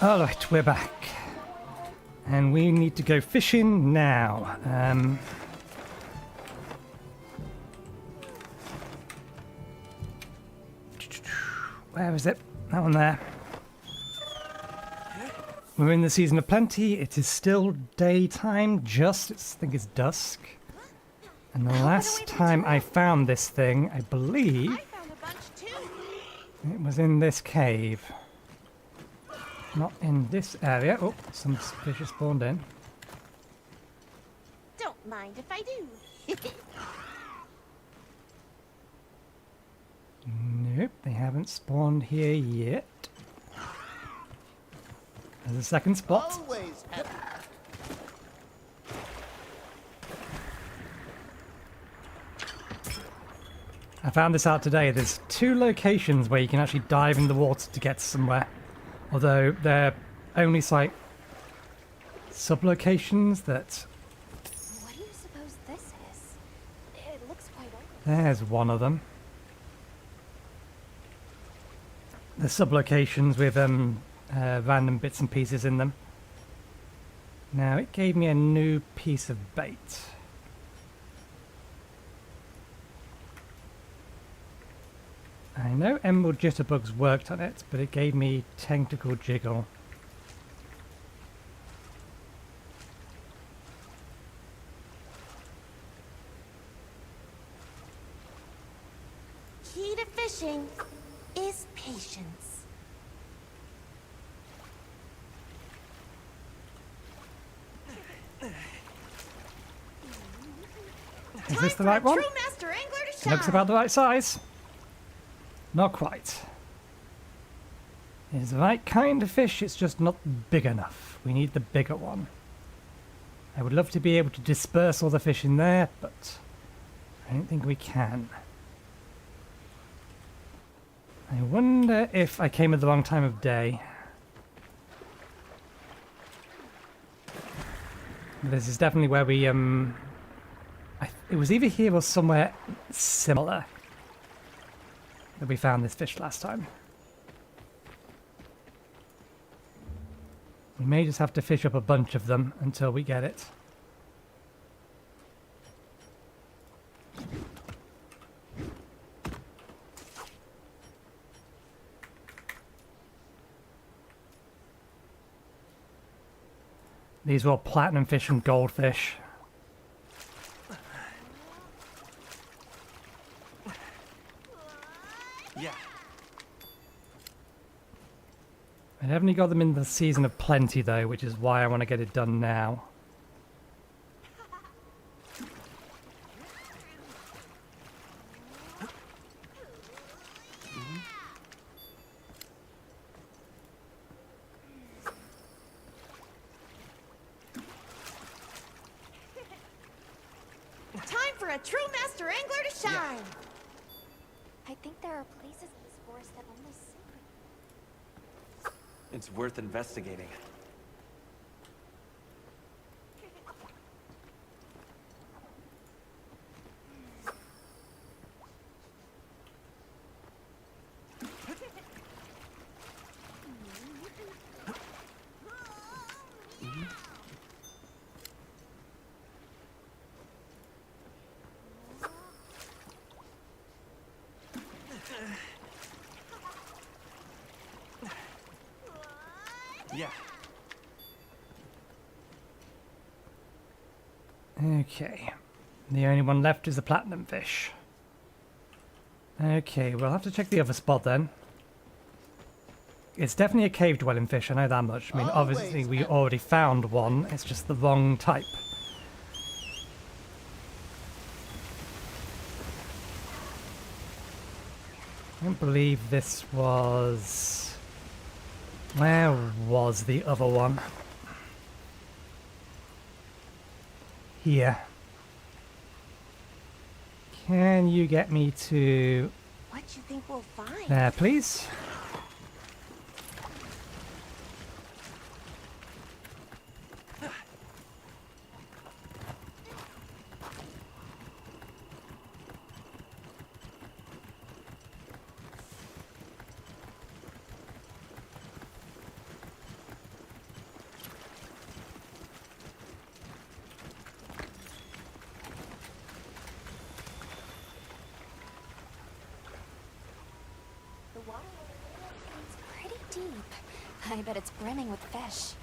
Alright, we're back. And we need to go fishing now. Where is it? That one there. We're in the season of plenty. It is still daytime, just, I think it's dusk. And the last time I found this thing, I believe, it was in this cave. Not in this area. Oh, some fish have spawned in. Don't mind if I do. Nope, they haven't spawned here yet. There's a second spot. Always happy. I found this out today. There's 2 locations where you can actually dive in the water to get somewhere. Although they're only like sub-locations that... What do you suppose this is? It looks quite old. There's one of them. The sub-locations with random bits and pieces in them. Now, it gave me a new piece of bait. I know Emerald Jitterbugs worked on it, but it gave me Tentacle Jiggle. Key to fishing is patience. Is this the right one? True master angler to It shine. looks about the right size. Not quite. It's the right kind of fish, it's just not big enough. We need the bigger one. I would love to be able to disperse all the fish in there, but I don't think we can. I wonder if I came at the wrong time of day. This is definitely where we, it was either here or somewhere similar that we found this fish last time. We may just have to fish up a bunch of them until we get it. These were all platinum fish and goldfish. Yeah. I definitely got them in the season of plenty though, which is why I want to get it done now. Time for a true master angler to shine. I think there are places in this forest that only secret. It's worth investigating. Yeah. Okay. The only one left is the platinum fish. Okay, we'll have to check the other spot then. It's definitely a cave dwelling fish, I know that much. I mean, obviously we already found one, it's just the wrong type. I don't believe this was... Where was the other one? Here. Can you get me to... What you think we'll find? There, please. I bet it's brimming with fish.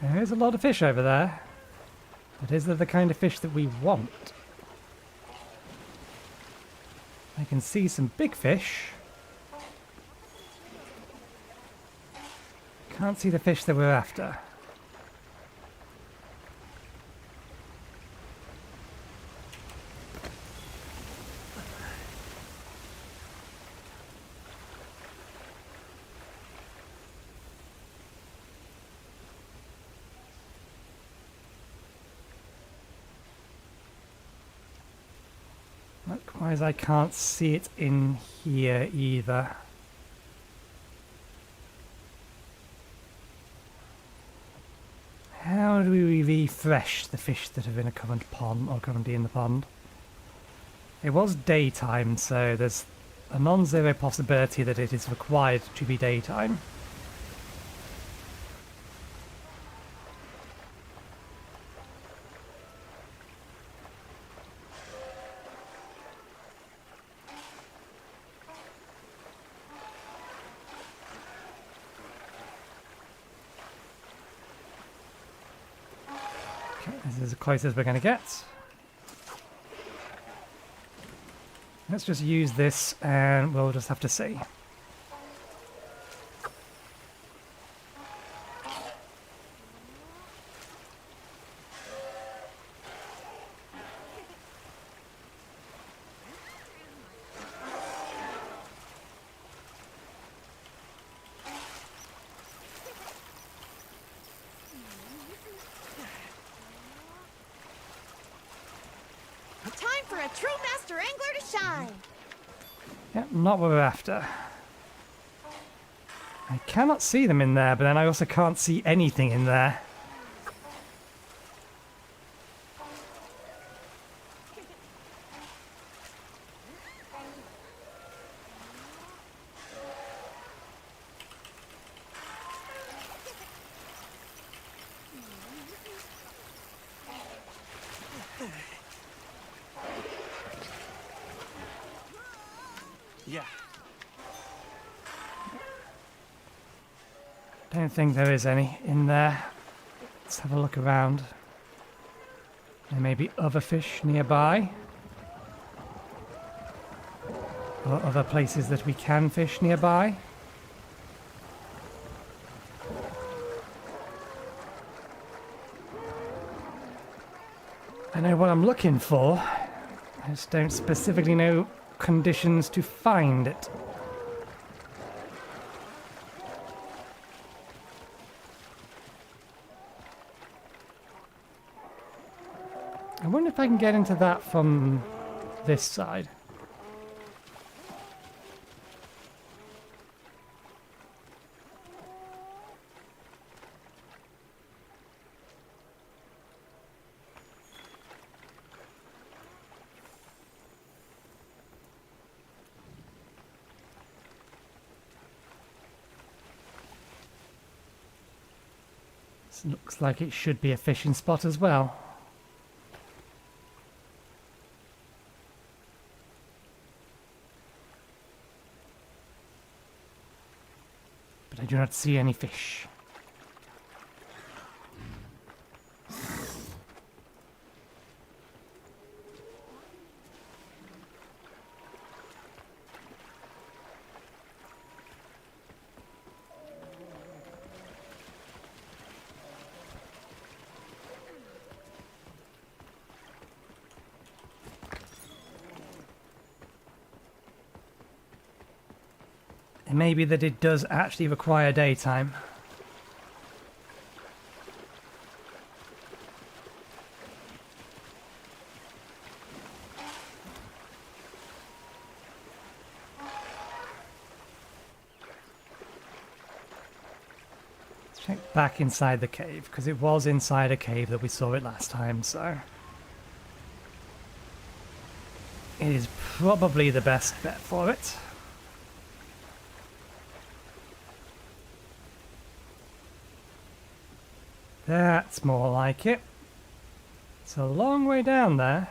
There is a lot of fish over there. But is that the kind of fish that we want? I can see some big fish. Can't see the fish that we're after. Likewise, I can't see it in here either. How do we refresh the fish that are in a current pond, or currently in the pond? It was daytime, so there's a non-zero possibility that it is required to be daytime. This is as close as we're going to get. Let's just use this and we'll just have to see. Time for a true master angler to shine! Yep, not what we're after. I cannot see them in there, but then I also can't see anything in there. Yeah. Don't think there is any in there. Let's have a look around. There may be other fish nearby. Or other places that we can fish nearby. I know what I'm looking for. I just don't specifically know conditions to find it. I wonder if I can get into that from this side. This looks like it should be a fishing spot as well. But I do not see any fish. It may be that it does actually require daytime. Let's check back inside the cave, because it was inside a cave that we saw it last time, so... it is probably the best bet for it. That's more like it. It's a long way down there.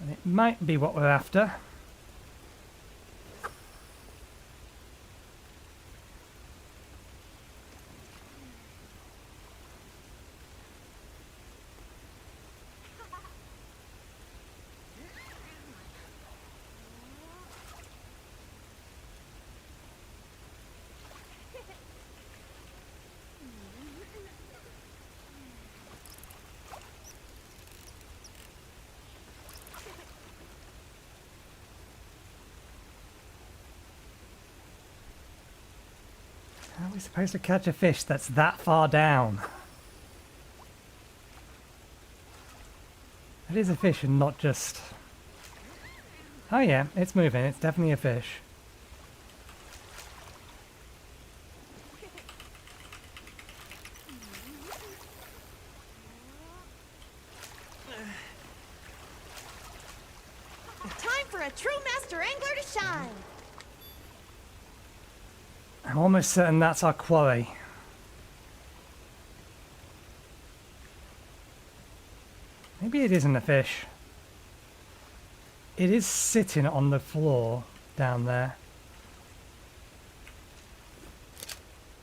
And it might be what we're after. How are we supposed to catch a fish that's that far down? It is a fish and not just... Oh yeah, it's moving. It's definitely a fish. Time for a true master angler to shine. I'm almost certain that's our quarry. Maybe it isn't a fish. It is sitting on the floor down there.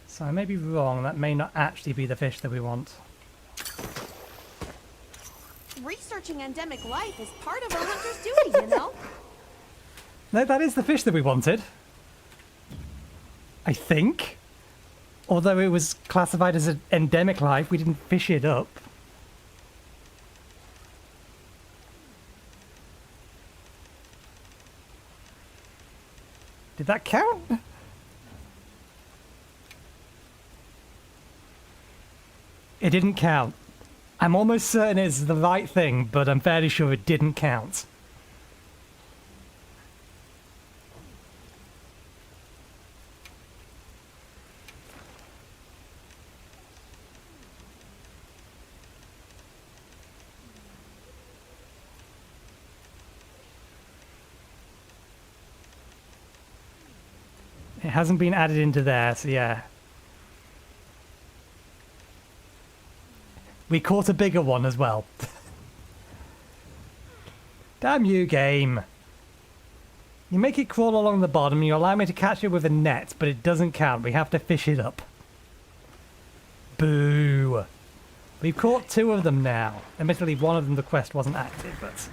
So I may be wrong. That may not actually be the fish that we want. Researching endemic life is part of a hunter's duty, you know? No, that is the fish that we wanted. I think. Although it was classified as an endemic life, we didn't fish it up. Did that count? It didn't count. I'm almost certain it's the right thing, but I'm fairly sure it didn't count. It hasn't been added into there, so yeah. We caught a bigger one as well. Damn you, game. You make it crawl along the bottom, you allow me to catch it with a net, but it doesn't count. We have to fish it up. Boo. We've caught 2 of them now. Admittedly, one of them, the quest wasn't active, but...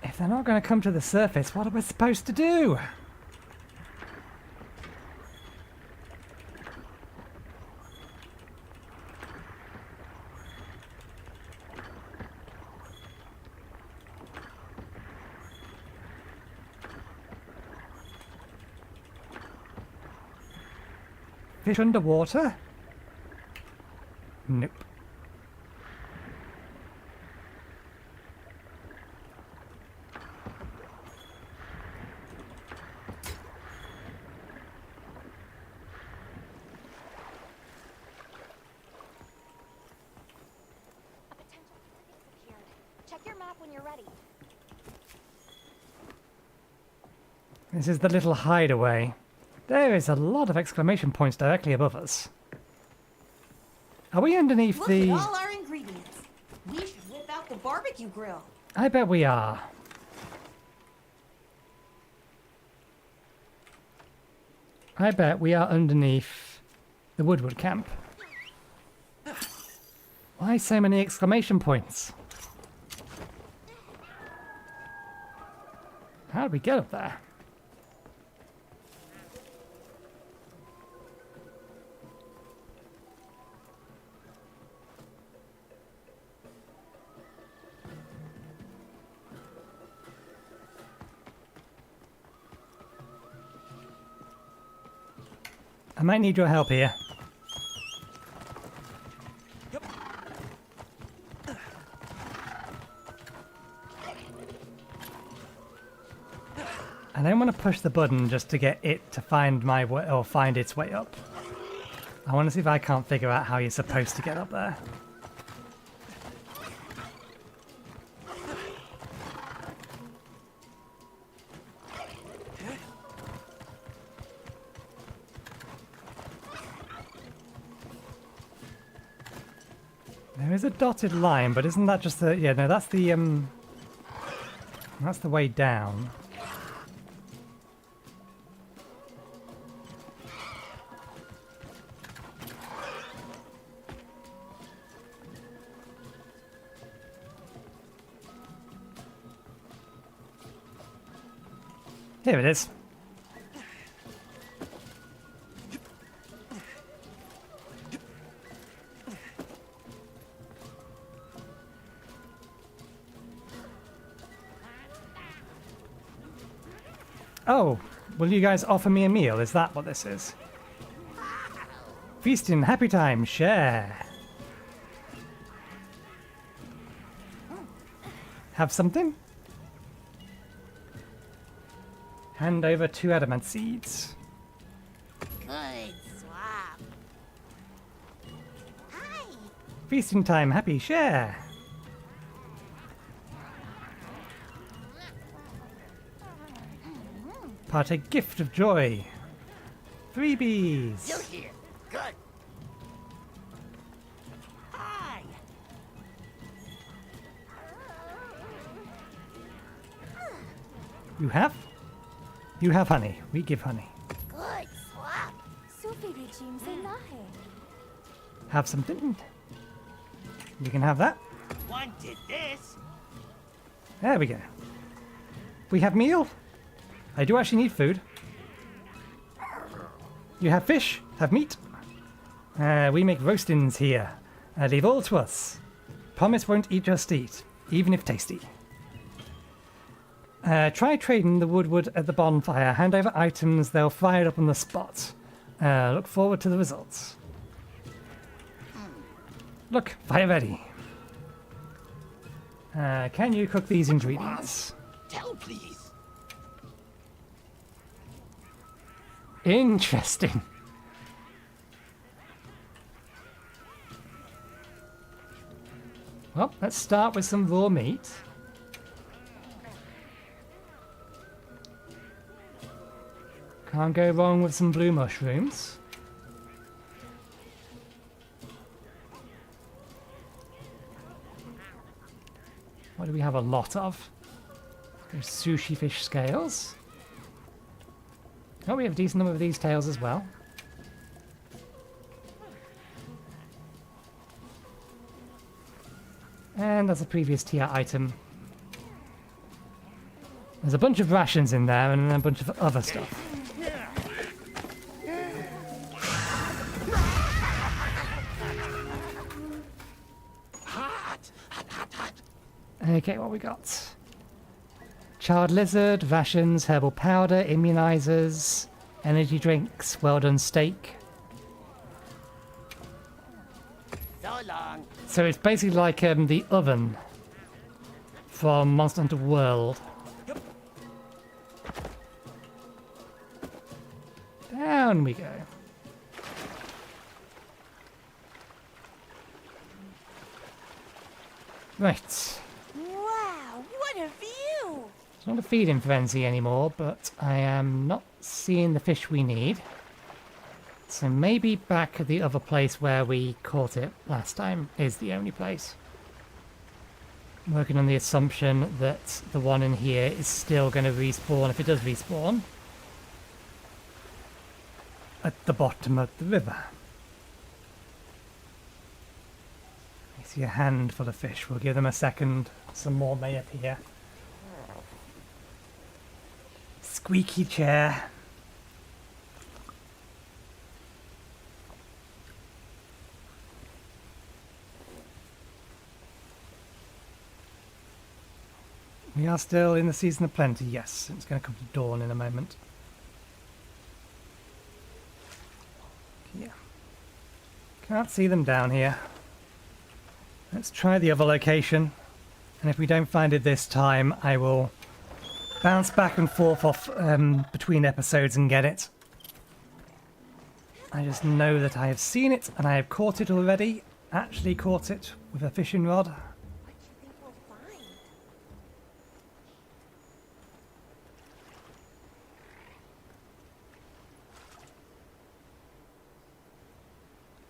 if they're not going to come to the surface, what are we supposed to do? Fish underwater? Nope. This is the little hideaway. There is a lot of exclamation points directly above us. Are we underneath Look the... at all our ingredients. We should whip out the barbecue grill. I bet we are. I bet we are underneath the Woodward camp. Why so many exclamation points? How did we get up there? I might need your help here. Yep. I don't want to push the button just to get it to find my way, or find its way up. I want to see if I can't figure out how you're supposed to get up there. There is a dotted line, but isn't that just the... Yeah, no, that's the way down. Here it is. Oh, will you guys offer me a meal? Is that what this is? Feasting, happy time, share. Have something? Hand over 2 adamant seeds. Good swap. Hi. Feasting time, happy share. Partake gift of joy. Freebies. You're here. Good. Hi. You have? You have honey. We give honey. Good swap. Have something. You can have that. Wanted this. There we go. We have meal. I do actually need food. You have fish. Have meat. We make roastings here. Leave all to us. Promise won't eat just eat, even if tasty. Try trading the wood at the bonfire. Hand over items, they'll fry it up on the spot. Look forward to the results. Look, fire ready. Can you cook these ingredients? Tell, please. Interesting. Well, let's start with some raw meat. Can't go wrong with some blue mushrooms. What do we have a lot of? There's sushi fish scales. Oh, we have a decent number of these tails as well. And that's a previous tier item. There's a bunch of rations in there and a bunch of other stuff. Okay, what we got? Charred lizard, rations, herbal powder, immunizers, energy drinks, well done steak. So long. So it's basically like the oven from Monster Hunter World. Down we go. Right. Wow, what a view! It's not a feeding frenzy anymore, but I am not seeing the fish we need. So maybe back at the other place where we caught it last time is the only place. I'm working on the assumption that the one in here is still going to respawn, if it does respawn, at the bottom of the river. I see a handful of fish. We'll give them a second. Some more may appear. Squeaky chair. We are still in the season of plenty, yes. It's going to come to dawn in a moment. Yeah. Can't see them down here. Let's try the other location. And if we don't find it this time, I will bounce back and forth off between episodes and get it. I just know that I have seen it and I have caught it already. Actually caught it with a fishing rod.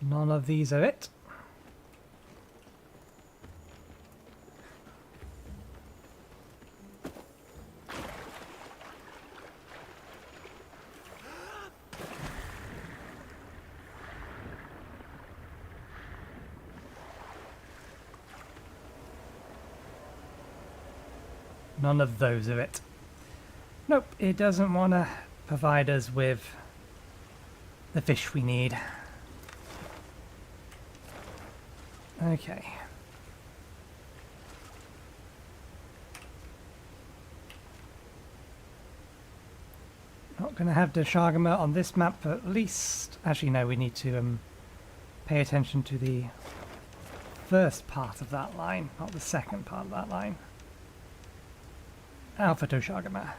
None of these are it. None of those of it. Nope, it doesn't want to provide us with the fish we need. Okay. Not going to have Doshagama on this map for at least... Actually, no, we need to pay attention to the first part of that line, not the second part of that line. Alpha Doshagama.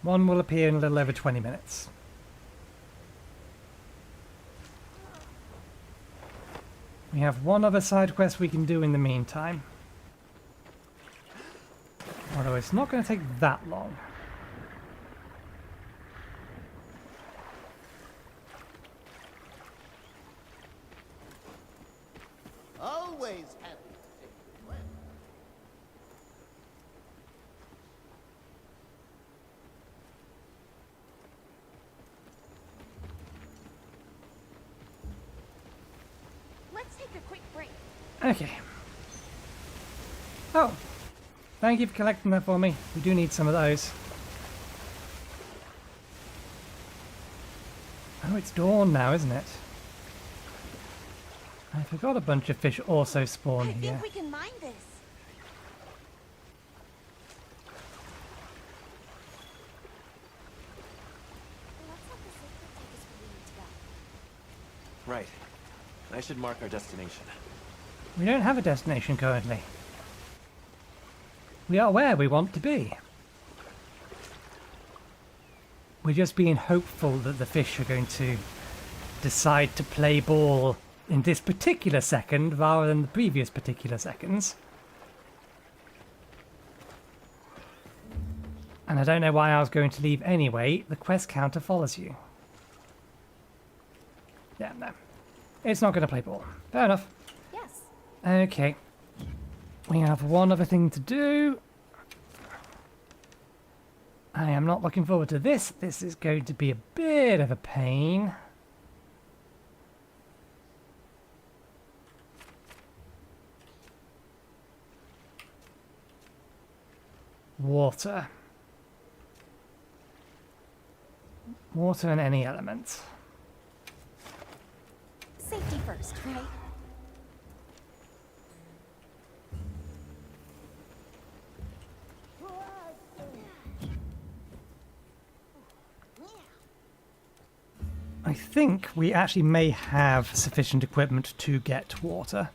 One will appear in a little over 20 minutes. We have one other side quest we can do in the meantime. Although it's not going to take that long. Always happy to take you well. Let's take a quick break. Okay. Oh. Thank you for collecting that for me. We do need some of those. Oh, it's dawn now, isn't it? I forgot a bunch of fish also spawn here. I think we can mine this. Right. I should mark our destination. We don't have a destination currently. We are where we want to be. We're just being hopeful that the fish are going to decide to play ball in this particular second rather than the previous particular seconds. And I don't know why I was going to leave anyway. The quest counter follows you. Yeah, no. It's not going to play ball. Fair enough. Yes. Okay. We have one other thing to do. I am not looking forward to this. This is going to be a bit of a pain. Water. Water and any element. Safety first, right? I think we actually may have sufficient equipment to get water.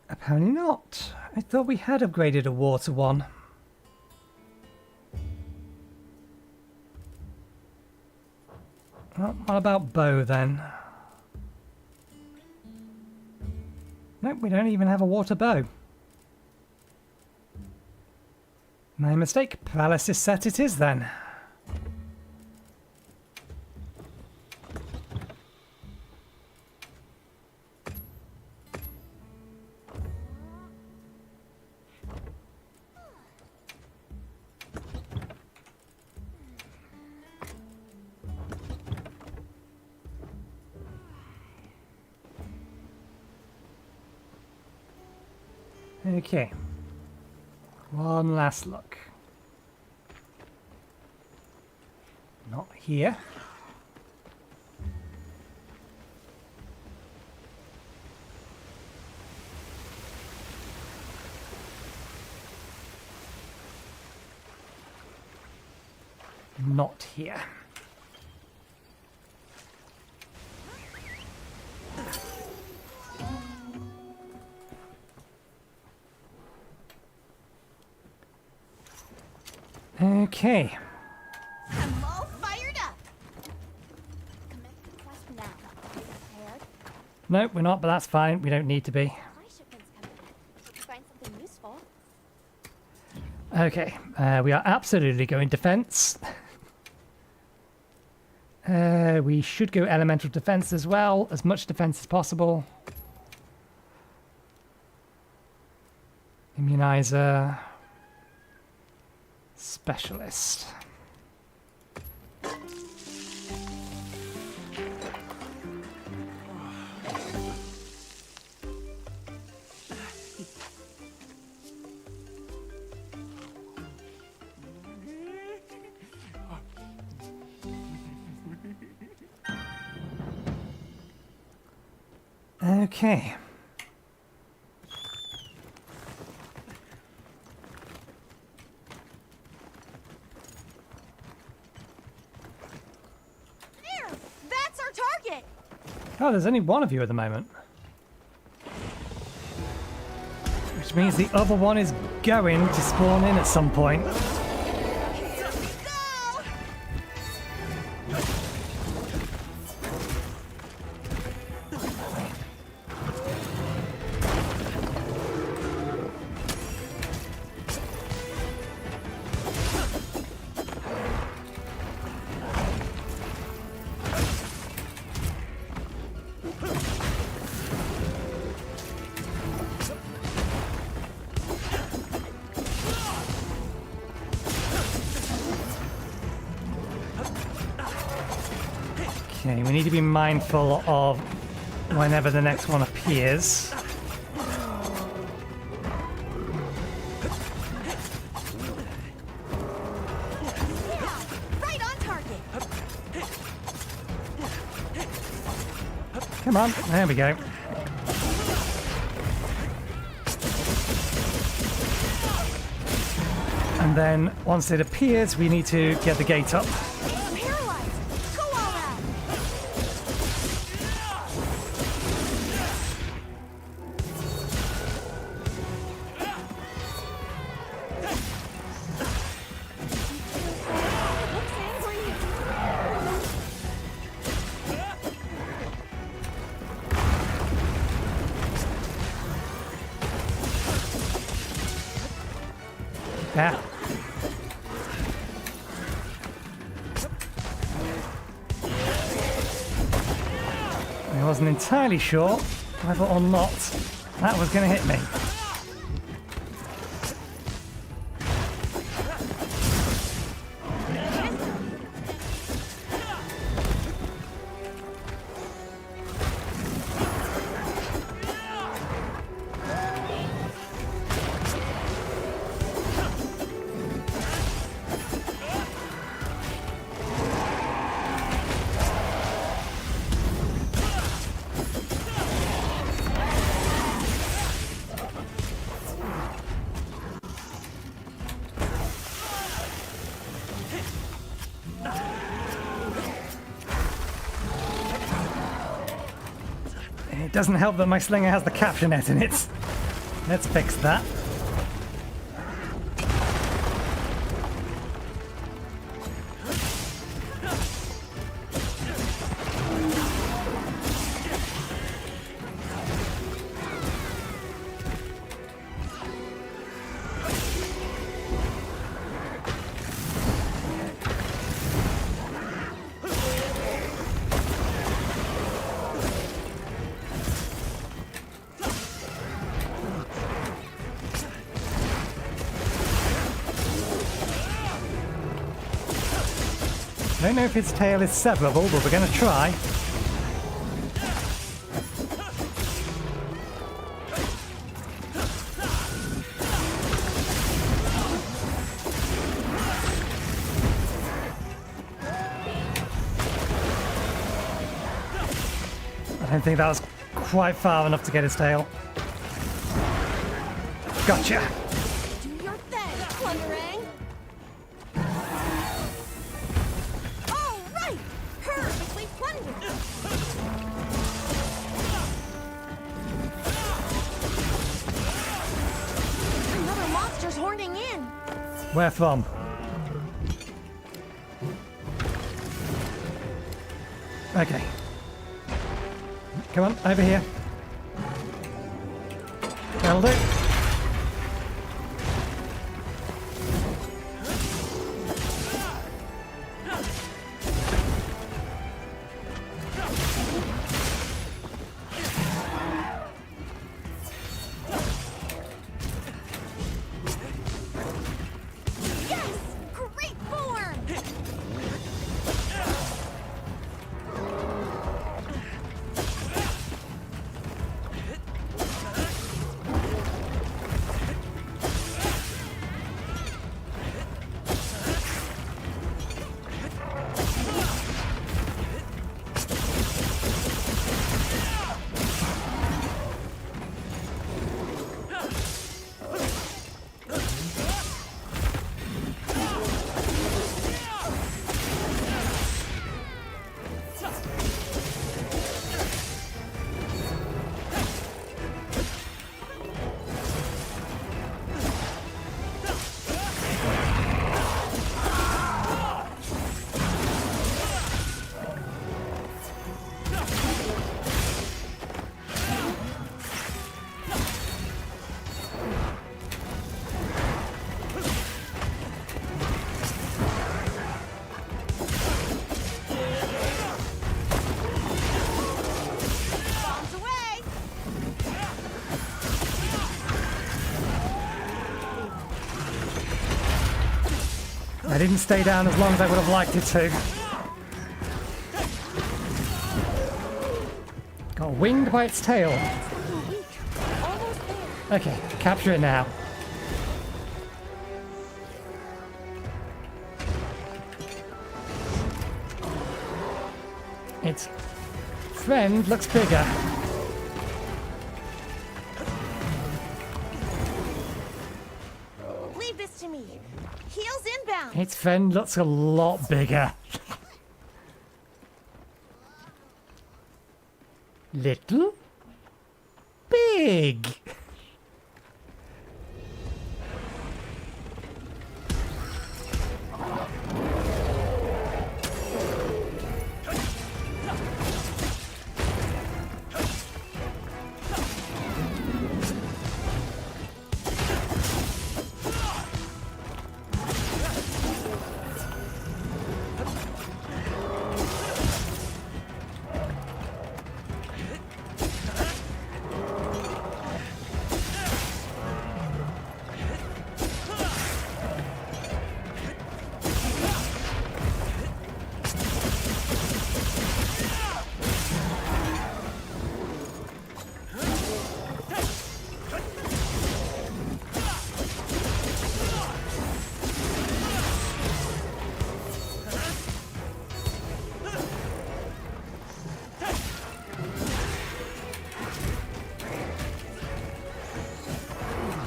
Apparently not. I thought we had upgraded a water one. Well, what about bow then? Nope, we don't even have a water bow. My mistake. Paralysis set it is then. Okay. One last look. Not here. Not here. Okay. I'm all fired up. Commence the quest now. Are you prepared? Nope, we're not, but that's fine. We don't need to be. My shipment's coming in. Should we find something useful? Okay, we are absolutely going defense. We should go elemental defense as well, as much defense as possible. Immunizer. Specialist. Okay. There! That's our target! Oh, there's only one of you at the moment. Which means the other one is going to spawn in at some point. Here we go! Okay, we need to be mindful of whenever the next one appears. Right on target! Come on, there we go. And then once it appears, we need to get the gate up. Paralyzed! Go all out! Looks angry. Yeah. I wasn't entirely sure whether or not that was going to hit me. It doesn't help that my slinger has the capture net in it. Let's fix that. I don't know if its tail is severable, but we're going to try. I don't think that was quite far enough to get his tail. Gotcha! Do your thing, Plunderang! All right! Perfectly plundered! Another monster's horning in! Where from? Okay. Come on, over here. That'll do. Yes! Great form! didn't stay down as long as I would have liked it to. Got winged by its tail. Okay, capture it now. Its friend looks bigger. Leave this to me. Heels inbound. Its friend looks a lot bigger. Little? Big!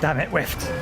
Damn it, whiffed.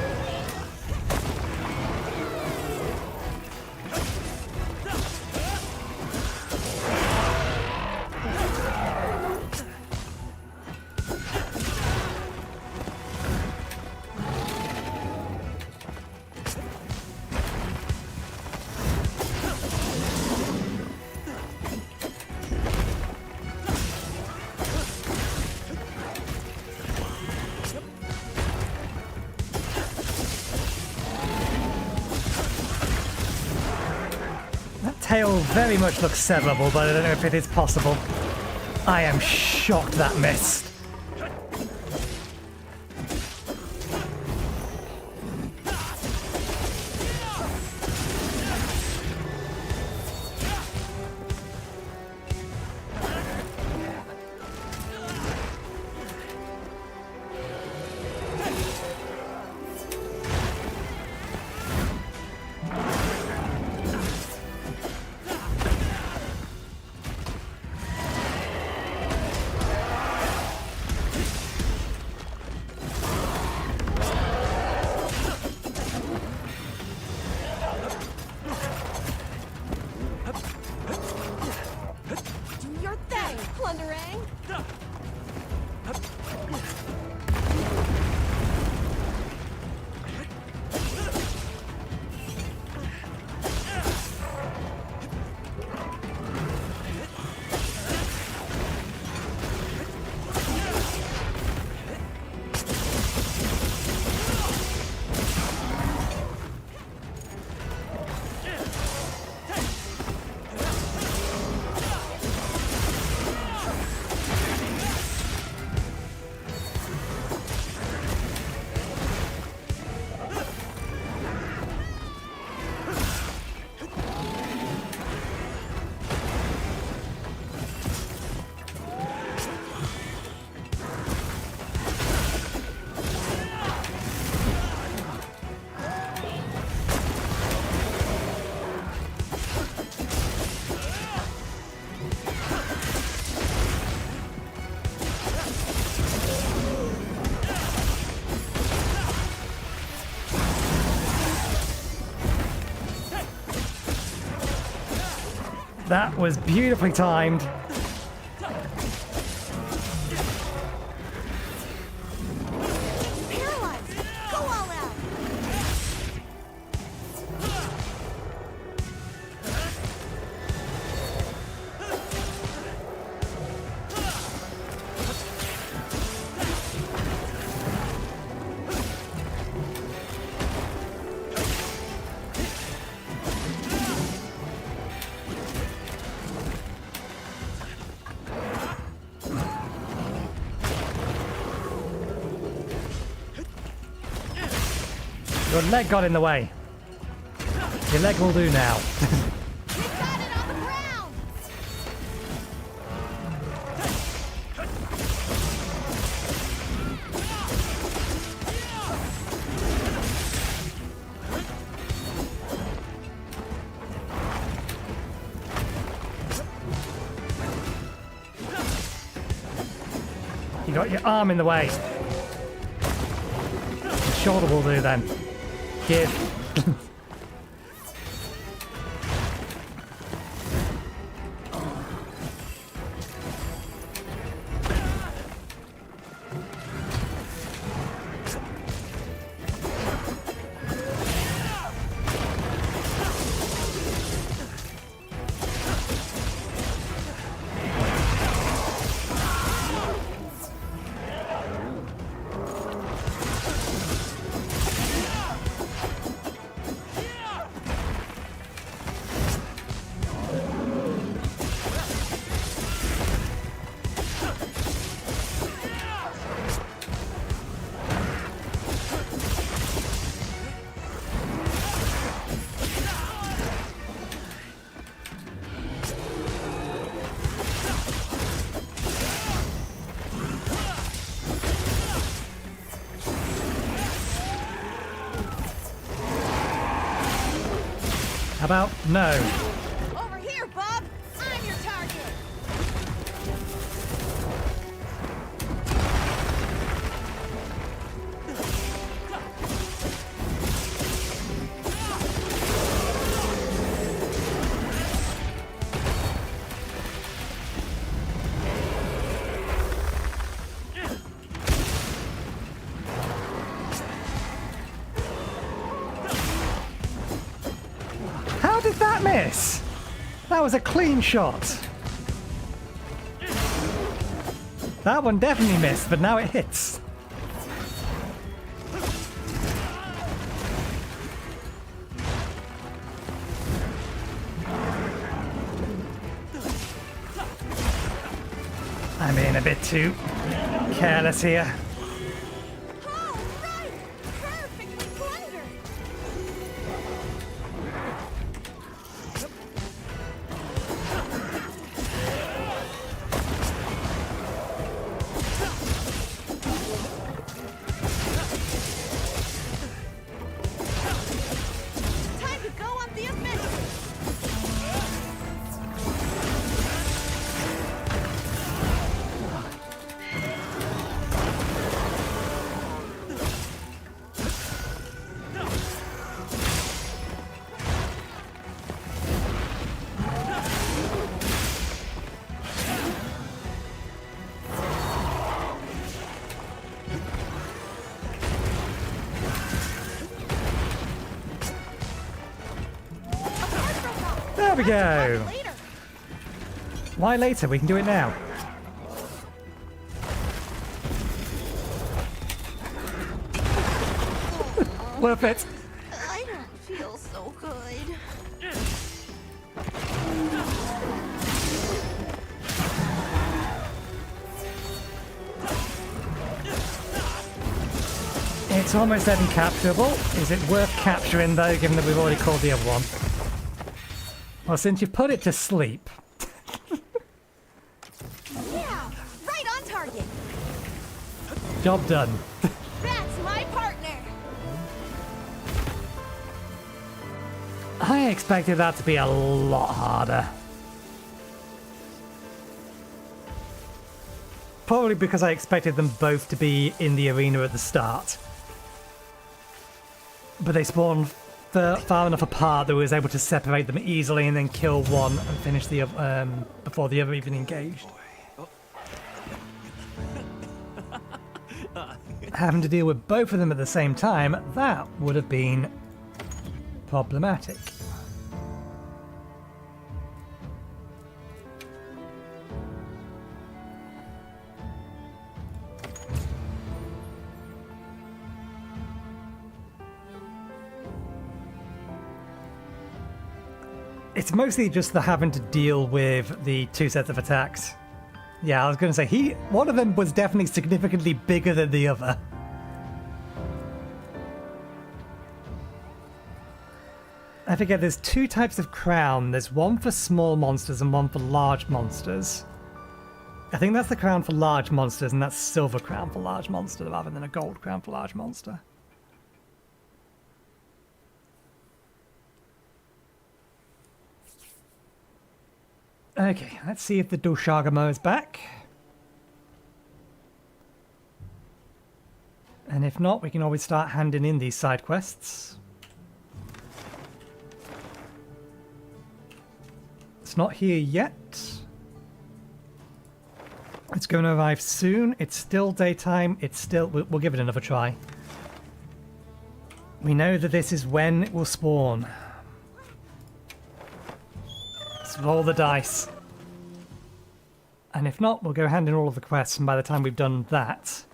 Tail very much looks severable, but I don't know if it is possible. I am shocked that missed. That was beautifully timed. Paralyzed. Go all out. Your leg got in the way. Your leg will do now. We got it on the ground! You got your arm in the way. The shoulder will do then. Give. How about no? Over here, Bob! I'm your target! How did that miss? That was a clean shot. That one definitely missed, but now it hits. I'm being a bit too careless here. Oh, right! Perfectly blundered! Time to go on the offensive! There we go. Later. Why later? We can do it now. Worth it. I don't feel so good. It's almost certainly capturable. Is it worth capturing though, given that we've already called the other one? Well, since you put it to sleep. Yeah, right on target. Job done. That's my partner. I expected that to be a lot harder. Probably because I expected them both to be in the arena at the start. But they spawned far enough apart that we was able to separate them easily and then kill one and finish the before the other even engaged. Having to deal with both of them at the same time, that would have been problematic. It's mostly just the having to deal with the two sets of attacks. Yeah, I was going to say, one of them was definitely significantly bigger than the other. I forget there's two types of crown. There's one for small monsters and one for large monsters. I think that's the crown for large monsters, and that's silver crown for large monster rather than a gold crown for large monster. Okay, let's see if the Doshagamo is back. And if not, we can always start handing in these side quests. It's not here yet. It's going to arrive soon. It's still daytime. It's still... We'll give it another try. We know that this is when it will spawn. Let's roll the dice. And if not, we'll go hand in all of the quests, and by the time we've done that,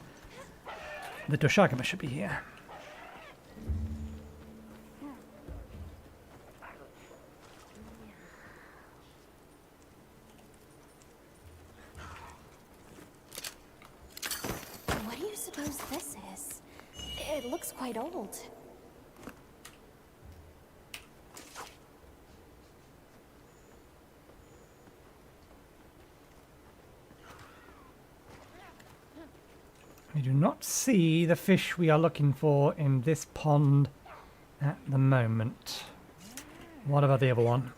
the Doshagama should be here. What do you suppose this is? It looks quite old. We do not see the fish we are looking for in this pond at the moment. What about the other one?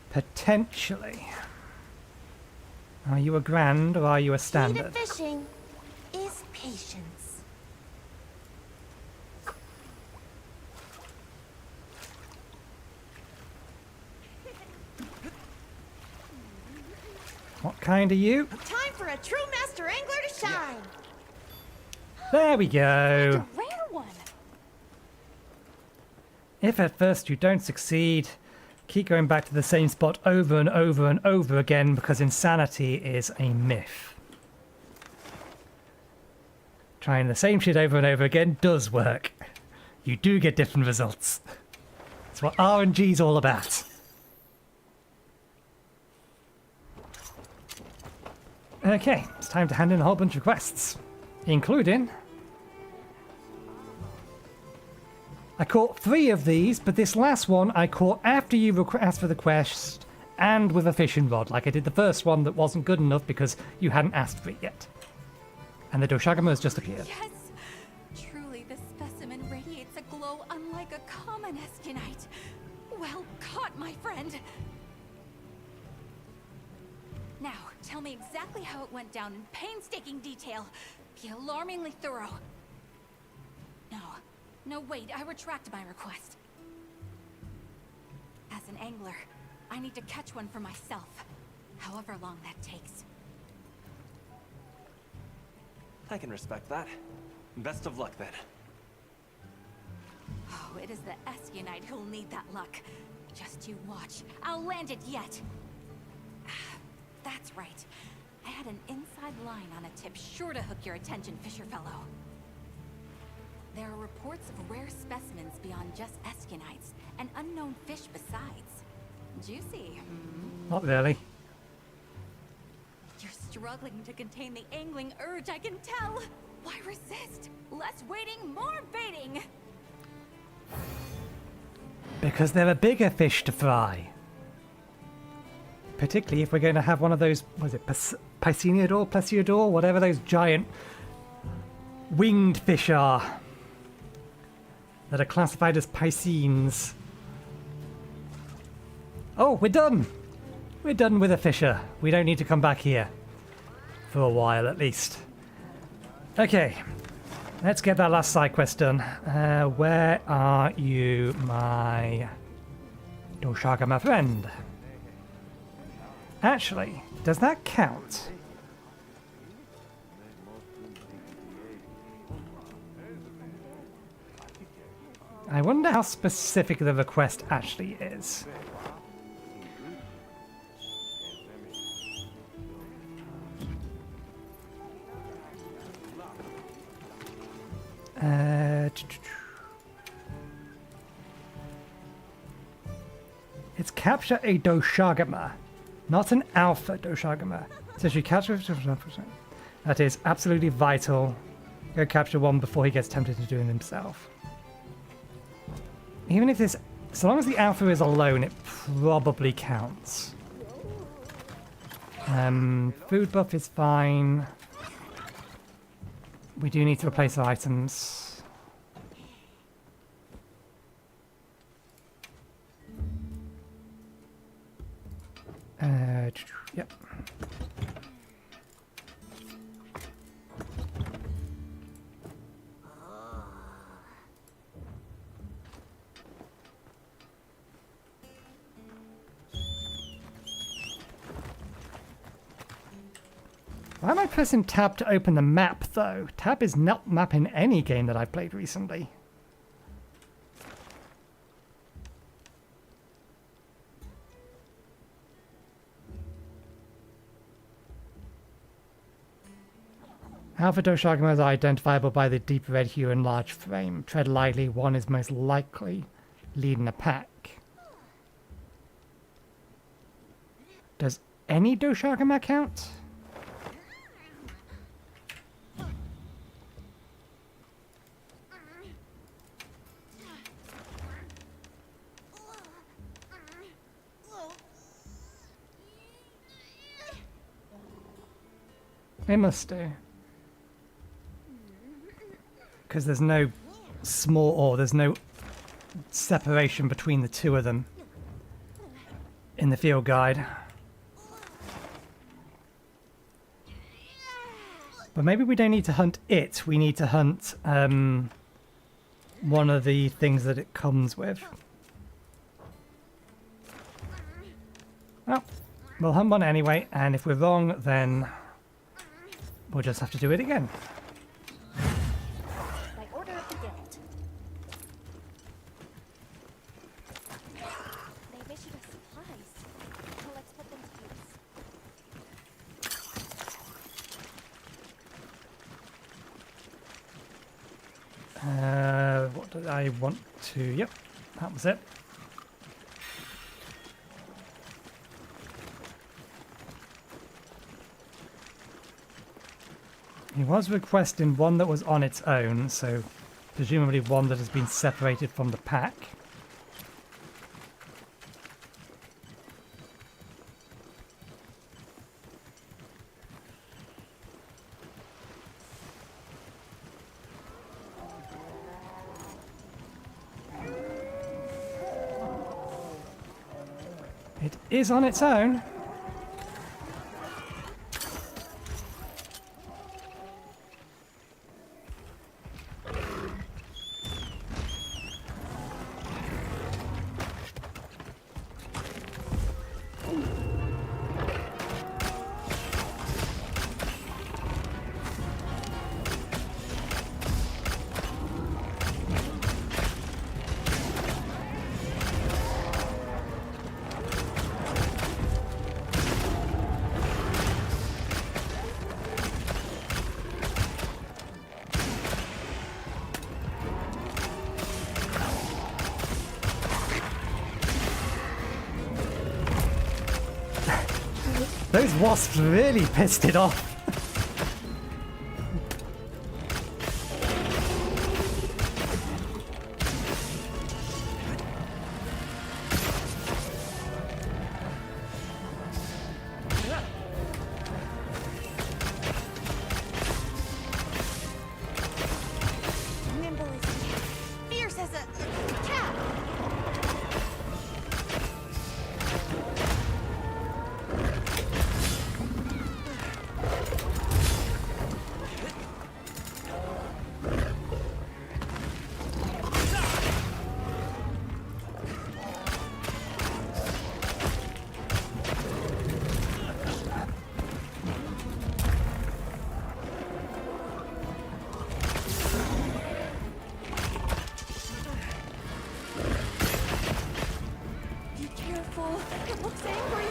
Potentially. Are you a grand or are you a standard? Key to fishing is patience. What kind are you? Time for a true master angler to shine. There we go. A rare one. If at first you don't succeed, keep going back to the same spot over and over and over again, because insanity is a myth. Trying the same shit over and over again does work. You do get different results. That's what RNG's all about. Okay, it's time to hand in a whole bunch of quests, including... I caught 3 of these, but this last one I caught after you asked for the quest and with a fishing rod, like I did the first one that wasn't good enough because you hadn't asked for it yet. And the Doshagama has just appeared. Yes! Truly, this specimen radiates a glow unlike a common eskinite. Well caught, my friend! Now, tell me exactly how it went down in painstaking detail. Be alarmingly thorough. No, wait, I retract my request. As an angler, I need to catch one for myself, however long that takes. I can respect that. Best of luck, then. Oh, it is the Eskinite who'll need that luck. Just you watch. I'll land it yet. That's right. I had an inside line on a tip sure to hook your attention, Fisher Fellow. There are reports of rare specimens beyond just Eskinites, and unknown fish besides. Juicy, hmm? Not really. You're struggling to contain the angling urge, I can tell. Why resist? Less waiting, more baiting. Because there are bigger fish to fry. Particularly if we're going to have one of those, was it Piscidior, whatever those giant winged fish are. That are classified as piscines. Oh, we're done! We're done with a fisher. We don't need to come back here. For a while, at least. Okay. Let's get that last side quest done. Where are you, my Doshagama friend? Actually, does that count? I wonder how specific the request actually is. It's capture a Doshagama, not an alpha Doshagama. So if you capture... That is absolutely vital. Go capture one before he gets tempted to do it himself. Even if this... So long as the alpha is alone, it probably counts. Food buff is fine. We do need to replace our items. Yep. Why am I pressing tab to open the map, though? Tab is not map in any game that I've played recently. Alpha Doshagumas are identifiable by the deep red hue and large frame. Tread lightly, one is most likely leading a pack. Does any Doshagama count? It must do. Because there's no there's no separation between the two of them in the field guide. But maybe we don't need to hunt it, we need to hunt one of the things that it comes with. Well, we'll hunt one anyway, and if we're wrong, then we'll just have to do it again. By order of the guild. They've issued us supplies. So let's put them to use. What did I want to... Yep, that was it. He was requesting one that was on its own, so presumably one that has been separated from the pack. It is on its own. Those wasps really pissed it off. Nimble as a cat, fierce as a cat. Be careful. It looks angry.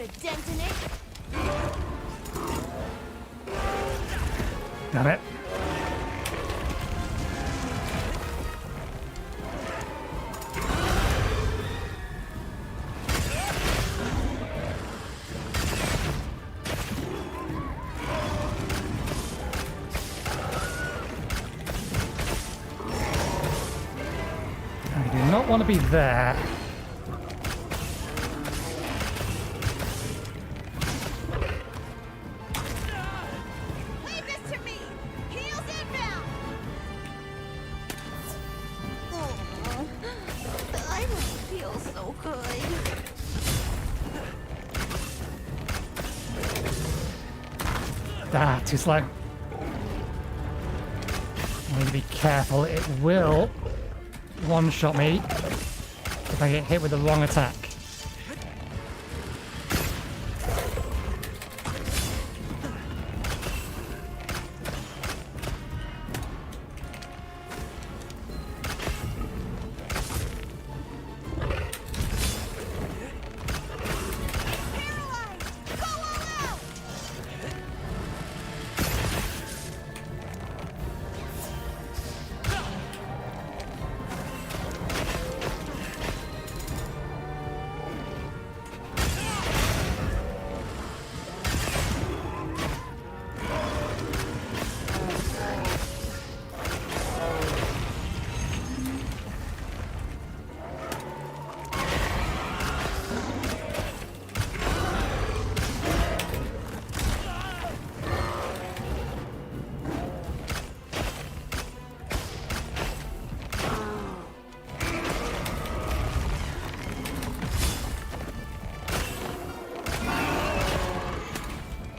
a dent in it. Damn it. I do not want to be there. Leave this to me. Heels inbound. Oh, I don't feel so good. Ah, too slow. I need to be careful. It will one-shot me if I get hit with the wrong attack.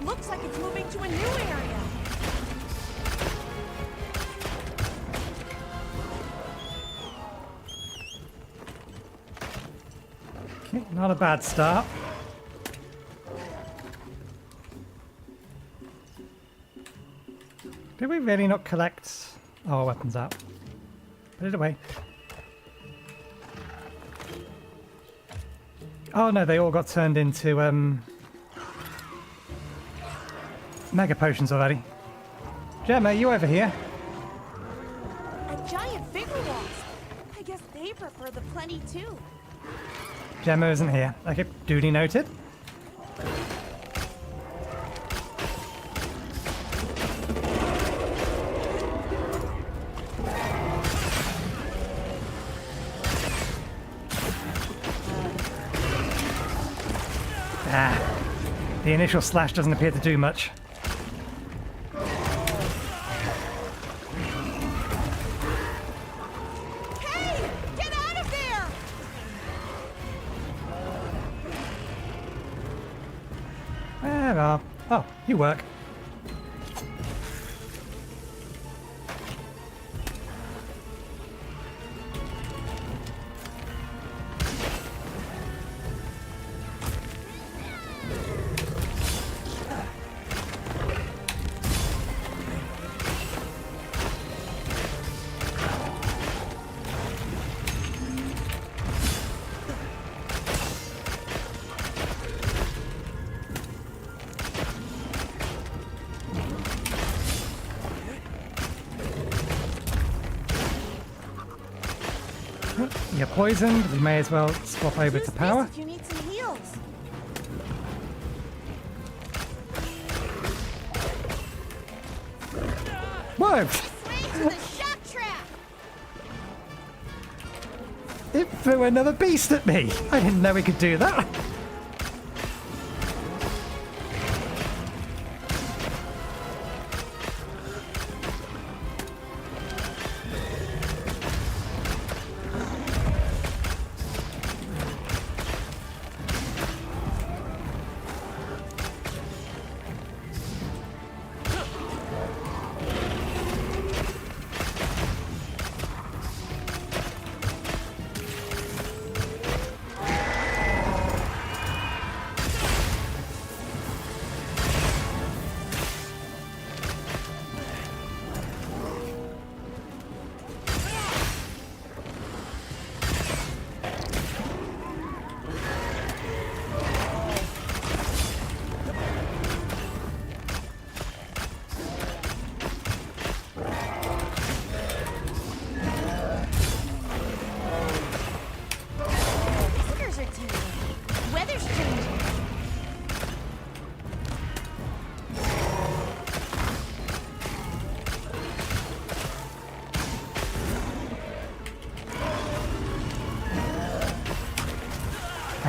Looks like it's moving to a new area. Okay, not a bad start. Did we really not collect our weapons out? Put it away. Oh no, they all got turned into mega potions already. Gemma, you over here? A giant figure wasp. I guess they prefer the plenty too. Gemma isn't here. Okay, duly noted. Ah, the initial slash doesn't appear to do much. Hey! Get out of there! Where are... Oh, you work. You're poisoned. We may as well swap over to power. If you need some heals. Whoa! Swing to the shock trap. It threw another beast at me. I didn't know we could do that.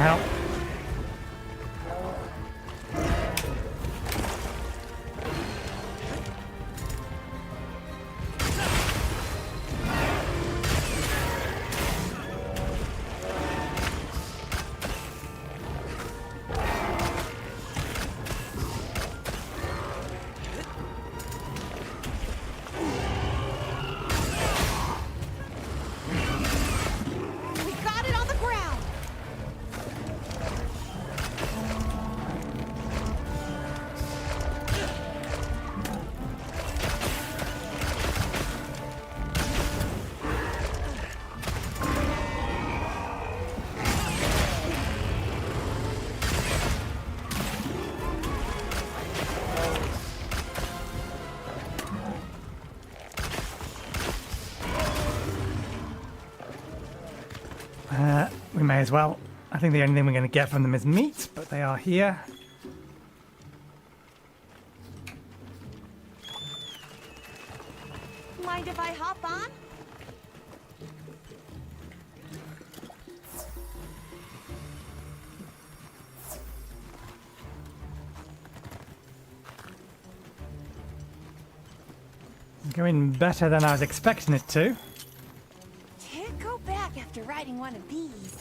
out. We got it on the ground. We may as well. I think the only thing we're going to get from them is meat, but they are here. Mind if I hop on? Going better than I was expecting it to. Can't go back after riding one of these.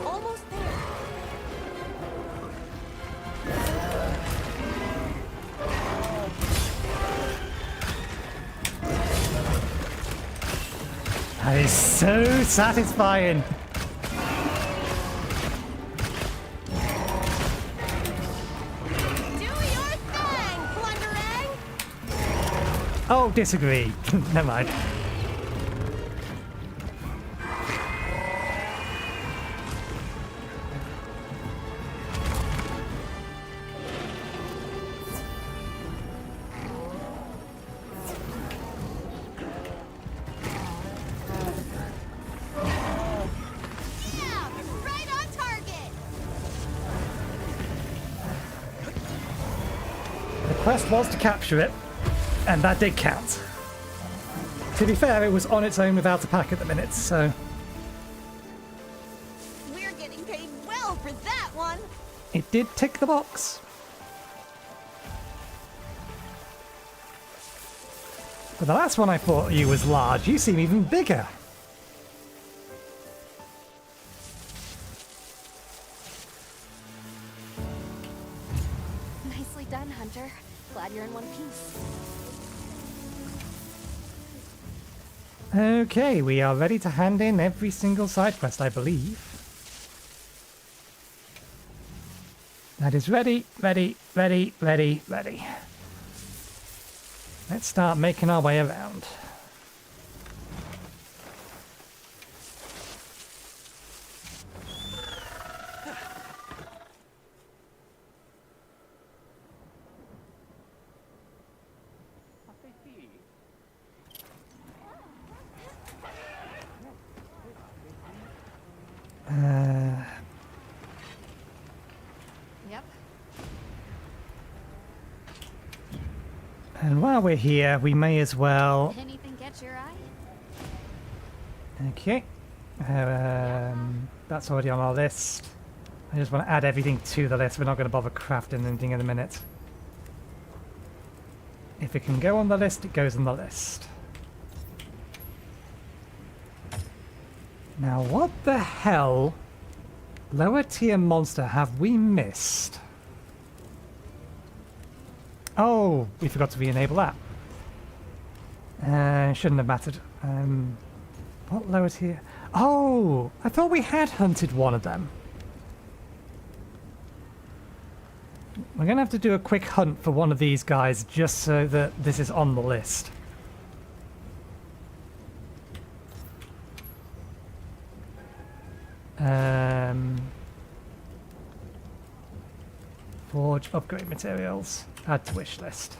Almost there. That is so satisfying. Do your thing, Plunderang! Oh, disagree. Never mind. Yeah, right on target! The quest was to capture it, and that did count. To be fair, it was on its own without a pack at the minute, so We're getting paid well for that one! it did tick the box. But the last one I thought you was large. You seem even bigger. Nicely done, Hunter. Glad you're in one piece. Okay, we are ready to hand in every single side quest, I believe. That is ready, ready, ready, ready, ready. Let's start making our way around. Yep. And while we're here, we may as well... Anything catch your eye? Okay. That's already on our list. I just want to add everything to the list. We're not going to bother crafting anything in a minute. If it can go on the list, it goes on the list. Now, what the hell lower tier monster have we missed? Oh, we forgot to re-enable that. Shouldn't have mattered. What lower tier? Oh, I thought we had hunted one of them. We're going to have to do a quick hunt for one of these guys just so that this is on the list. Forge upgrade materials. Add to wish list.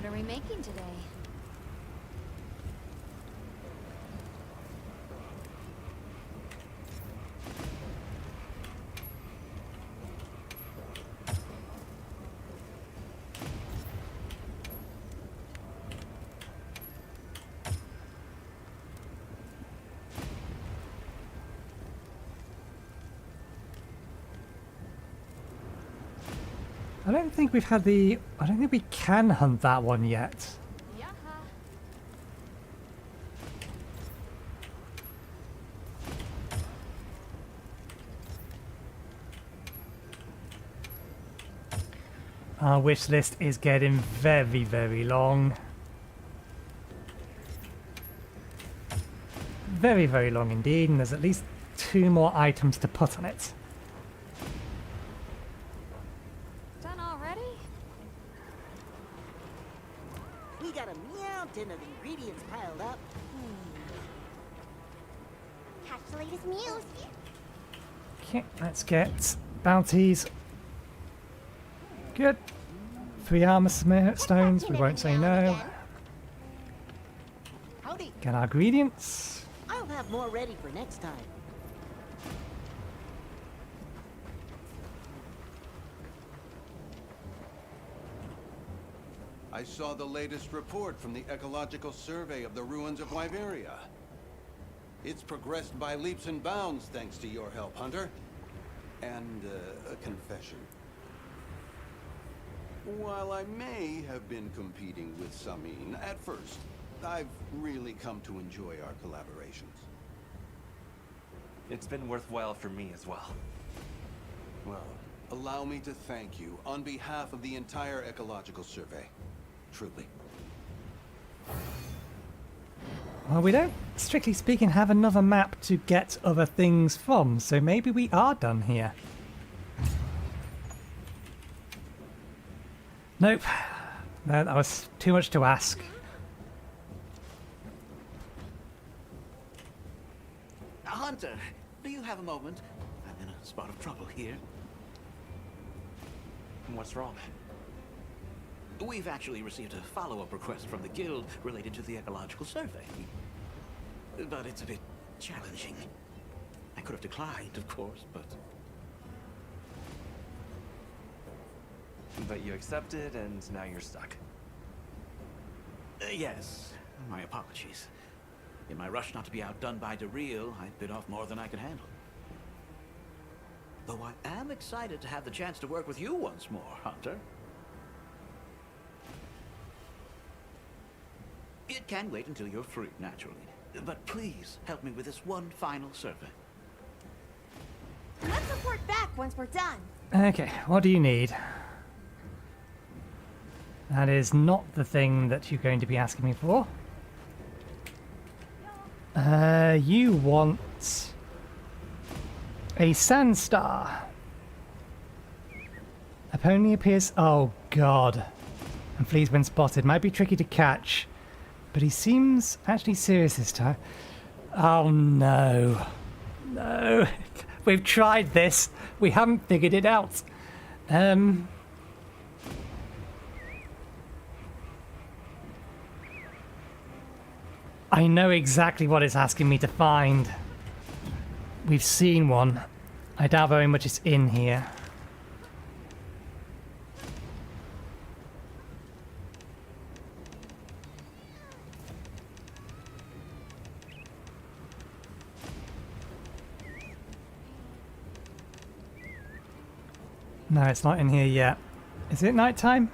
What are we making today? I don't think we've had the... I don't think we can hunt that one yet. Our wish list is getting very, very long. Very, very long indeed, and there's at least 2 more items to put on it. Done already? We got a mountain of ingredients piled up. Catch the latest news. Okay, let's get bounties. Good. 3 armor stones, we won't say no. Howdy. Get our ingredients. I'll have more ready for next time. I saw the latest report from the ecological survey of the ruins of Wyveria. It's progressed by leaps and bounds thanks to your help, Hunter. And a confession. While I may have been competing with Samin at first, I've really come to enjoy our collaborations. It's been worthwhile for me as well. Well, allow me to thank you on behalf of the entire ecological survey. Truly. Well, we don't, strictly speaking, have another map to get other things from, so maybe we are done here. Nope. No, that was too much to ask. Hunter, do you have a moment? I'm in a spot of trouble here. What's wrong? We've actually received a follow-up request from the guild related to the ecological survey. But it's a bit challenging. I could have declined, of course, but... But you accepted, and now you're stuck. Yes, my apologies. In my rush not to be outdone by Daryl, I bit off more than I could handle. Though I am excited to have the chance to work with you once more, Hunter. It can wait until you're free, naturally. But please, help me with this one final survey. Let's report back once we're done. Okay, what do you need? That is not the thing that you're going to be asking me for. You want a sand star. Only appears. Oh god! And flees when spotted. Might be tricky to catch, but he seems actually serious this time. Oh no! No, we've tried this. We haven't figured it out. I know exactly what it's asking me to find. We've seen one. I doubt very much it's in here. No, it's not in here yet. Is it nighttime?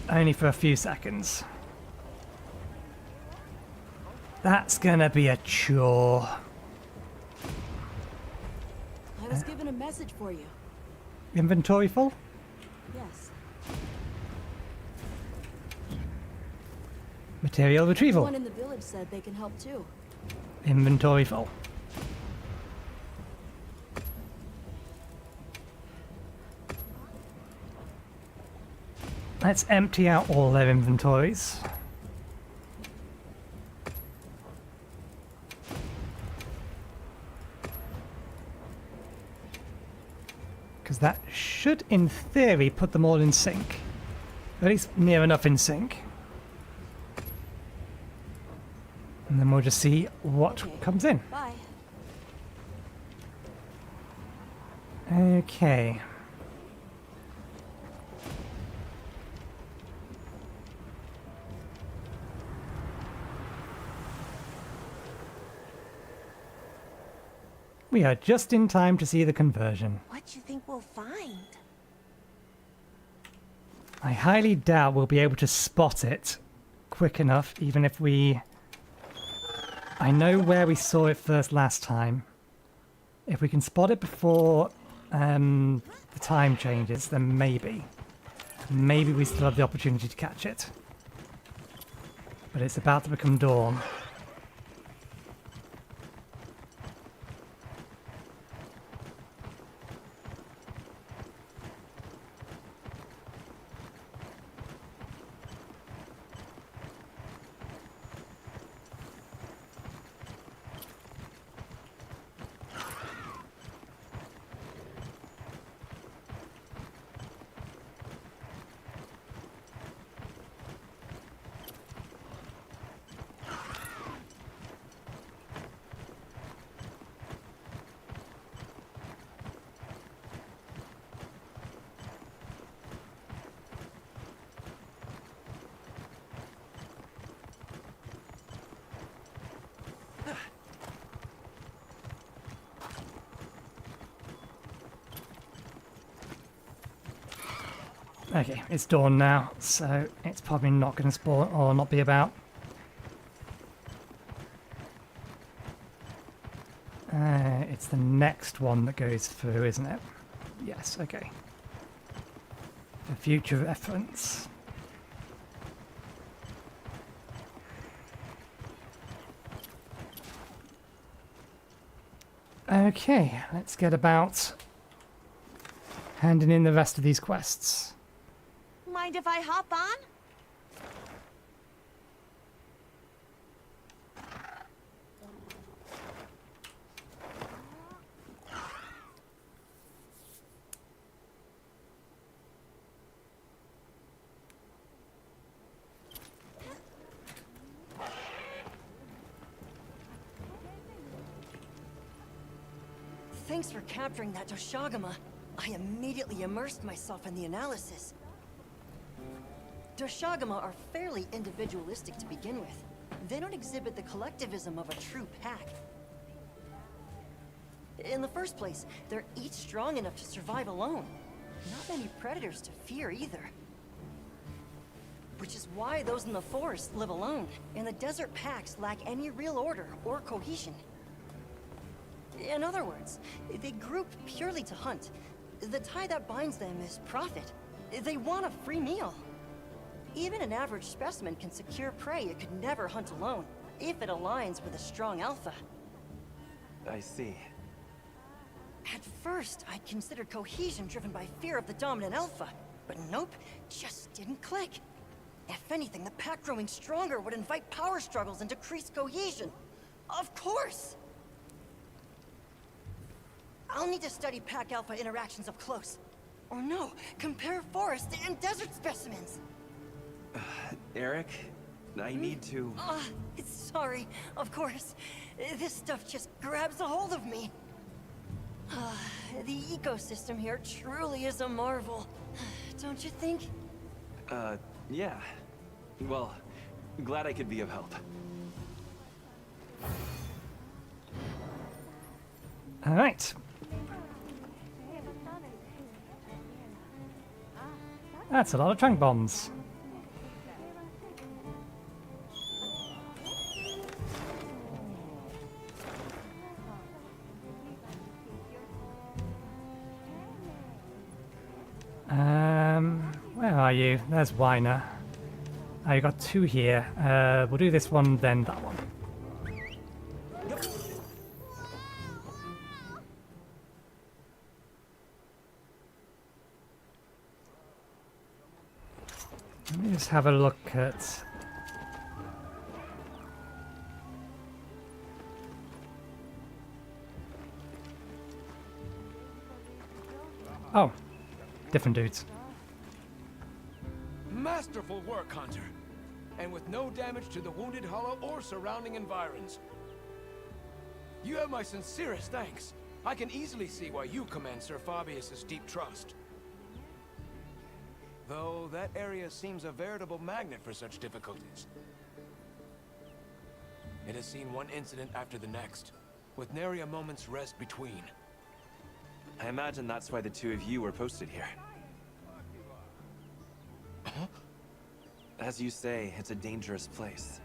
Only for a few seconds. That's gonna be a chore. I was given a message for you. Inventory full? Yes. Material retrieval. Everyone in the village said they can help too. Inventory full. Let's empty out all their inventories. Because that should, in theory, put them all in sync. At least near enough in sync. And then we'll just see what comes in. Bye. Okay. We are just in time to see the conversion. What do you think we'll find? I highly doubt we'll be able to spot it quick enough, even if we... I know where we saw it first last time. If we can spot it before the time changes, then maybe. Maybe we still have the opportunity to catch it. But it's about to become dawn. Okay, it's dawn now, so it's probably not going to spawn or not be about. It's the next one that goes through, isn't it? Yes, okay. For future reference. Okay, let's get about handing in the rest of these quests. Mind if I hop on? Thanks for capturing that Doshagama. I immediately immersed myself in the analysis. Doshagama are fairly individualistic to begin with. They don't exhibit the collectivism of a true pack. In the first place, they're each strong enough to survive alone. Not many predators to fear either. Which is why those in the forest live alone, and the desert packs lack any real order or cohesion. In other words, they group purely to hunt. The tie that binds them is profit. They want a free meal. Even an average specimen can secure prey it could never hunt alone, if it aligns with a strong alpha. I see. At first, I considered cohesion driven by fear of the dominant alpha, but nope, just didn't click. If anything, the pack growing stronger would invite power struggles and decrease cohesion. Of course! I'll need to study pack alpha interactions up close. Or no, compare forest and desert specimens. Eric, I need to... Sorry, of course. This stuff just grabs a hold of me. The ecosystem here truly is a marvel. Don't you think? Yeah. Well, glad I could be of help. All right. That's a lot of trunk bombs. Where are you? There's Weiner. Oh, you got two here. We'll do this one, then that one. Let me just have a look at... Oh, different dudes. Masterful work, Hunter. And with no damage to the Wounded Hollow or surrounding environs. You have my sincerest thanks. I can easily see why you command Sir Fabius's deep trust. Though that area seems a veritable magnet for such difficulties. It has seen one incident after the next, with nary a moment's rest between. I imagine that's why the two of you were posted here. Huh? As you say, it's a dangerous place.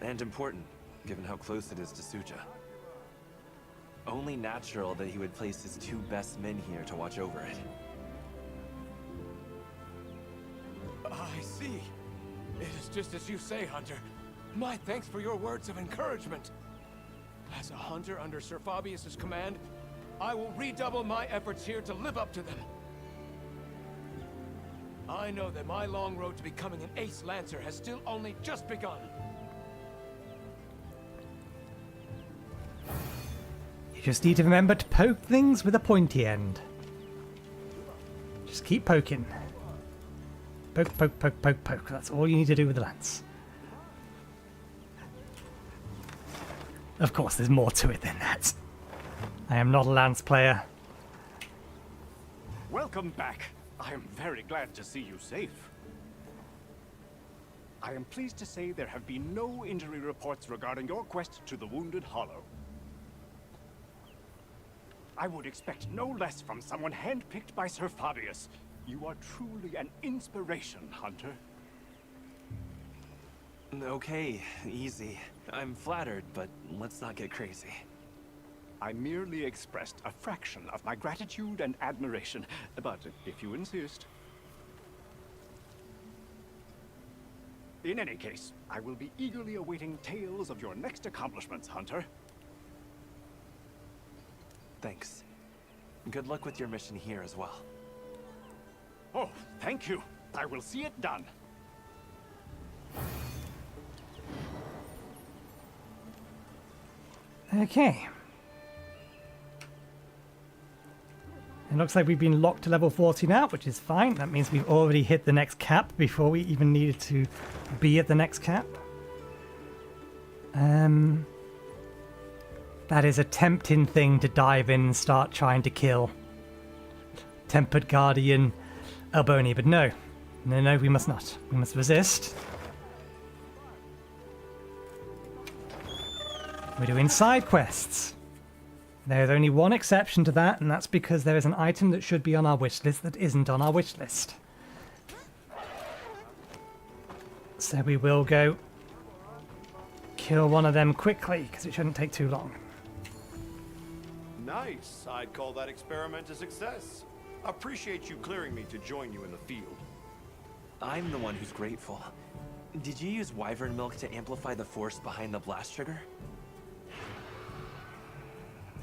And important, given how close it is to Suja. Only natural that he would place his two best men here to watch over it. I see. It is just as you say, Hunter. My thanks for your words of encouragement. As a hunter under Sir Fabius's command, I will redouble my efforts here to live up to them. I know that my long road to becoming an ace lancer has still only just begun. You just need to remember to poke things with a pointy end. Just keep poking. Poke, poke, poke, poke, poke. That's all you need to do with the lance. Of course, there's more to it than that. I am not a lance player. Welcome back. I am very glad to see you safe. I am pleased to say there have been no injury reports regarding your quest to the Wounded Hollow. I would expect no less from someone handpicked by Sir Fabius. You are truly an inspiration, Hunter. Okay, easy. I'm flattered, but let's not get crazy. I merely expressed a fraction of my gratitude and admiration, but if you insist. In any case, I will be eagerly awaiting tales of your next accomplishments, Hunter. Thanks. Good luck with your mission here as well. Oh, thank you. I will see it done. Okay. It looks like we've been locked to level 40 now, which is fine. That means we've already hit the next cap before we even needed to be at the next cap. That is a tempting thing to dive in and start trying to kill Tempered Guardian Alboni, but no. No, we must not. We must resist. We're doing side quests. There is only one exception to that, and that's because there is an item that should be on our wish list that isn't on our wish list. So we will go kill one of them quickly, because it shouldn't take too long. Nice. I'd call that experiment a success. Appreciate you clearing me to join you in the field. I'm the one who's grateful. Did you use wyvern milk to amplify the force behind the blast trigger?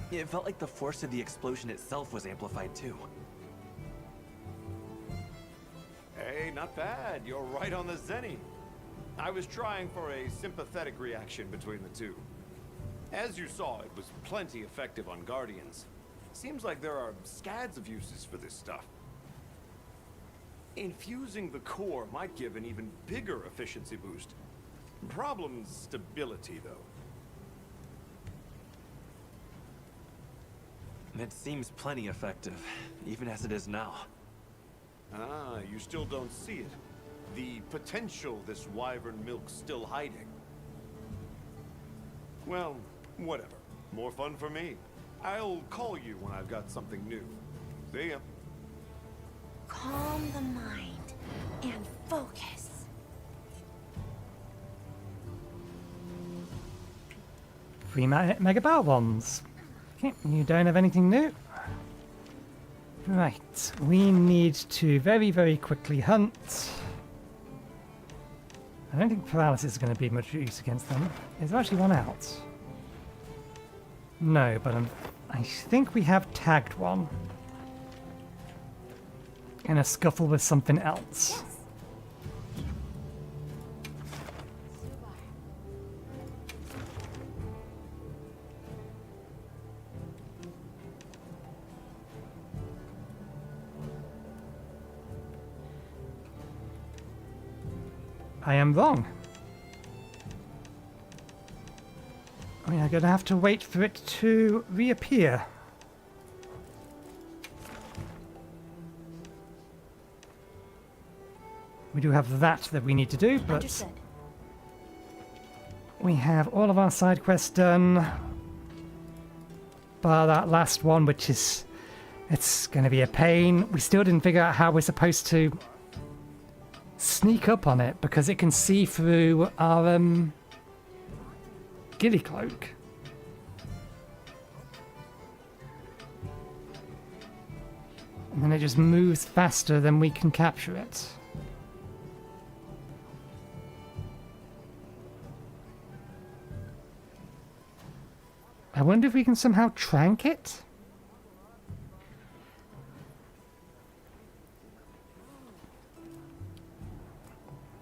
It felt like the force of the explosion itself was amplified too. Hey, not bad. You're right on the zenny. I was trying for a sympathetic reaction between the two. As you saw, it was plenty effective on Guardians. Seems like there are scads of uses for this stuff. Infusing the core might give an even bigger efficiency boost. Problem's stability, though. It seems plenty effective, even as it is now. Ah, you still don't see it. The potential this wyvern milk's still hiding. Well, whatever. More fun for me. I'll call you when I've got something new. See ya. Calm the mind and focus. Free Mega Power Bombs. Okay, you don't have anything new. Right, we need to very, very quickly hunt. I don't think paralysis is going to be much use against them. Is there actually one out? No, but I think we have tagged one. In a scuffle with something else. I am wrong. We are going to have to wait for it to reappear. We do have that we need to do, but Understood. we have all of our side quests done. Bar that last one, which is... it's going to be a pain. We still didn't figure out how we're supposed to sneak up on it, because it can see through our ghillie cloak. And then it just moves faster than we can capture it. I wonder if we can somehow trank it?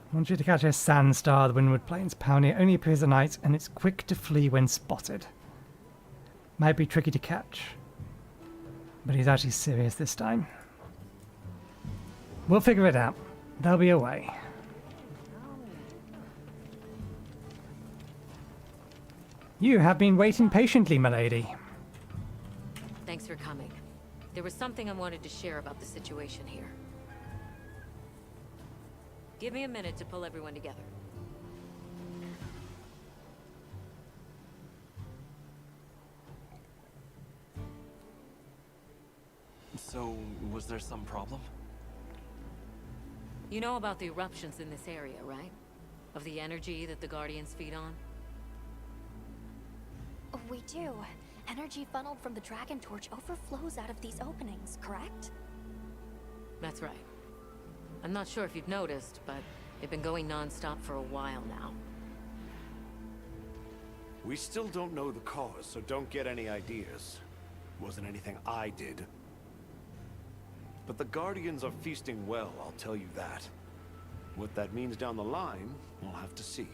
I want you to catch a sand star, the Windward Plains pioneer. Only appears at night, and it's quick to flee when spotted. Might be tricky to catch. But he's actually serious this time. We'll figure it out. There'll be a way. You have been waiting patiently, milady. Thanks for coming. There was something I wanted to share about the situation here. Give me a minute to pull everyone together. So, was there some problem? You know about the eruptions in this area, right? Of the energy that the Guardians feed on? We do. Energy funneled from the Dragon Torch overflows out of these openings, correct? That's right. I'm not sure if you've noticed, but they've been going non-stop for a while now. We still don't know the cause, so don't get any ideas. Wasn't anything I did. But the Guardians are feasting well, I'll tell you that. What that means down the line, we'll have to see.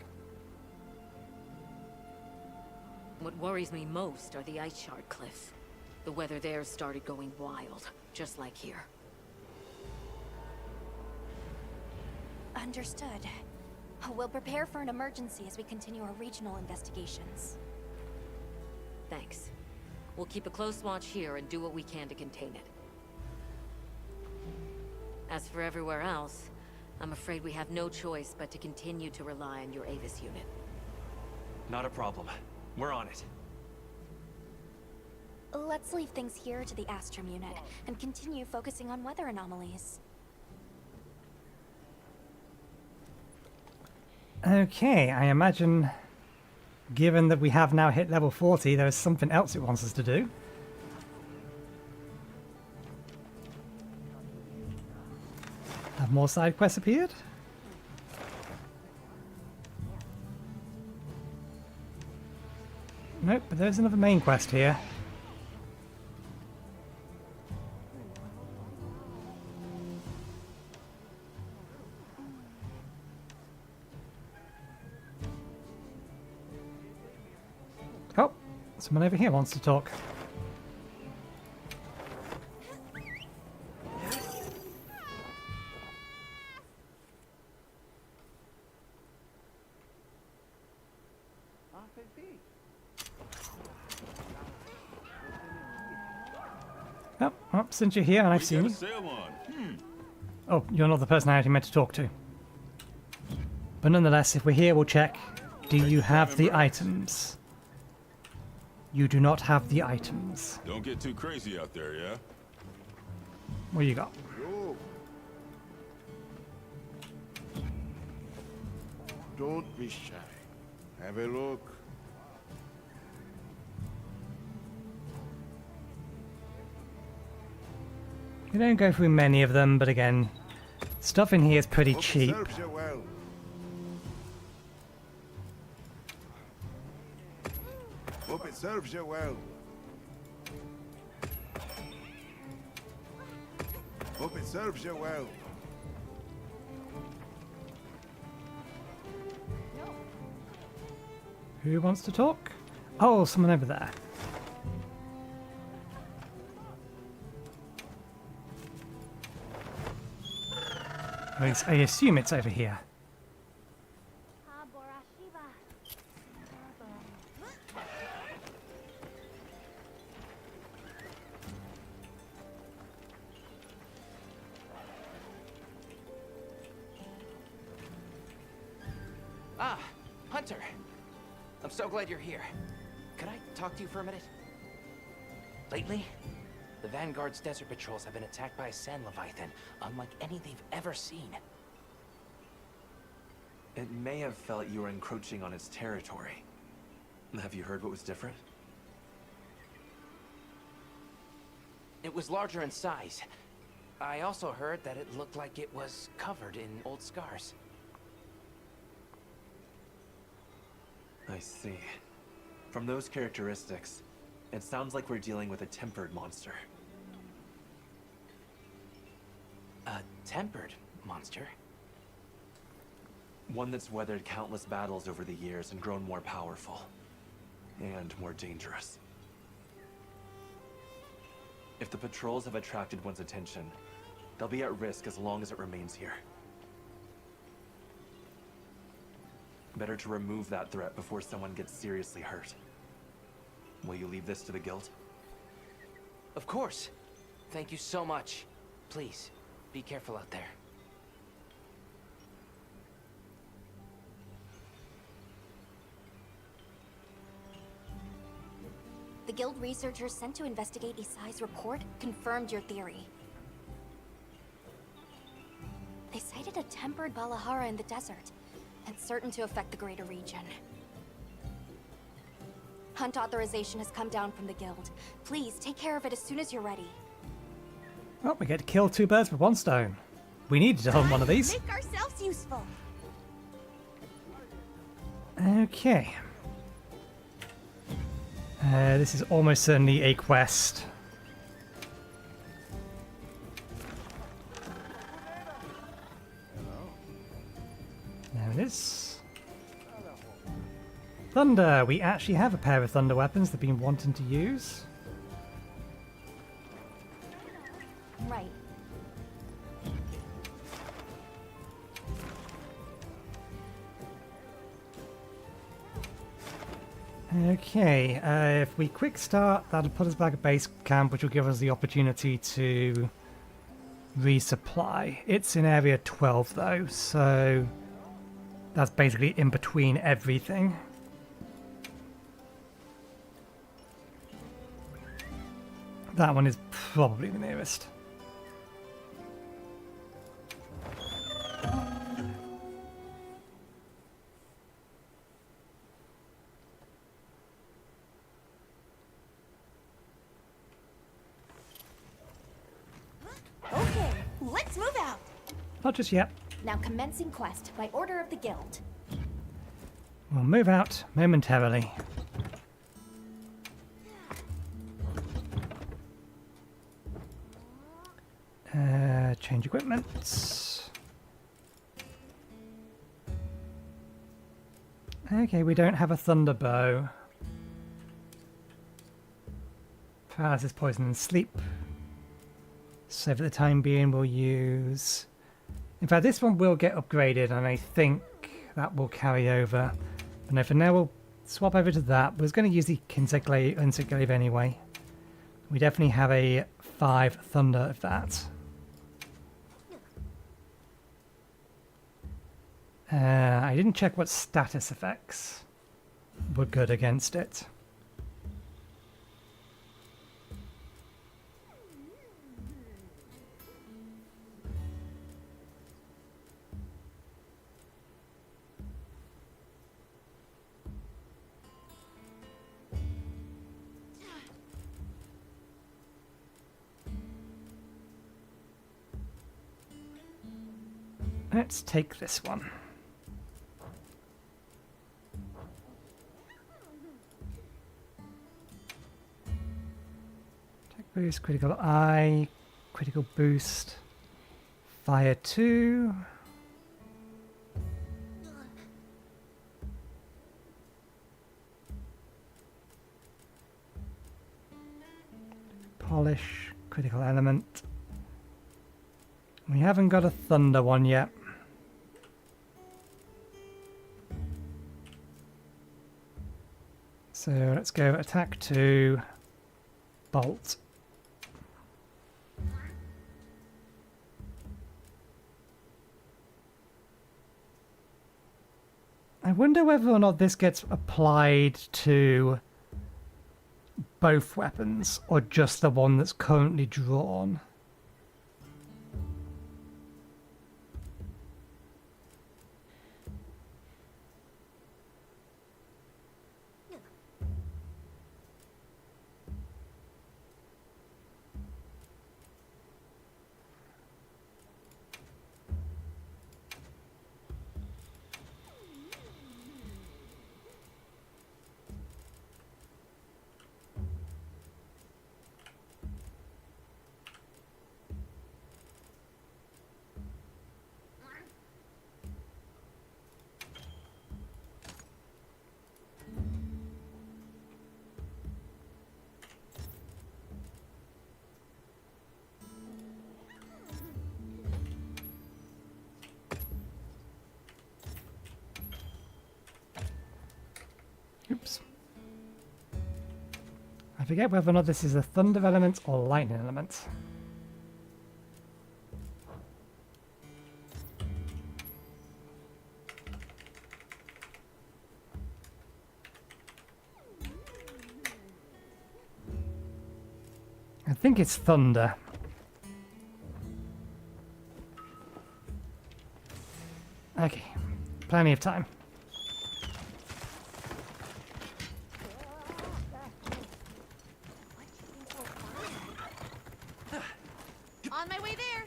What worries me most are the ice shard cliffs. The weather there started going wild, just like here. Understood. We'll prepare for an emergency as we continue our regional investigations. Thanks. We'll keep a close watch here and do what we can to contain it. As for everywhere else, I'm afraid we have no choice but to continue to rely on your Avis unit. Not a problem. We're on it. Let's leave things here to the Astrum unit and continue focusing on weather anomalies. Okay, I imagine, given that we have now hit level 40, there is something else it wants us to do. Have more side quests appeared? Nope, but there's another main quest here. Oh, someone over here wants to talk. Oh, since you're here and I've seen you. Oh, you're not the person I actually meant to talk to. But nonetheless, if we're here, we'll check. Do you have the items? You do not have the items. Don't get too crazy out there, yeah? What you got? Don't be shy. Have a look. We don't go through many of them, but again, stuff in here is pretty cheap. Serves you well. Hope it serves you well. Hope it serves you well. Who wants to talk? Oh, someone over there. I assume it's over here. Ah, Hunter. I'm so glad you're here. Could I talk to you for a minute? Lately, the Vanguard's desert patrols have been attacked by a sand leviathan, unlike any they've ever seen. It may have felt you were encroaching on its territory. Have you heard what was different? It was larger in size. I also heard that it looked like it was covered in old scars. I see. From those characteristics, it sounds like we're dealing with a tempered monster. A tempered monster? One that's weathered countless battles over the years and grown more powerful. And more dangerous. If the patrols have attracted one's attention, they'll be at risk as long as it remains here. Better to remove that threat before someone gets seriously hurt. Will you leave this to the guild? Of course. Thank you so much. Please, be careful out there. The guild researchers sent to investigate Isai's report confirmed your theory. They cited a tempered Balahara in the desert, and certain to affect the greater region. Hunt authorization has come down from the guild. Please take care of it as soon as you're ready. Well, we get to kill 2 birds with 1 stone. We needed to hunt one of these. Make ourselves useful. Okay. This is almost certainly a quest. There it is. Thunder! We actually have a pair of thunder weapons they've been wanting to use. Right. Okay, if we quick start, that'll put us back at base camp, which will give us the opportunity to resupply. It's in area 12 though, so that's basically in between everything. That one is probably the nearest. Okay, let's move out. Not just yet. Now commencing quest by order of the guild. We'll move out momentarily. Change equipment. Okay, we don't have a thunder bow. Paralysis, poison, and sleep. So for the time being, we'll use... In fact, this one will get upgraded, and I think that will carry over. But no, for now, we'll swap over to that. We're going to use the insect glaive anyway. We definitely have a 5 thunder of that. I didn't check what status effects were good against it. Let's take this one. Attack boost, critical eye, critical boost, fire 2. Polish, critical element. We haven't got a thunder one yet. So let's go attack 2, bolt. I wonder whether or not this gets applied to both weapons, or just the one that's currently drawn. Oops. I forget whether or not this is a thunder element or lightning element. I think it's thunder. Okay, plenty of time. On my way there.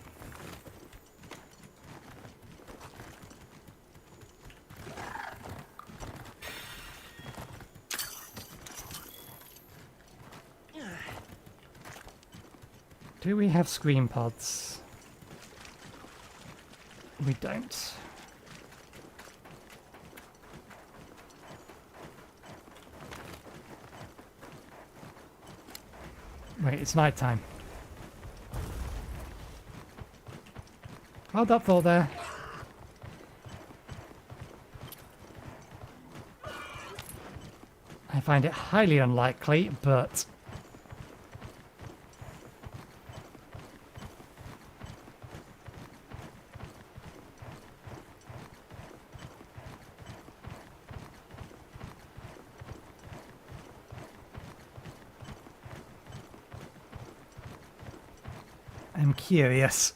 Do we have screen pods? We don't. Wait, it's night time. Hold up, there. I find it highly unlikely, but I'm curious.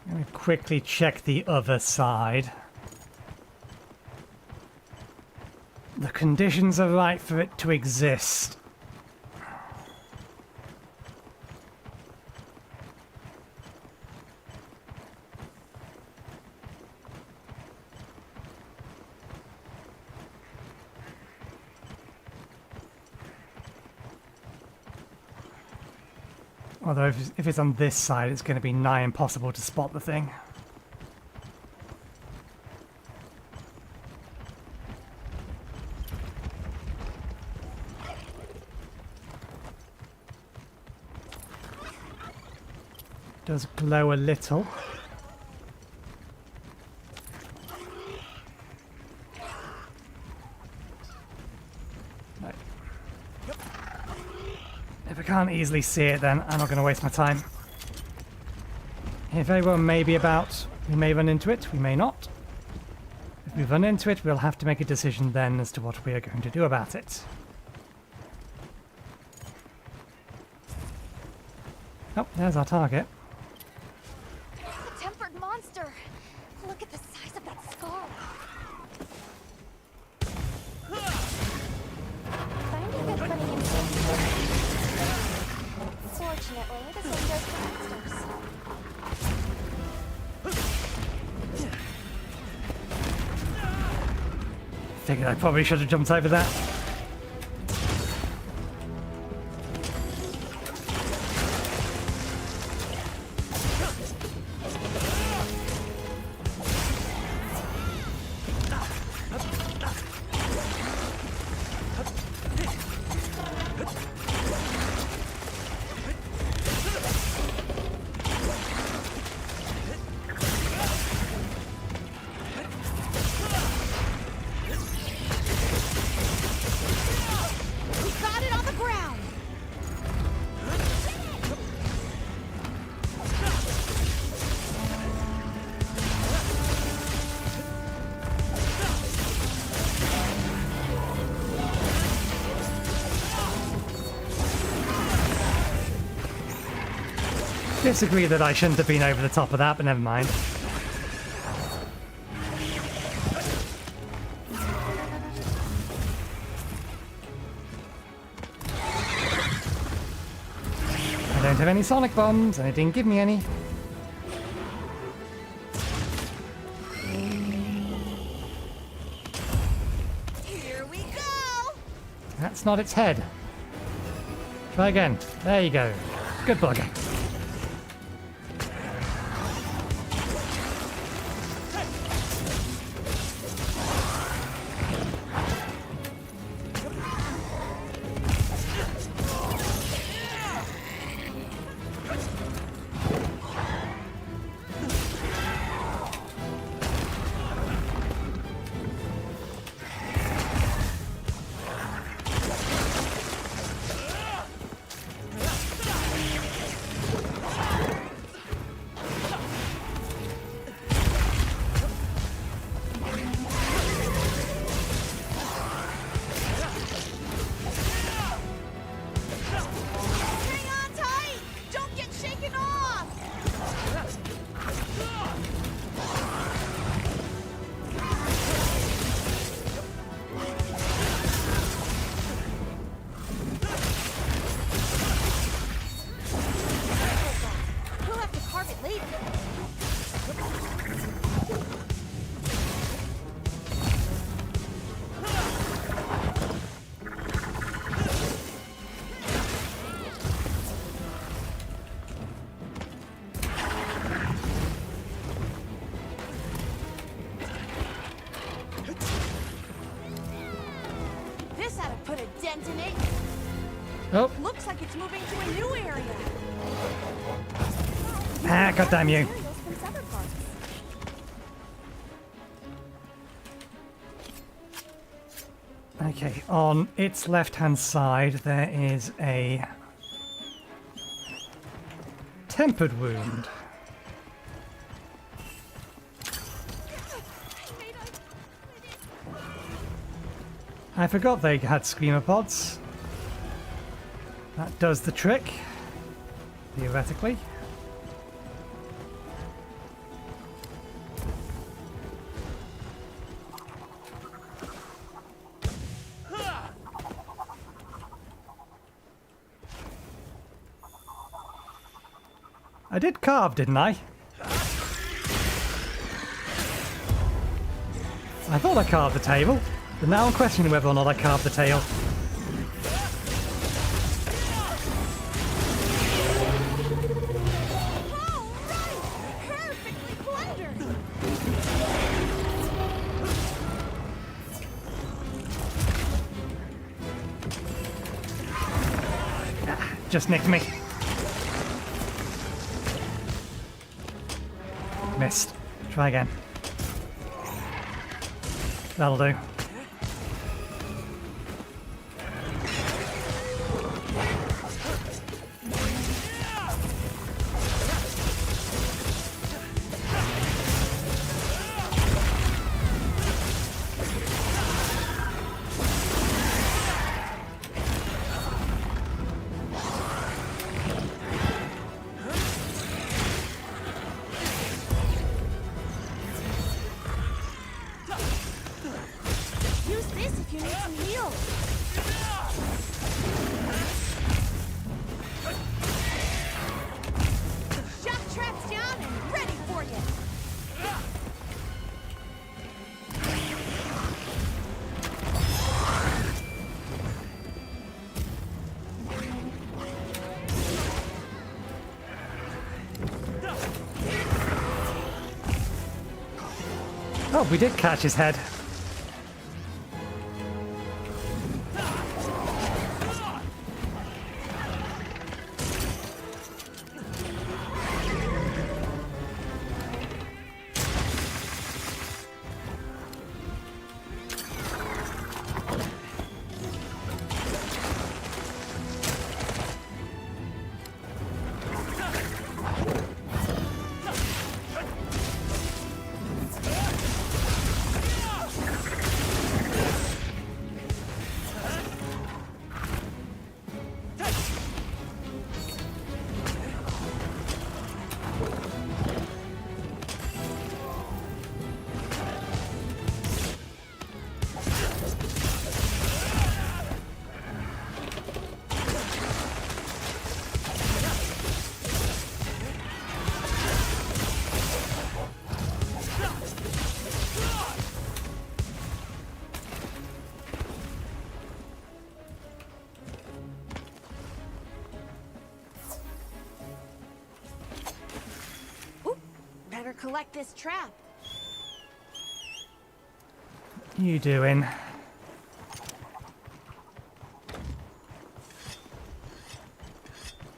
Let me quickly check the other side. The conditions are right for it to exist. Although if it's on this side, it's going to be nigh impossible to spot the thing. Does glow a little. If I can't easily see it, then I'm not going to waste my time. It very well may be about, we may run into it, we may not. If we run into it, we'll have to make a decision then as to what we are going to do about it. Oh, there's our target. A tempered monster! Look at the size of that scar! Finding it pretty interesting. Fortunately, the same goes for monsters. Figured I probably should have jumped over that. Disagree that I shouldn't have been over the top of that, but never mind. I don't have any sonic bombs, and it didn't give me any. Here we go! That's not its head. Try again. There you go. Good bugger. This ought to put a dent in it. Oh. Looks like it's moving to a new area. Ah, goddamn you. Okay, on its left-hand side there is a tempered wound. I forgot they had screamer pods. That does the trick, theoretically. I did carve, didn't I? I thought I carved the table, but now I'm questioning whether or not I carved the tail. Just nicked me. Missed. Try again. That'll do. Oh, we did catch his head. collect this trap. You doing?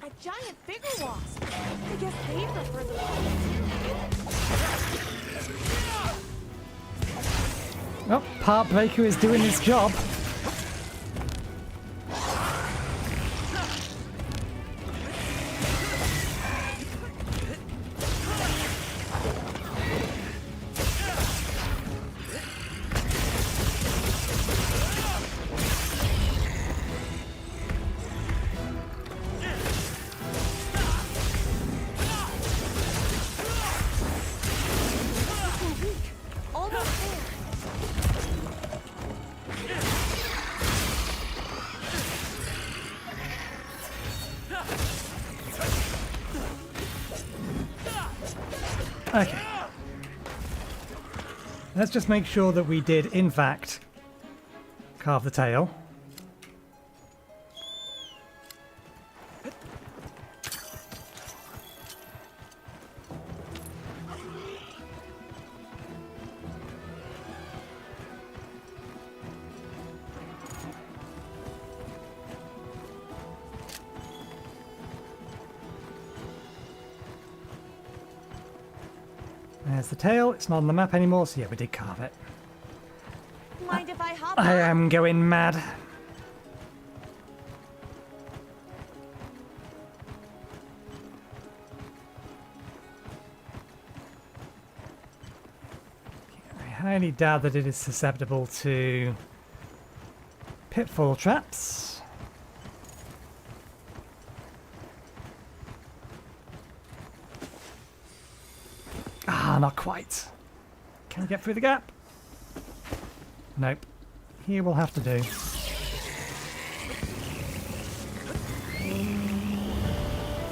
A giant figure wasp. I guess they prefer the Oh, Part Breaker is doing his job. Okay. Let's just make sure that we did, in fact, carve the tail. There's the tail. It's not on the map anymore, so yeah, we did carve it. Mind if I hop I on? am going mad. I highly doubt that it is susceptible to pitfall traps. Ah, not quite. Can we get through the gap? Nope. Here we'll have to do.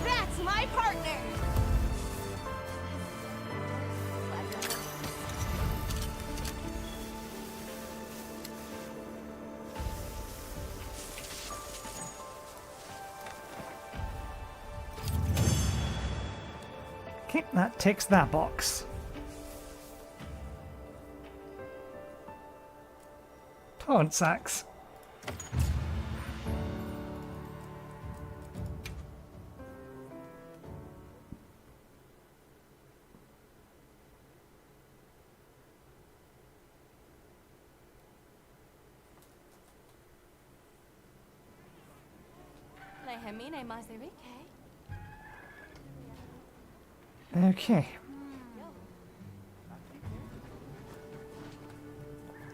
That's my partner. Okay, that ticks that box. Torrent sacks. Okay.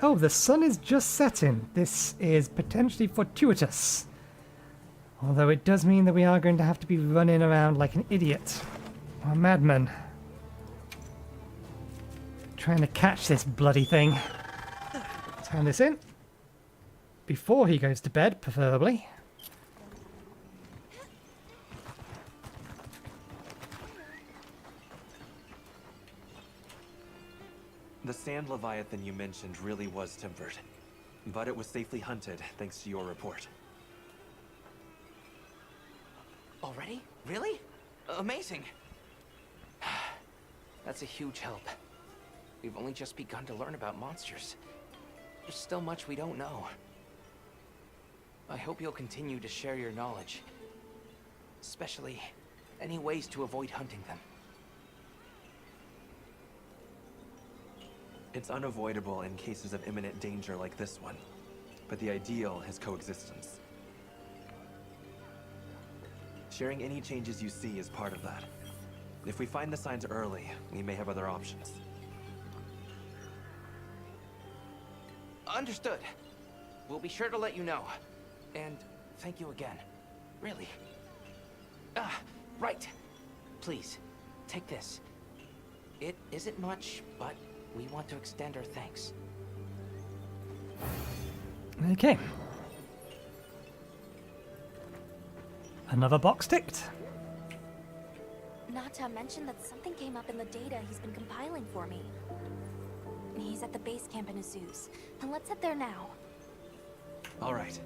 Oh, the sun is just setting. This is potentially fortuitous. Although it does mean that we are going to have to be running around like an idiot. Or a madman. Trying to catch this bloody thing. Turn this in. Before he goes to bed, preferably. The sand leviathan you mentioned really was tempered, but it was safely hunted thanks to your report. Already? Really? Amazing. That's a huge help. We've only just begun to learn about monsters. There's still much we don't know. I hope you'll continue to share your knowledge. Especially any ways to avoid hunting them. It's unavoidable in cases of imminent danger like this one, but the ideal is coexistence. Sharing any changes you see is part of that. If we find the signs early, we may have other options. Understood. We'll be sure to let you know. And thank you again. Really. Right. Please, take this. It isn't much, but we want to extend our thanks. Okay. Another box ticked. Not to mention that something came up in the data he's been compiling for me. He's at the base camp in Azus, and let's head there now. All right.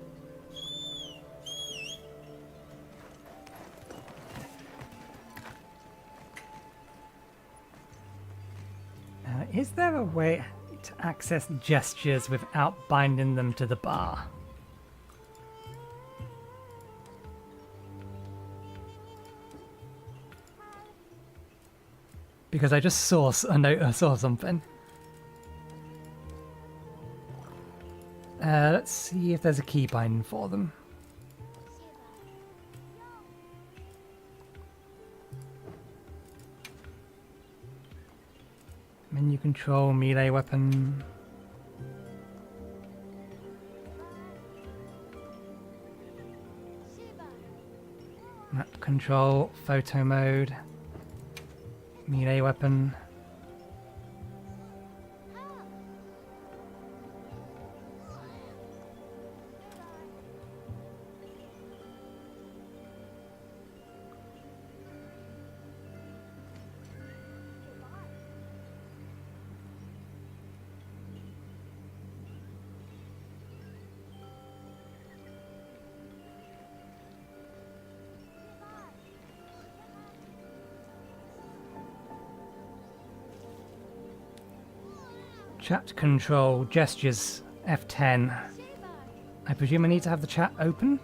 Is there a way to access gestures without binding them to the bar? Because I just saw saw something. Let's see if there's a key binding for them. Menu control, melee weapon. Map control, photo mode. Melee weapon. Chat control, gestures, F10. I presume I need to have the chat open?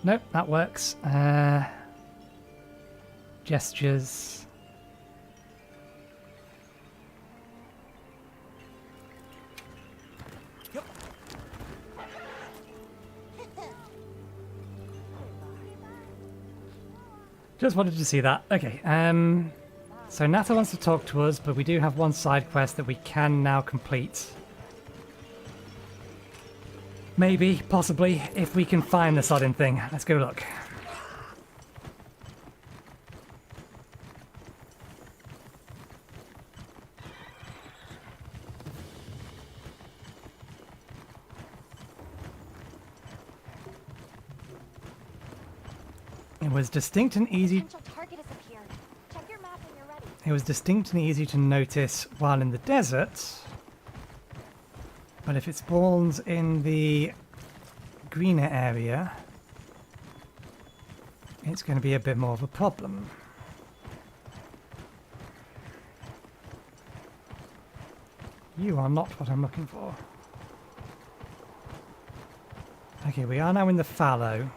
Nope, that works. Gestures. Just wanted to see that. Okay, so Nata wants to talk to us, but we do have one side quest that we can now complete. Maybe, possibly, if we can find the sodding thing. Let's go look. It was distinct and easy. Target has appeared. Check your map when you're ready. It was distinct and easy to notice while in the desert. But if it spawns in the greener area, it's going to be a bit more of a problem. You are not what I'm looking for. Okay, we are now in the fallow.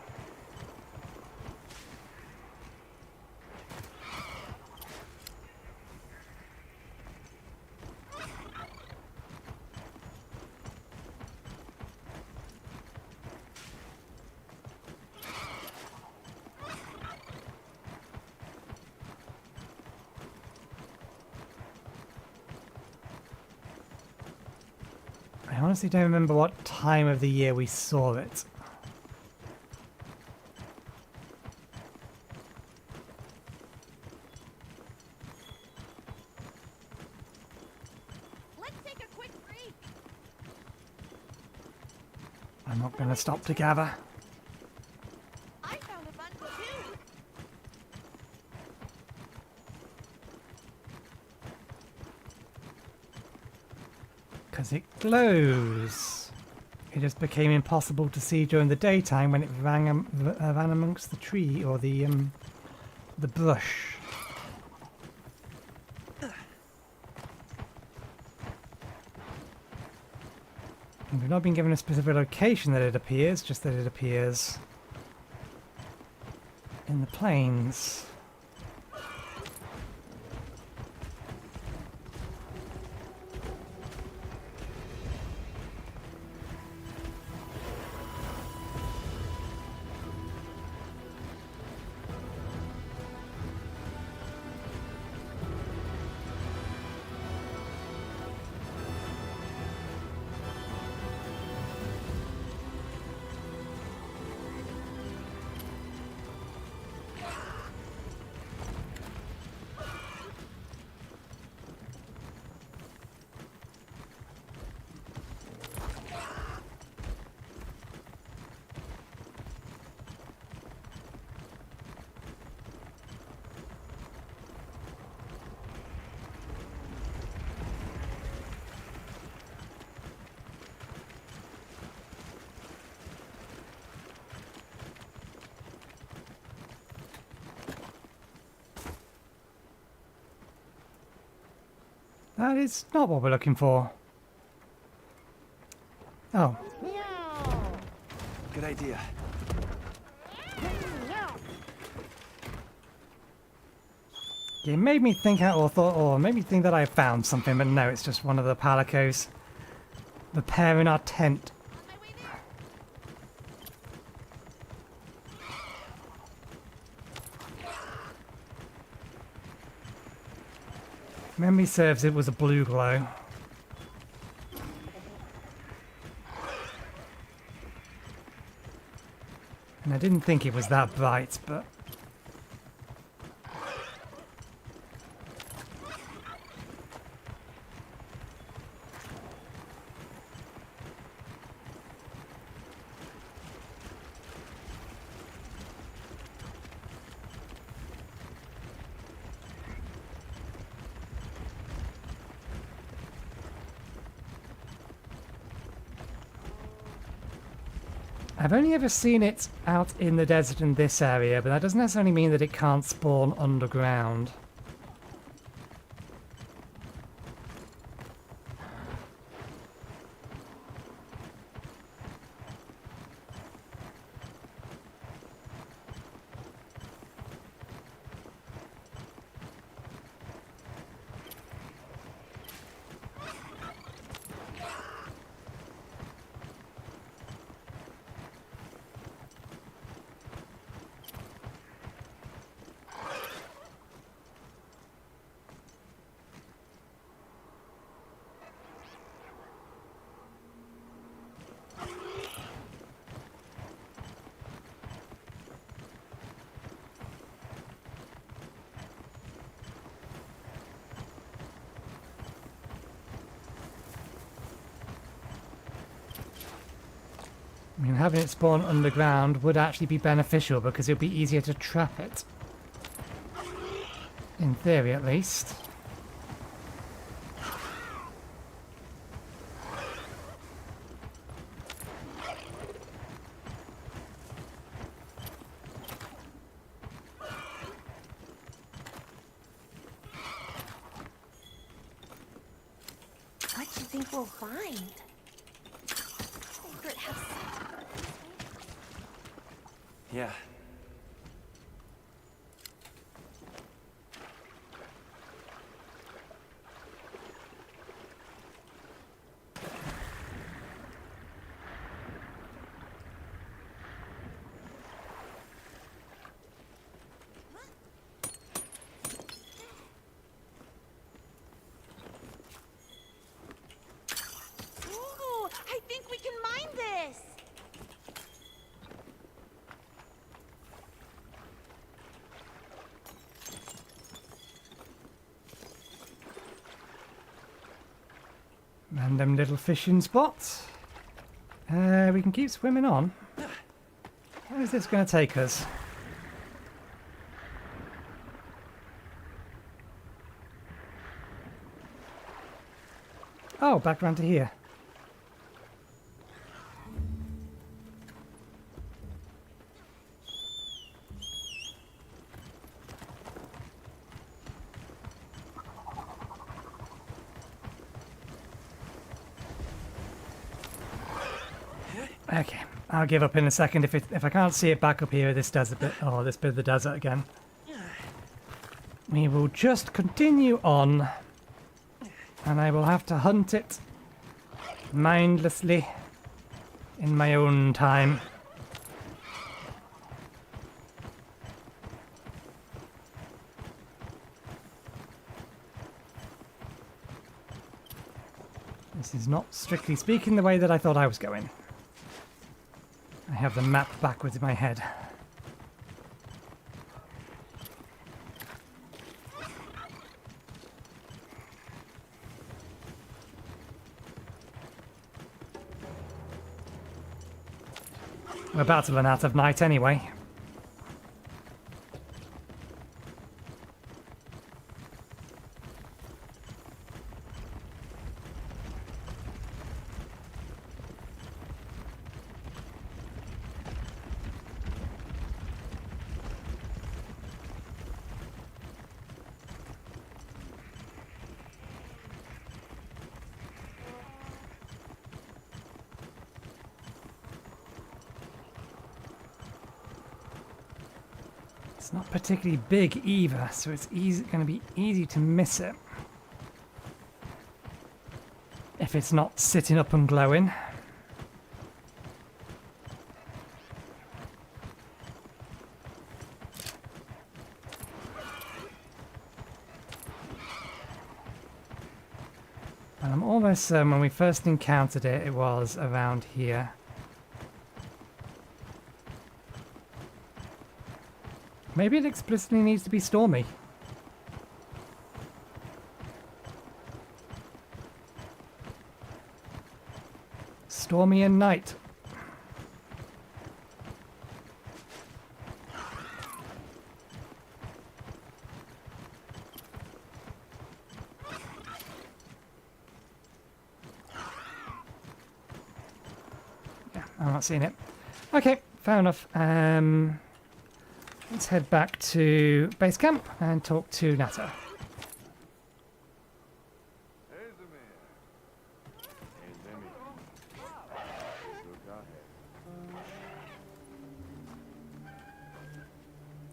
I honestly don't remember what time of the year we saw it. Let's take a quick break. I'm not going to stop to gather. I found a bunch too. Because it glows. It just became impossible to see during the daytime when it ran amongst the tree or the brush. And we've not been given a specific location that it appears, just that it appears in the plains. That is not what we're looking for. Oh. Good idea. It made me think made me think that I found something, but no, it's just one of the palicos repairing our tent. Memory serves, it was a blue glow. And I didn't think it was that bright, but... I've only ever seen it out in the desert in this area, but that doesn't necessarily mean that it can't spawn underground. I mean, having it spawn underground would actually be beneficial because it would be easier to trap it. In theory, at least. What do you think we'll find? Yeah. Ooh, I think we can mine this. Random little fishing spots. We can keep swimming on. Where is this going to take us? Oh, back round to here. Okay, I'll give up in a second if I can't see it back up here. This desert bit, this bit of the desert again. We will just continue on, and I will have to hunt it mindlessly in my own time. This is not, strictly speaking, the way that I thought I was going. I have the map backwards in my head. We're about to run out of night anyway. It's not particularly big either, so it's going to be easy to miss it. If it's not sitting up and glowing. And I'm almost certain when we first encountered it, it was around here. Maybe it explicitly needs to be stormy. Stormy and night. Yeah, I'm not seeing it. Okay, fair enough. Let's head back to base camp and talk to Nata.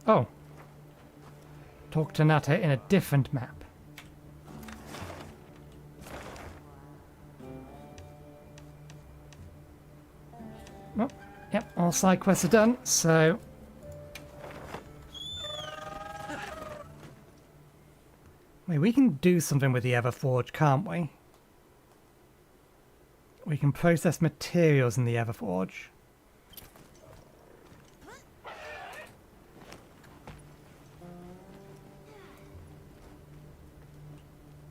Oh. Talk to Nata in a different map. Oh, yep, all side quests are done, so... Wait, we can do something with the Everforge, can't we? We can process materials in the Everforge.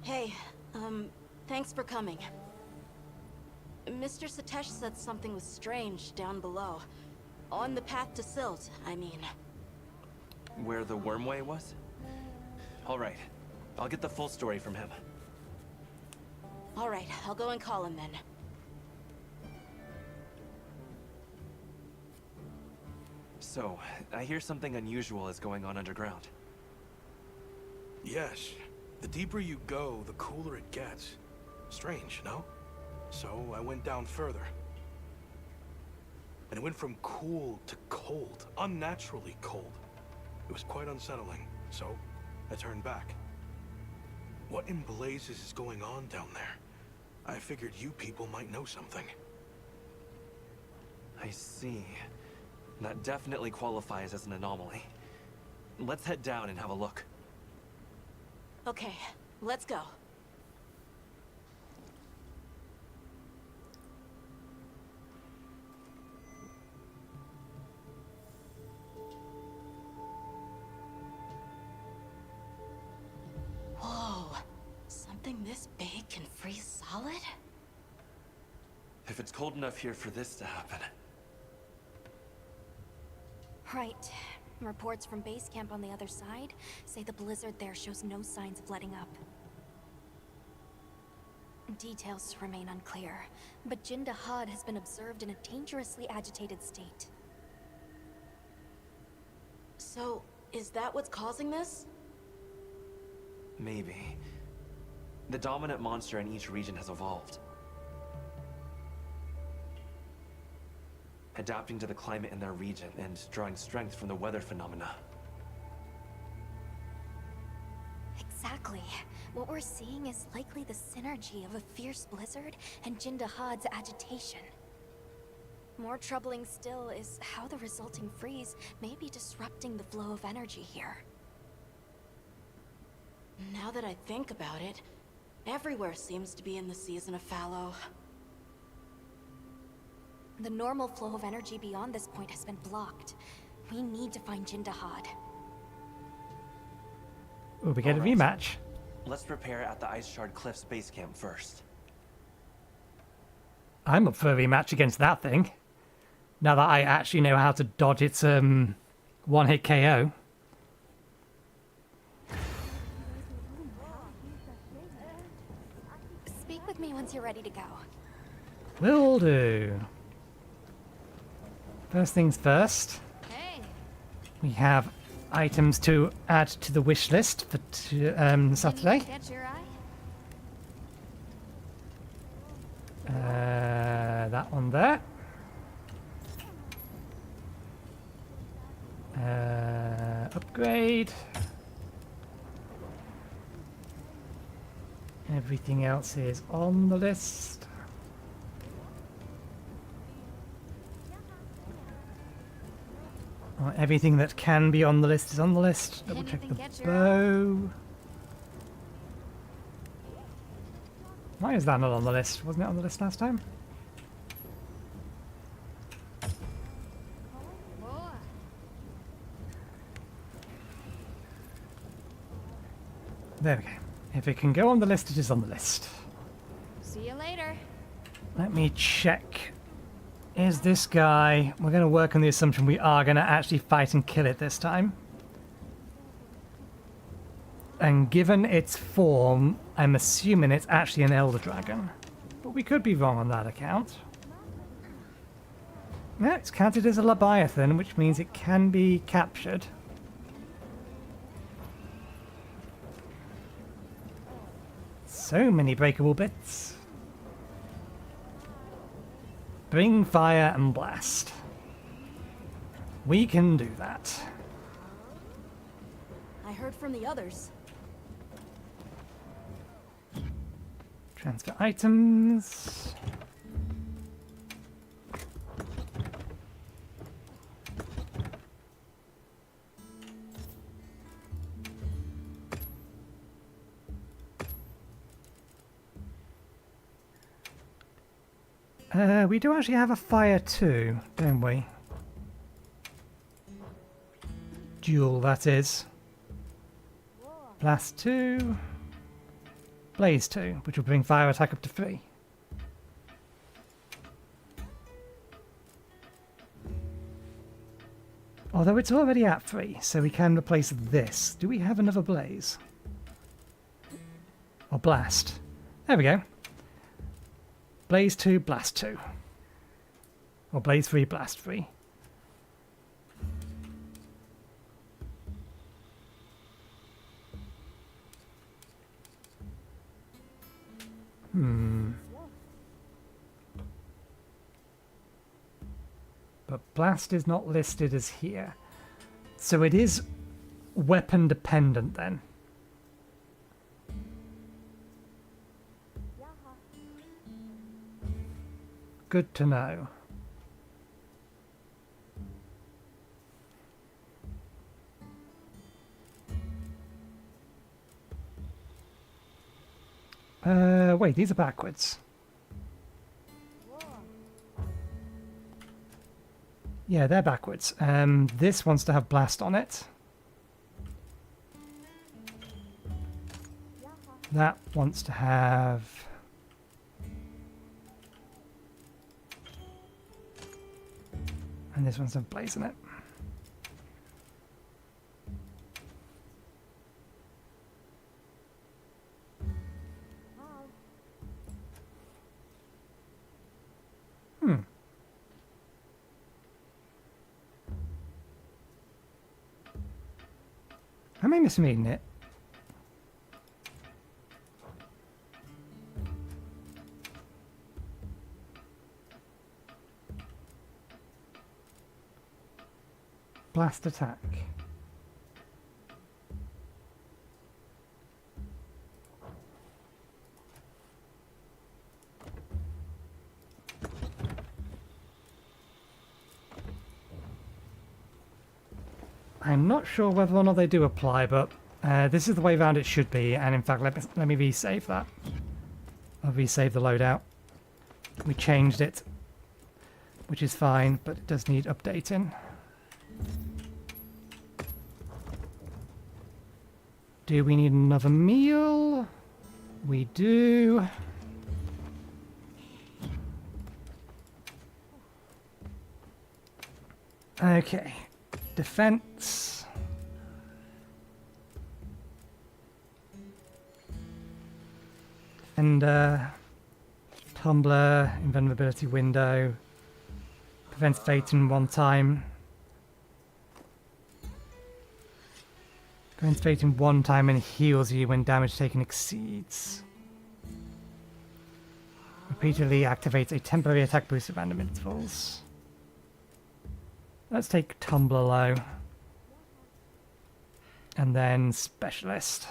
Hey, thanks for coming. Mr. Satesh said something was strange down below. On the path to Silt, I mean. Where the wormway was? Alright. I'll get the full story from him. Alright, I'll go and call him then. So, I hear something unusual is going on underground. Yes. The deeper you go, the cooler it gets. Strange, no? So I went down further. And it went from cool to cold. Unnaturally cold. It was quite unsettling, so I turned back. What in blazes is going on down there? I figured you people might know something. I see. That definitely qualifies as an anomaly. Let's head down and have a look. Okay, let's go. Whoa, something this big can freeze solid? If it's cold enough here for this to happen. Right. Reports from base camp on the other side say the blizzard there shows no signs of letting up. Details remain unclear, but Jindahad has been observed in a dangerously agitated state. So, is that what's causing this? Maybe. The dominant monster in each region has evolved. Adapting to the climate in their region and drawing strength from the weather phenomena. Exactly. What we're seeing is likely the synergy of a fierce blizzard and Jindahad's agitation. More troubling still is how the resulting freeze may be disrupting the flow of energy here. Now that I think about it, everywhere seems to be in the season of fallow. The normal flow of energy beyond this point has been blocked. We need to find Jindahad. Oh, we get a rematch. Let's prepare at the Ice Shard Cliffs base camp first. I'm up for a rematch against that thing. Now that I actually know how to dodge its one-hit KO. Speak with me once you're ready to go. Will do. First things first. Hey. We have items to add to the wish list for Saturday. Catch your eye? That one there. Upgrade. Everything else is on the list. Everything that can be on the list is on the list. Double check the bow. Why is that not on the list? Wasn't it on the list last time? There we go. If it can go on the list, it is on the list. See you later. Let me check. Is this guy... We're going to work on the assumption we are going to actually fight and kill it this time. And given its form, I'm assuming it's actually an Elder Dragon. But we could be wrong on that account. Yeah, it's counted as a Leviathan, which means it can be captured. So many breakable bits. Bring fire and blast. We can do that. I heard from the others. Transfer items. We do actually have a fire too, don't we? Dual, that is. Blast 2. Blaze 2, which will bring fire attack up to 3. Although it's already at 3, so we can replace this. Do we have another blaze? Or blast? There we go. Blaze 2, blast 2. Or blaze 3, blast 3. But blast is not listed as here. So it is weapon dependent then. Good to know. Wait, these are backwards. Yeah, they're backwards. This wants to have blast on it. That wants to have... And this one's have blaze in it. Am I misreading it? Blast attack. I'm not sure whether or not they do apply, but this is the way around it should be, and in fact let me resave that. I'll resave the loadout. We changed it, which is fine, but it does need updating. Do we need another meal? We do. Okay. Defense. And tumbler, invulnerability window. Prevents fating 1 time. Prevents fating 1 time and heals you when damage taken exceeds. Repeatedly activates a temporary attack boost at random intervals. Let's take Tumbler low. And then specialist.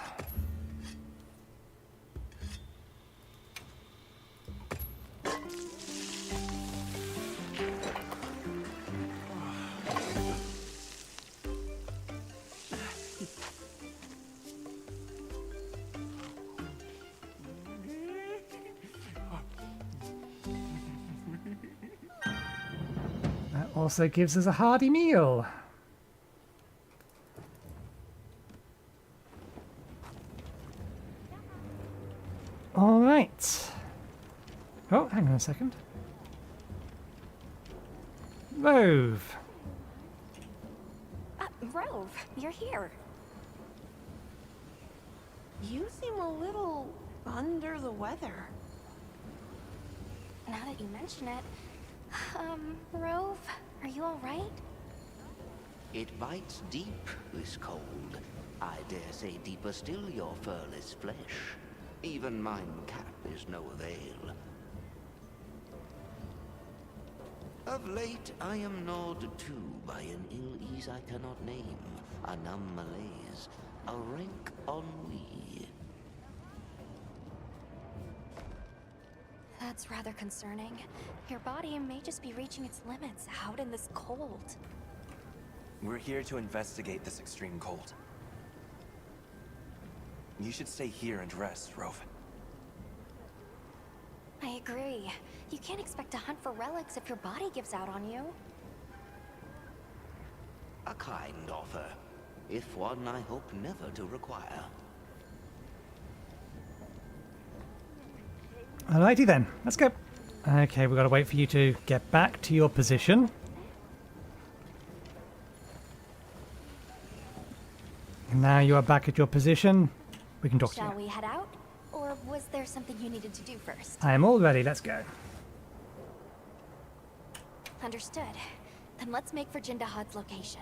That also gives us a hearty meal. All right. Oh, hang on a second. Rove. Rove, you're here. You seem a little under the weather. Now that you mention it, Rove, are you all right? It bites deep, this cold. I dare say deeper still your furless flesh. Even mine cap is no avail. Of late, I am gnawed too by an ill ease I cannot name, a numb malaise, a rank ennui. That's rather concerning. Your body may just be reaching its limits out in this cold. We're here to investigate this extreme cold. You should stay here and rest, Rove. I agree. You can't expect to hunt for relics if your body gives out on you. A kind offer, if one I hope never to require. Alrighty then, let's go. Okay, we've got to wait for you to get back to your position. And now you are back at your position. We can talk to you. Shall we head out? Or was there something you needed to do first? I am all ready, let's go. Understood. Then let's make for Jindahad's location.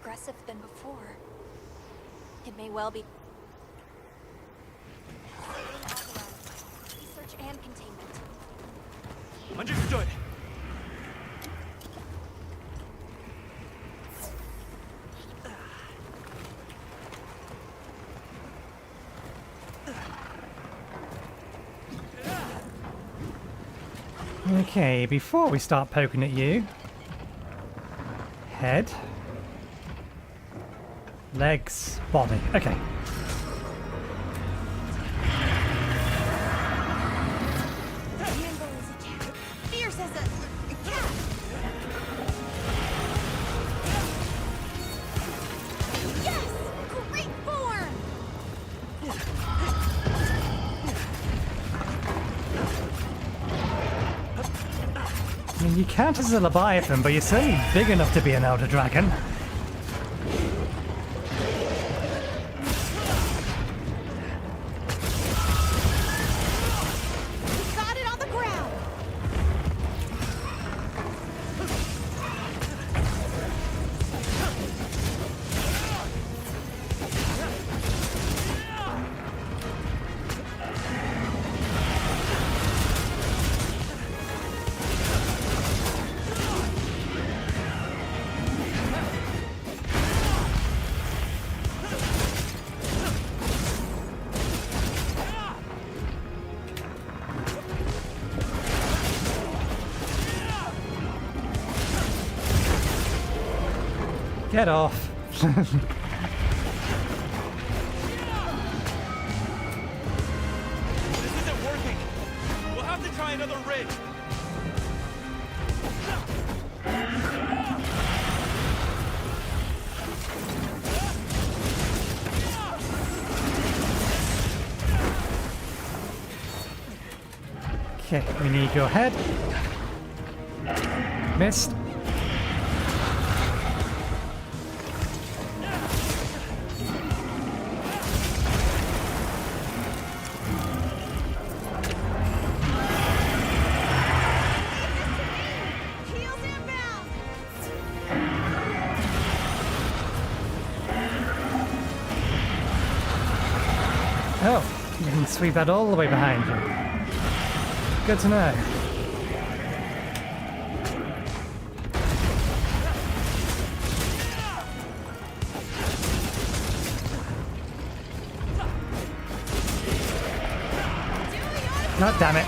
Aggressive than before. It may well be. Research and containment. Understood. Okay, before we start poking at you, head, legs, body. Okay. Fierce as a cat. Yes! Great form! I mean, you count as a Leviathan, but you're certainly big enough to be an Elder Dragon. Get off. This isn't working. We'll have to try another ridge. Okay, we need your head. Missed. Oh, you can sweep that all the way behind you. Good to know. God damn it.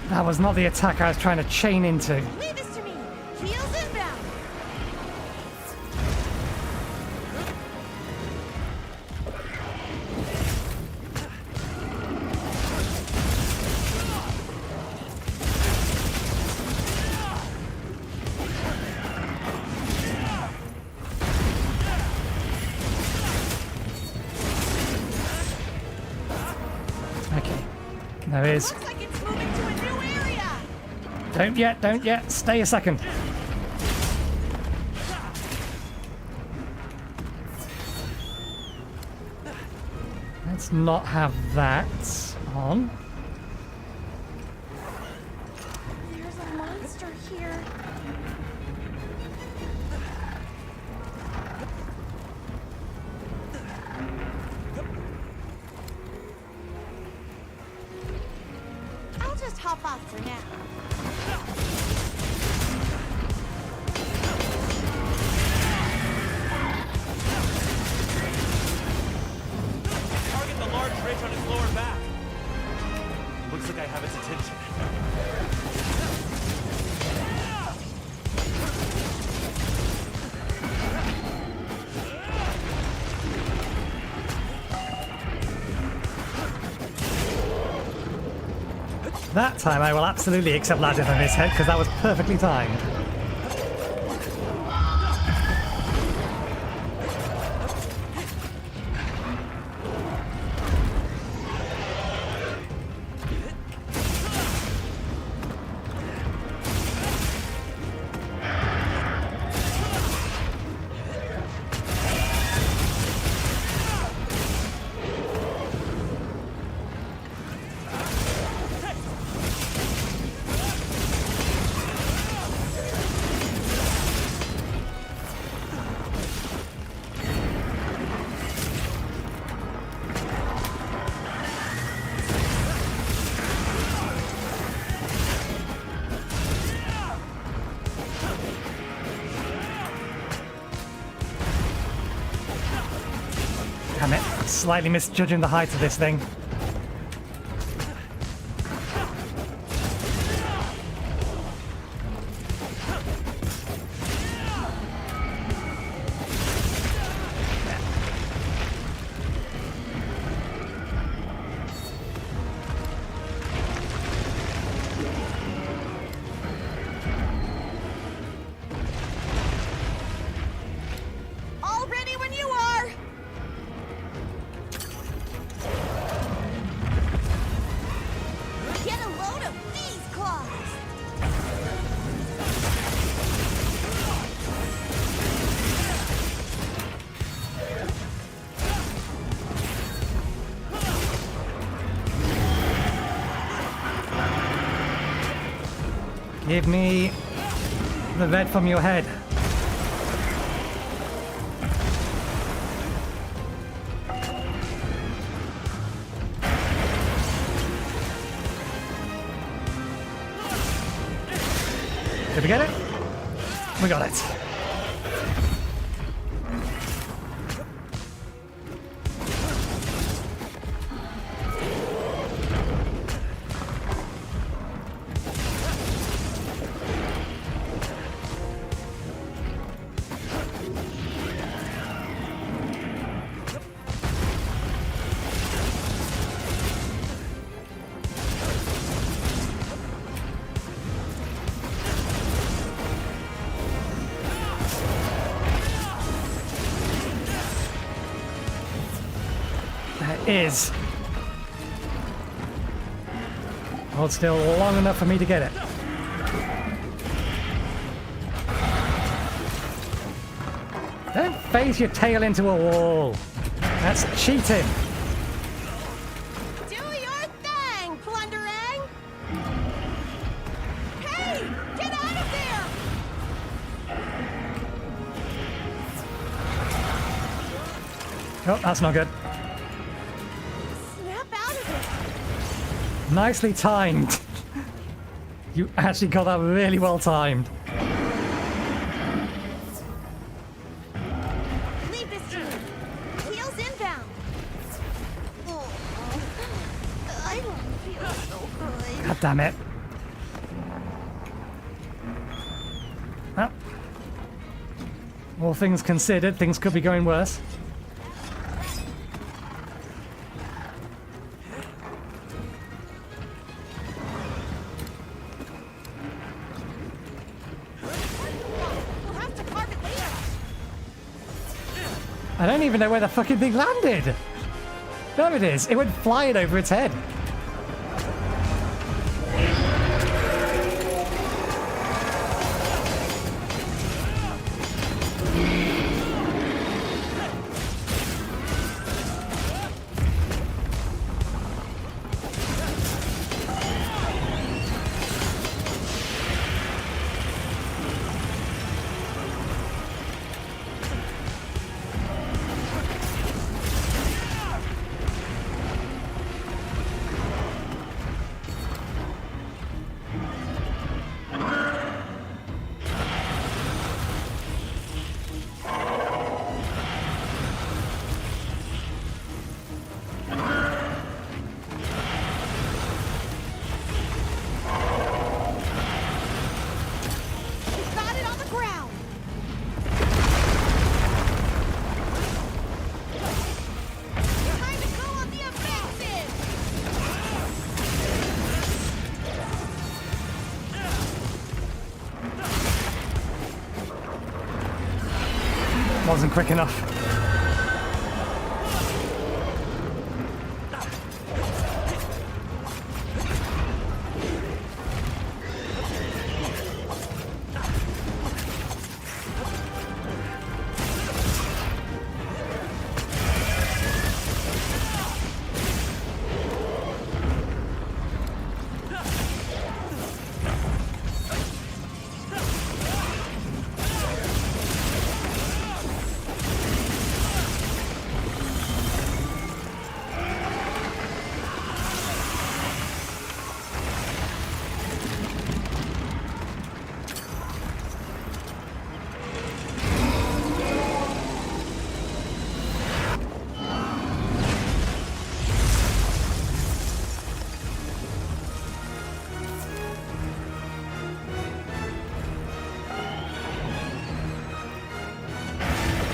That was not the attack I was trying to chain into. Leave this to me. Heels inbound. Okay. There is. Looks like it's moving to a new area. Don't yet. Stay a second. Let's not have that on. There's a monster here. I'll just hop off for now. Target the large ridge on its lower back. Looks like I have its attention. That time I will absolutely accept Ladder on his head because that was perfectly timed. Damn it, slightly misjudging the height of this thing. All ready when you are. Get a load of these claws. Give me the red from your head. Did we get it? We got it. Is. Hold still long enough for me to get it. Don't phase your tail into a wall. That's cheating. Do your thing, plundering. Hey, get out of there. Oh, that's not good. Snap out of it! Nicely timed. You actually got that really well timed. Leave this to me. Heels inbound. Oh, I don't feel so good. God damn it. Well, all things considered, things could be going worse. I don't even know where the fucking thing landed. There it is. It went flying over its head. Wasn't quick enough.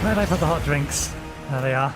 Where did I put the hot drinks? There they are.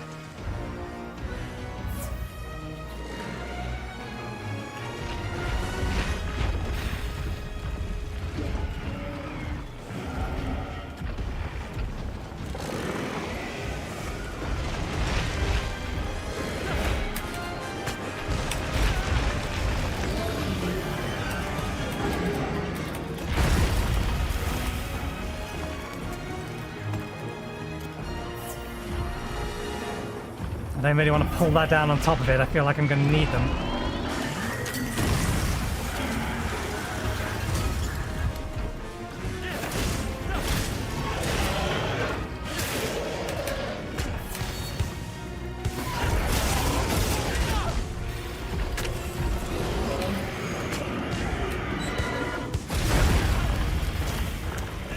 I don't really want to pull that down on top of it. I feel like I'm going to need them.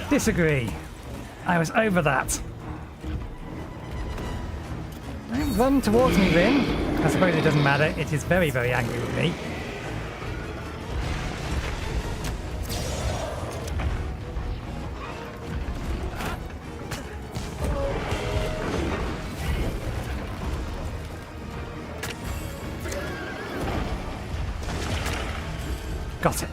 Disagree. I was over that. Don't run towards me, Vin. I suppose it doesn't matter. It is very, very angry with me. Got it.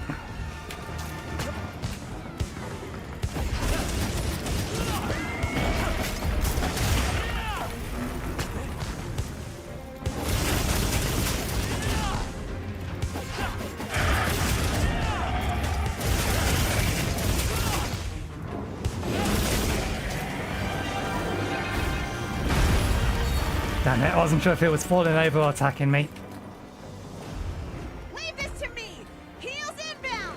Damn it, I wasn't sure if it was falling over or attacking me. Leave this to me! Heels inbound!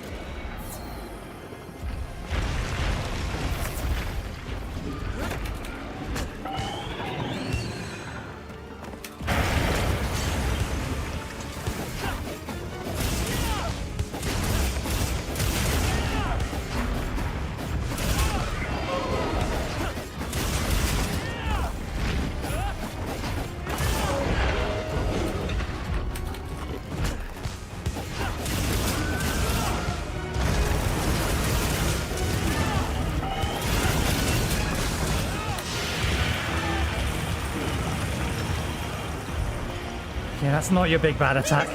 Yeah, that's not your big bad attack.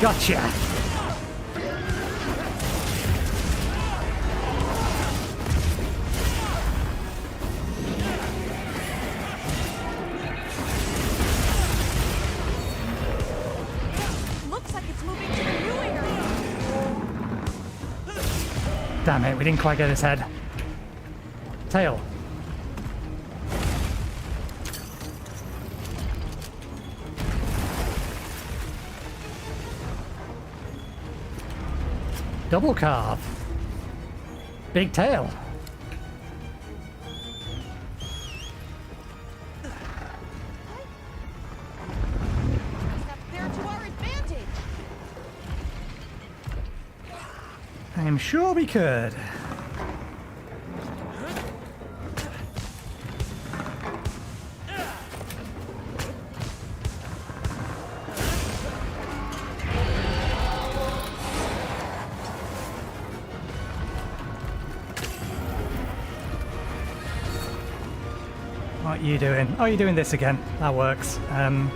Gotcha! Looks like it's moving to the new area. Damn it, we didn't quite get his head. Tail. Double carve. Big tail. There to our advantage. I am sure we could. What are you doing? Oh, you're doing this again. That works. Damn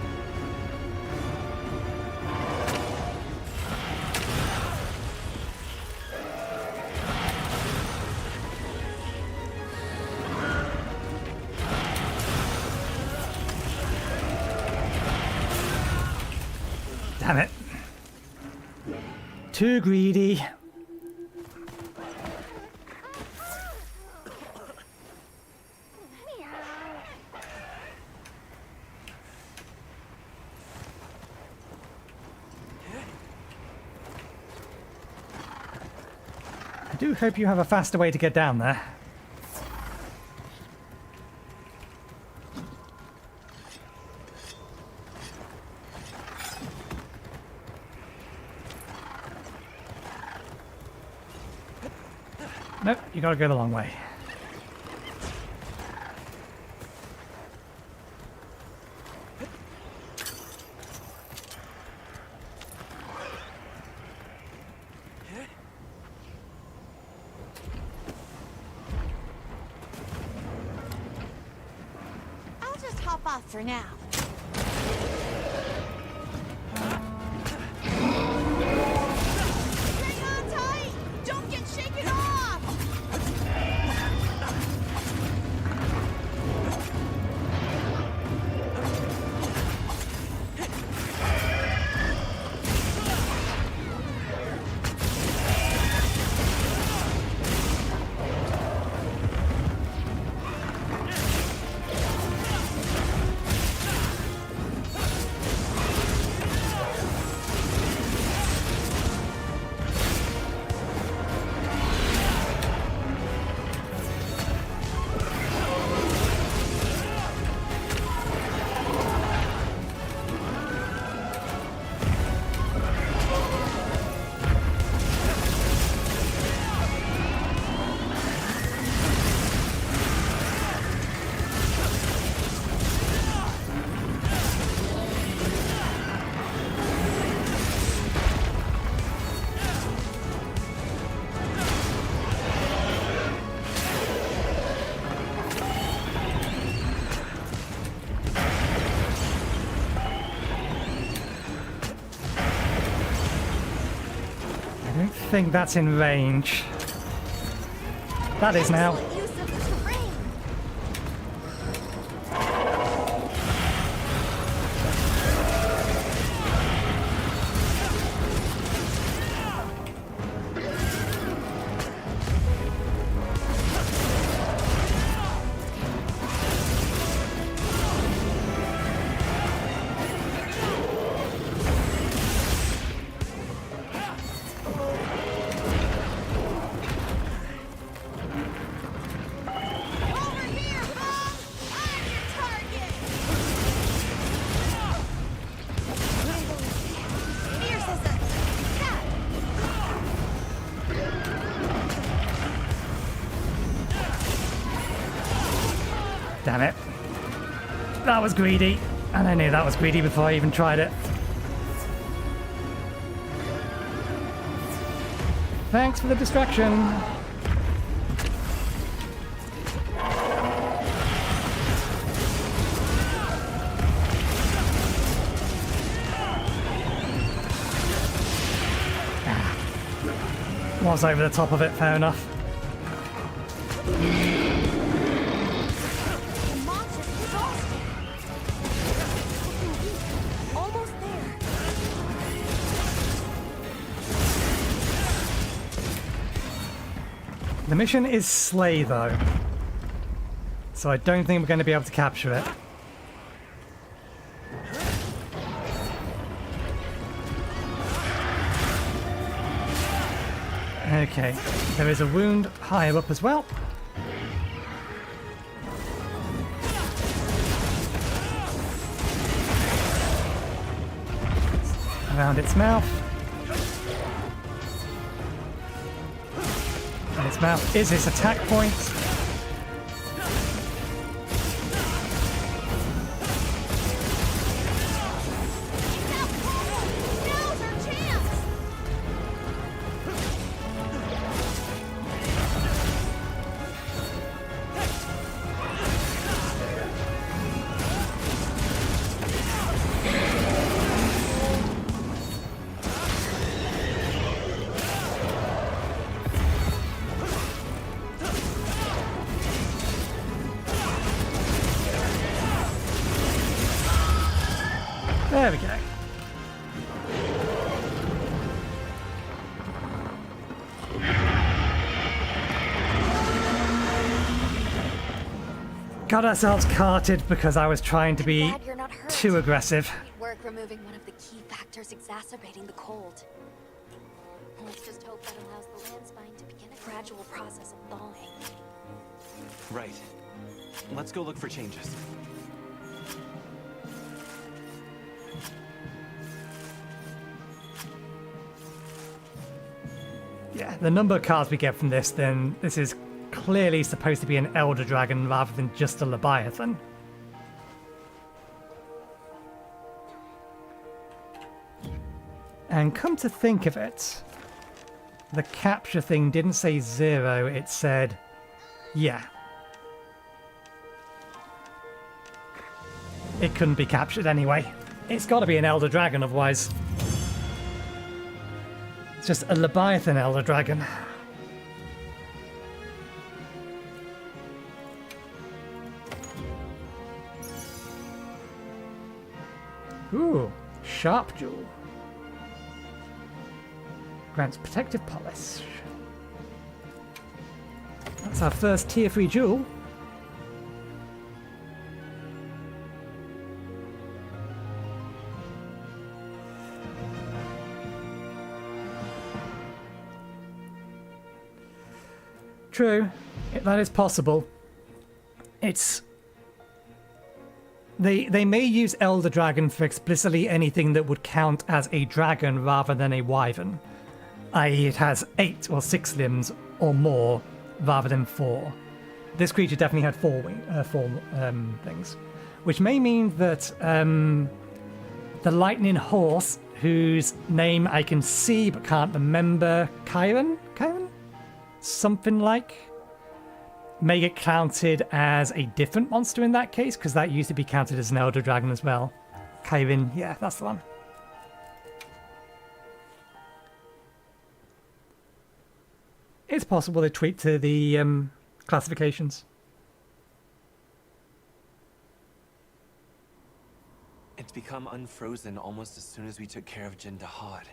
it. Too greedy. I do hope you have a faster way to get down there. Nope, you gotta go the long way. I'll just hop off for now. Hang on tight! Don't get shaken off! I don't think that's in range. That is now. Use of the terrain. Damn it. That was greedy. And I knew that was greedy before I even tried it. Thanks for the distraction. Was over the top of it, fair enough. The monster's exhausted. Almost there. The mission is slay, though. So I don't think we're going to be able to capture it. Okay, there is a wound higher up as well. Around its mouth. And its mouth is its attack point. There we go. Got ourselves carted because I was trying to be too aggressive. Work removing one of the key factors exacerbating the cold. Let's just hope that allows the land spine to begin a gradual process of thawing. Right. Let's go look for changes. Yeah, the number of cards we get from this, then this is clearly supposed to be an Elder Dragon rather than just a Leviathan. And come to think of it, the capture thing didn't say 0, it said, yeah. It couldn't be captured anyway. It's got to be an Elder Dragon, otherwise it's just a Leviathan Elder Dragon. Ooh, Sharp Jewel. Grants protective polish. That's our first tier 3 jewel. True, that is possible. It's... They may use Elder Dragon for explicitly anything that would count as a dragon rather than a wyvern. I.e. it has 8 or 6 limbs or more rather than 4. This creature definitely had 4 things. Which may mean that the Lightning Horse, whose name I can see but can't remember, Chiron? Something like, may get counted as a different monster in that case, because that used to be counted as an Elder Dragon as well. Chiron, yeah, that's the one. It's possible they tweak to the classifications. It's become unfrozen almost as soon as we took care of Jindahad.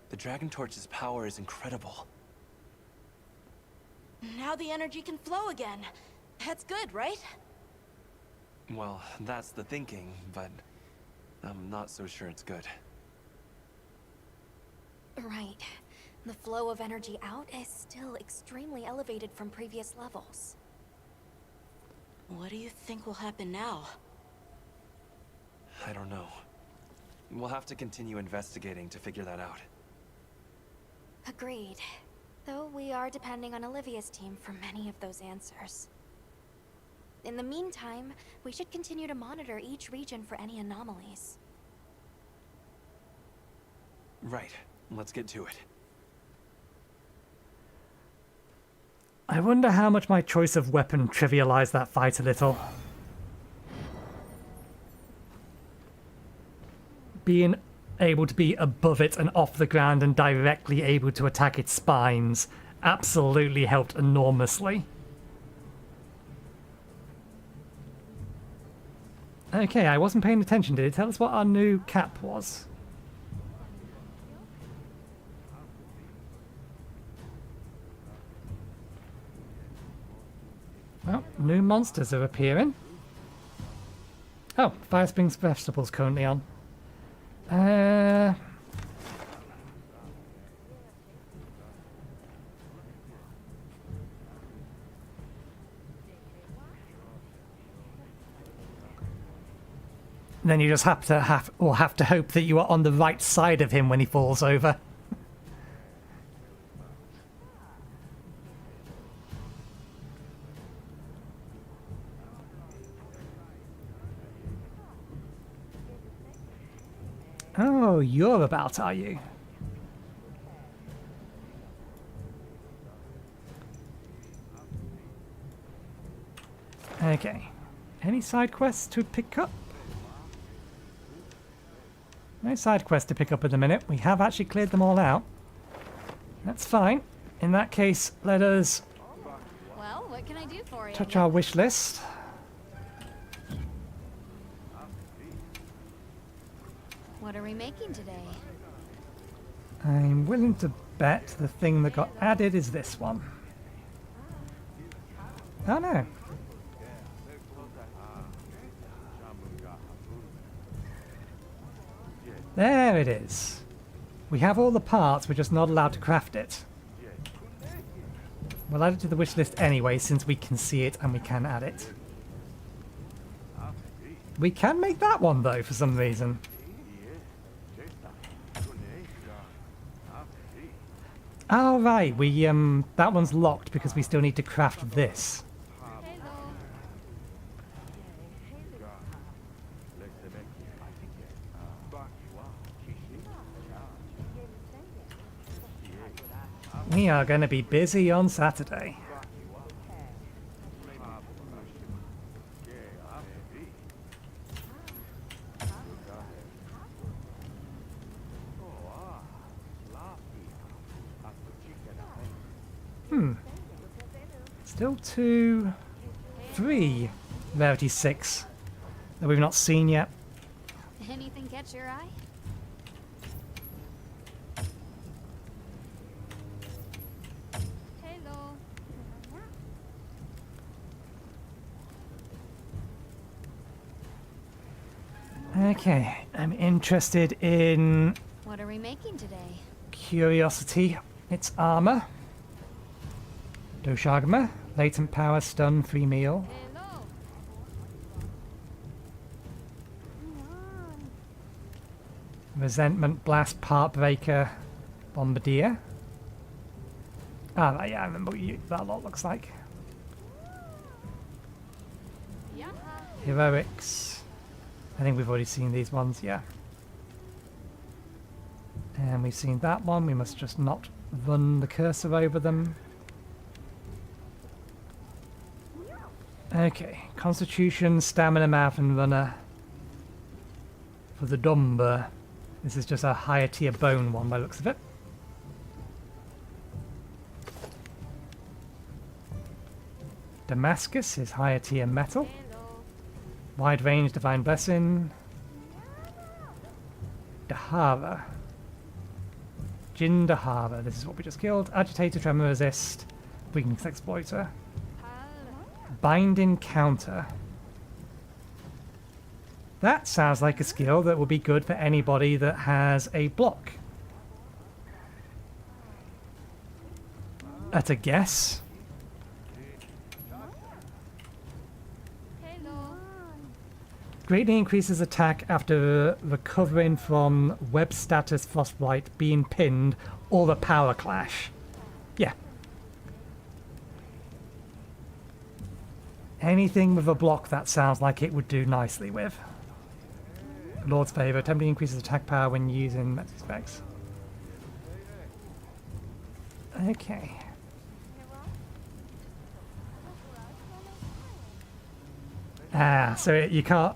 The Dragon Torch's power is incredible. Now the energy can flow again. That's good, right? Well, that's the thinking, but I'm not so sure it's good. Right. The flow of energy out is still extremely elevated from previous levels. What do you think will happen now? I don't know. We'll have to continue investigating to figure that out. Agreed. Though we are depending on Olivia's team for many of those answers. In the meantime, we should continue to monitor each region for any anomalies. Right. Let's get to it. I wonder how much my choice of weapon trivialized that fight a little. Being able to be above it and off the ground and directly able to attack its spines absolutely helped enormously. Okay, I wasn't paying attention. Did it tell us what our new cap was? Well, new monsters are appearing. Oh, Fire Springs Vegetables currently on. Then you just have to hope that you are on the right side of him when he falls over. Oh, you're about, are you? Okay. Any side quests to pick up? No side quests to pick up at the minute. We have actually cleared them all out. That's fine. In that case, let us Well, what can I do for you? touch our wish list. What are we making today? I'm willing to bet the thing that got added is this one. Oh no. There it is. We have all the parts, we're just not allowed to craft it. We'll add it to the wish list anyway, since we can see it and we can add it. We can make that one though, for some reason. Oh right, we that one's locked because we still need to craft this. We are going to be busy on Saturday. Still 3 Rarity 6 that we've not seen yet. Anything catch your eye? Hello. Okay, I'm interested in What are we making today? Curiosity. Its armor. Doshagma. Latent power, stun, free meal. Hello. Resentment, blast, part breaker, bombardier. Ah, yeah, I remember what that lot looks like. Heroics. I think we've already seen these ones, yeah. And we've seen that one. We must just not run the cursor over them. Okay, Constitution, Stamina, Marathon Runner. For the Dumber, this is just a higher tier bone one by the looks of it. Damascus is higher tier metal. Wide range, Divine Blessing. Dahara. Jin Dahara, this is what we just killed. Agitator, Tremor Resist. Weakness Exploiter. Binding Counter. That sounds like a skill that would be good for anybody that has a block. At a guess. Greatly increases attack after recovering from web status frostbite, being pinned, or a power clash. Yeah. Anything with a block that sounds like it would do nicely with. Lord's Favor. Temporarily increases attack power when using magic specs. Okay. Ah, so you can't...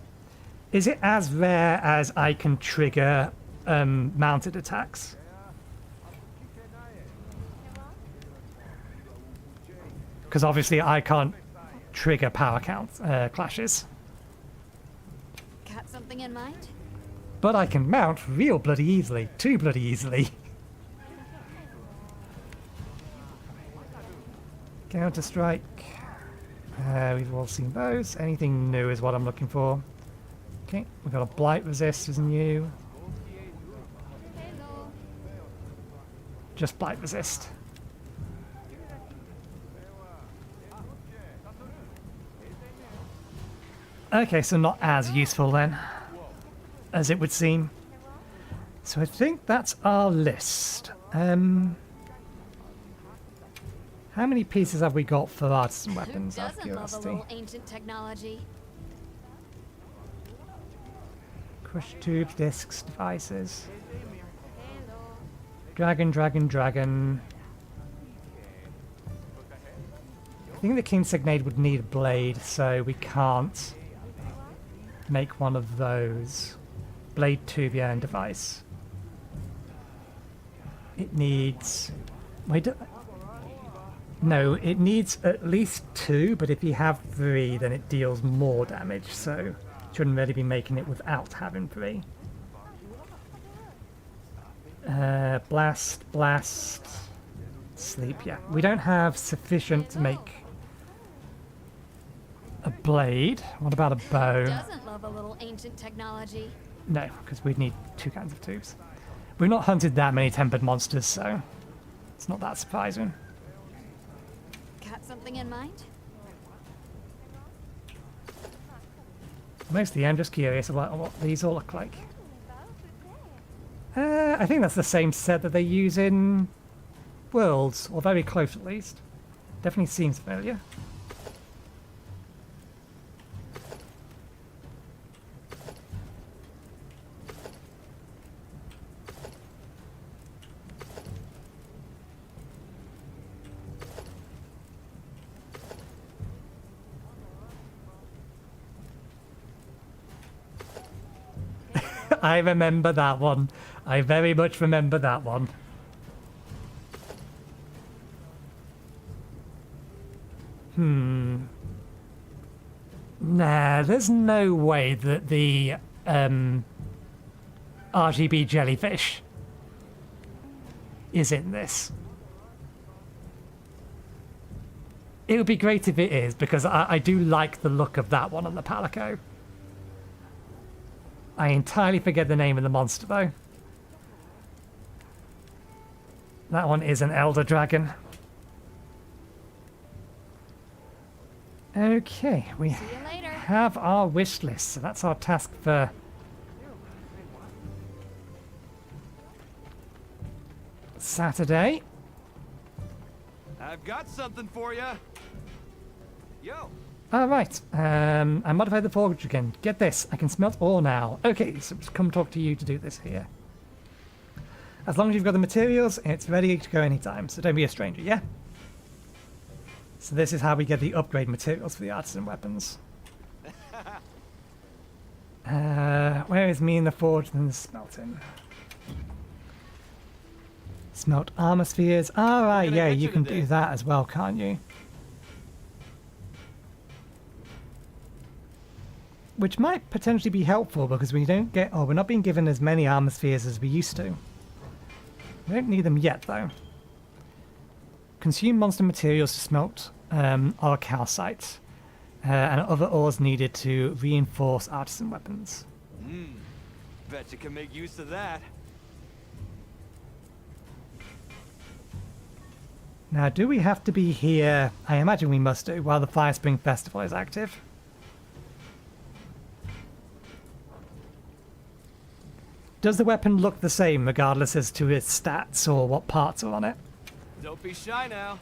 Is it as rare as I can trigger mounted attacks? Because obviously I can't trigger power count clashes. Got something in mind? But I can mount real bloody easily. Too bloody easily. Counter strike. We've all seen those. Anything new is what I'm looking for. Okay, we've got a blight resist is new. Just blight resist. Okay, so not as useful then, as it would seem. So I think that's our list. How many pieces have we got for artisan weapons? Out of Doesn't love a curiosity. little ancient technology. Crush tubes, discs, devices. Dragon, dragon, dragon. I think the King Signade would need a blade, so we can't make one of those. Blade tube, yeah, and device. It needs... Wait, no, it needs at least 2, but if you have 3, then it deals more damage, so shouldn't really be making it without having 3. Blast, blast, sleep, yeah. We don't have sufficient to make a blade. What about a bow? Doesn't love a little ancient technology. No, because we'd need 2 kinds of tubes. We've not hunted that many tempered monsters, so it's not that surprising. Got something in mind? Mostly I'm just curious about what these all look like. I think that's the same set that they use in Worlds, or very close at least. Definitely seems familiar. I remember that one. I very much remember that one. Nah, there's no way that the RGB jellyfish is in this. It would be great if it is, because I do like the look of that one on the Palico. I entirely forget the name of the monster, though. That one is an Elder Dragon. Okay, we have our wish list, so that's our task for Saturday. I've got something for you. Yo. Alright, I modified the forge again. Get this, I can smelt ore now. Okay, so just come talk to you to do this here. As long as you've got the materials, it's ready to go anytime, so don't be a stranger, yeah? So this is how we get the upgrade materials for the artisan weapons. Where is me in the forge and the smelting? Smelt armor spheres. Alright, yeah, you can do that as well, can't you? Which might potentially be helpful because we don't get, oh, we're not being given as many armor spheres as we used to. We don't need them yet, though. Consume monster materials to smelt our calcite, and other ores needed to reinforce artisan weapons. Bet you can make use of that. Now, do we have to be here? I imagine we must do, while the Fire Spring Festival is active. Does the weapon look the same regardless as to its stats or what parts are on it? Don't be shy now.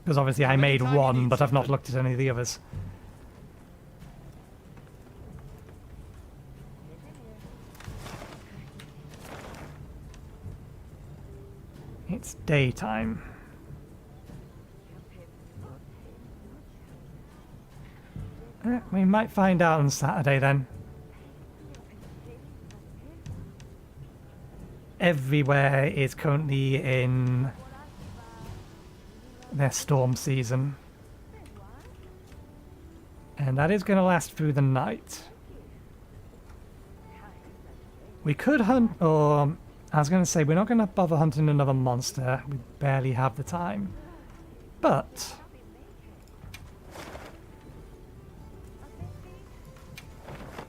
Because obviously I made one, but I've not looked at any of the others. It's daytime. We might find out on Saturday then. Everywhere is currently in their storm season. And that is going to last through the night. We could hunt, or I was going to say, we're not going to bother hunting another monster. We barely have the time. But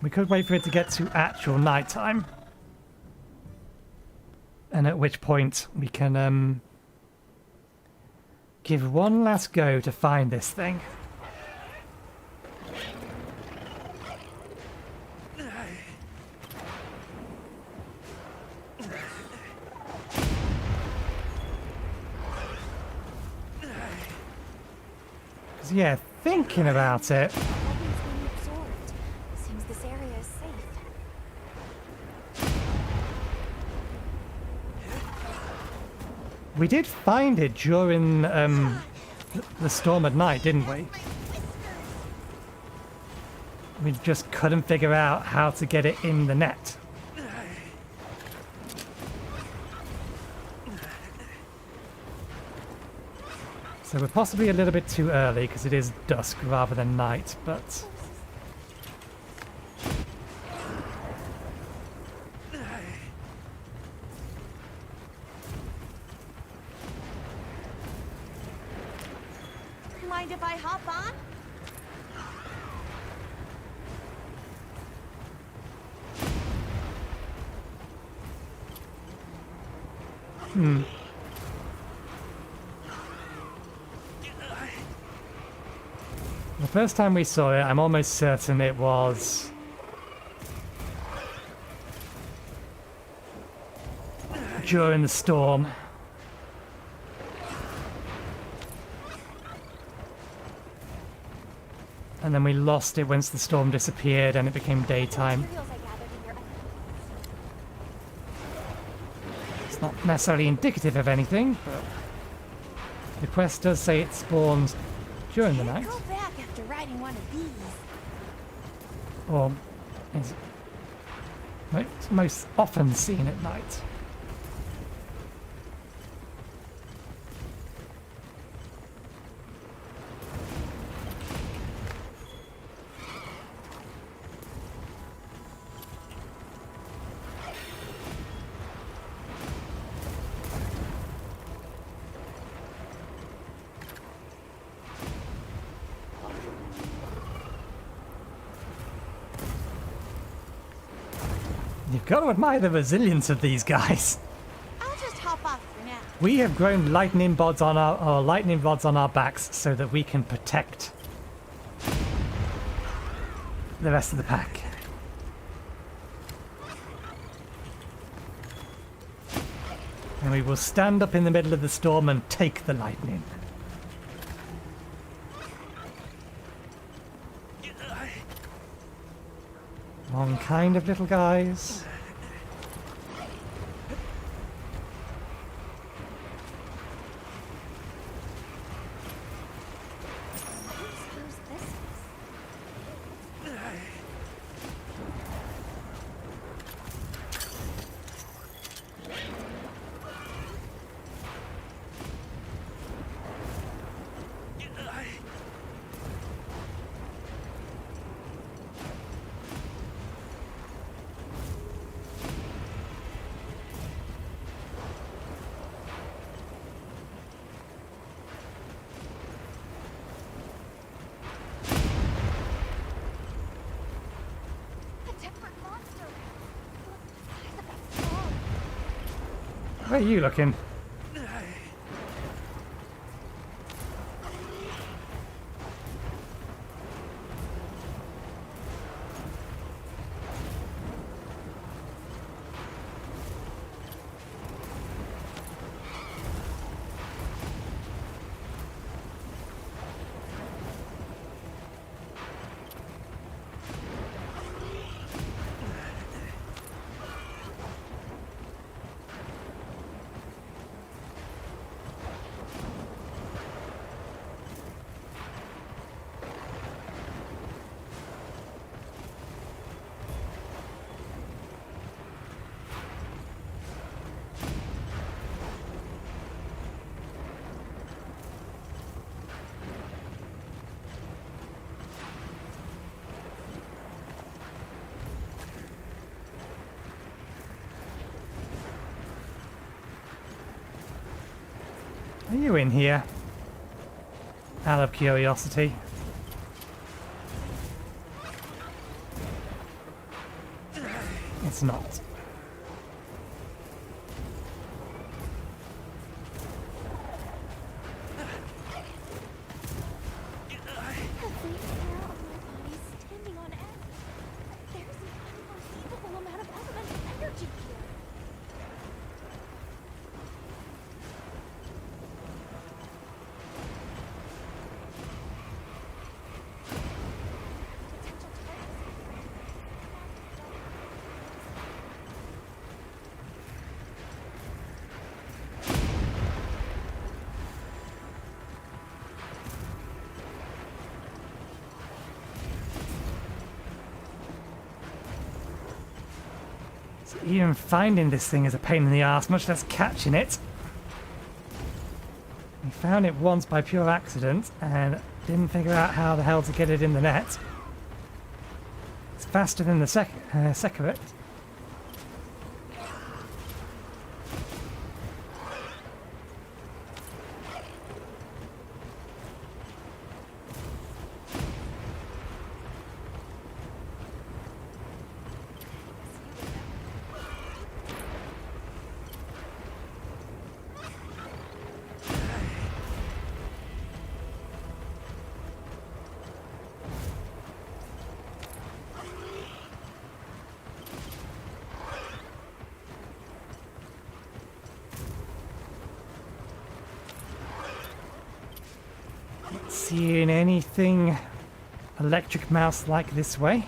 we could wait for it to get to actual nighttime. And at which point we can give one last go to find this thing. Because yeah, thinking about it, Seems this area is safe. we did find it during the storm at night, didn't we? We just couldn't figure out how to get it in the net. So we're possibly a little bit too early because it is dusk rather than night, but Mind if I hop on? the first time we saw it, I'm almost certain it was during the storm. And then we lost it once the storm disappeared and it became daytime. It's not necessarily indicative of anything, but the quest does say it spawns during the night. Go back after riding one of these. Or is most often seen at night. You've got to admire the resilience of these guys. I'll just hop off for now. We have grown lightning rods on our backs so that we can protect the rest of the pack. And we will stand up in the middle of the storm and take the lightning. Wrong kind of little guys. Where are you looking? Are you in here? Out of curiosity. It's not. Even finding this thing is a pain in the ass, much less catching it. We found it once by pure accident and didn't figure out how the hell to get it in the net. It's faster than the Secret. Seeing anything electric mouse like this way?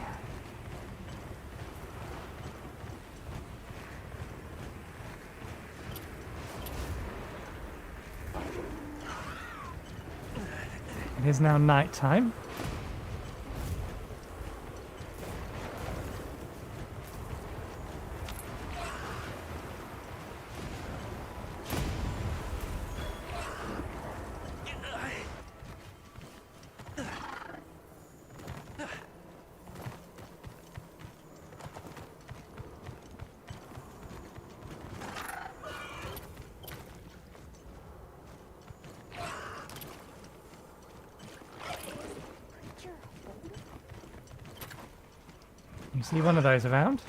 It is now night time. You see one of those around?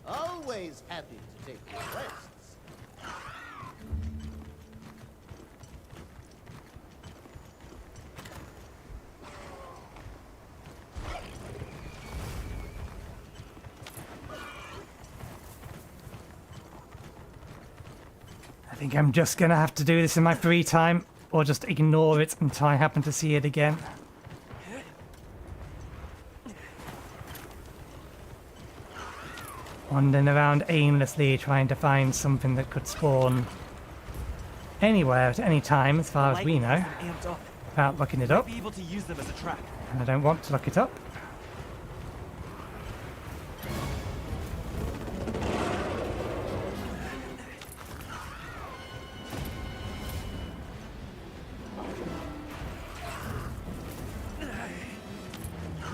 Always happy to take requests. I think I'm just gonna have to do this in my free time, or just ignore it until I happen to see it again. Wandering around aimlessly trying to find something that could spawn anywhere at any time, as far as we know, without looking it up. Be able to use them as a trap. And I don't want to look it up.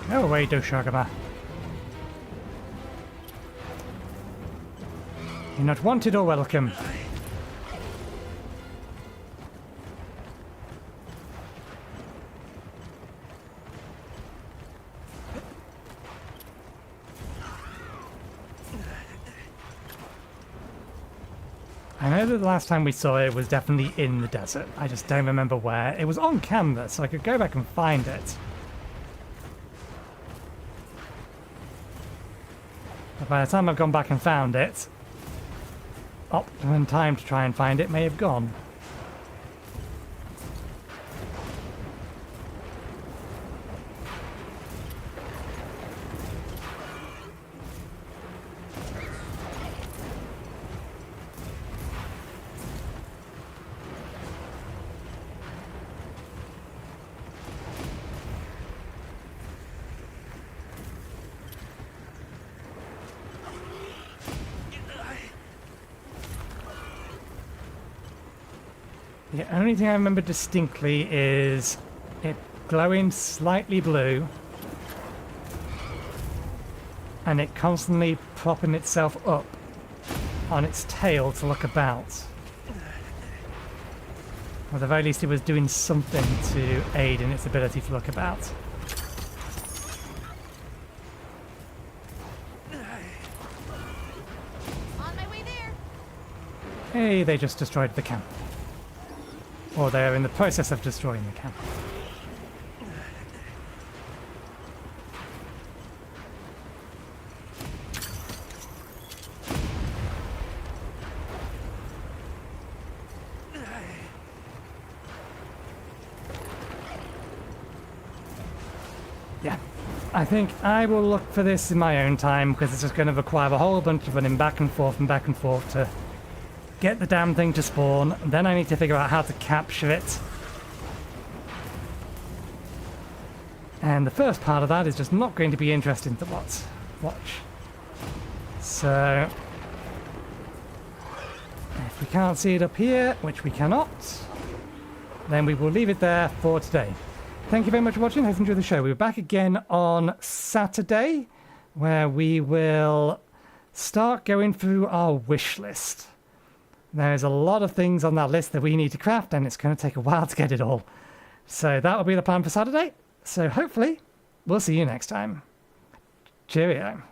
Go away, Doshagama. You're not wanted or welcome. I know that the last time we saw it was definitely in the desert. I just don't remember where. It was on camera, so I could go back and find it. But by the time I've gone back and found it, optimum time to try and find it may have gone. The only thing I remember distinctly is it glowing slightly blue, and it constantly propping itself up on its tail to look about. Or at the very least it was doing something to aid in its ability to look about. On my way there. Hey, they just destroyed the camp. Or they're in the process of destroying the camp. Yeah, I think I will look for this in my own time because it's just going to require a whole bunch of running back and forth to get the damn thing to spawn. Then I need to figure out how to capture it. And the first part of that is just not going to be interesting to watch. So, if we can't see it up here, which we cannot, then we will leave it there for today. Thank you very much for watching. Hope you enjoyed the show. We'll be back again on Saturday, where we will start going through our wish list. There's a lot of things on that list that we need to craft, and it's going to take a while to get it all. So that will be the plan for Saturday. So hopefully, we'll see you next time. Cheerio.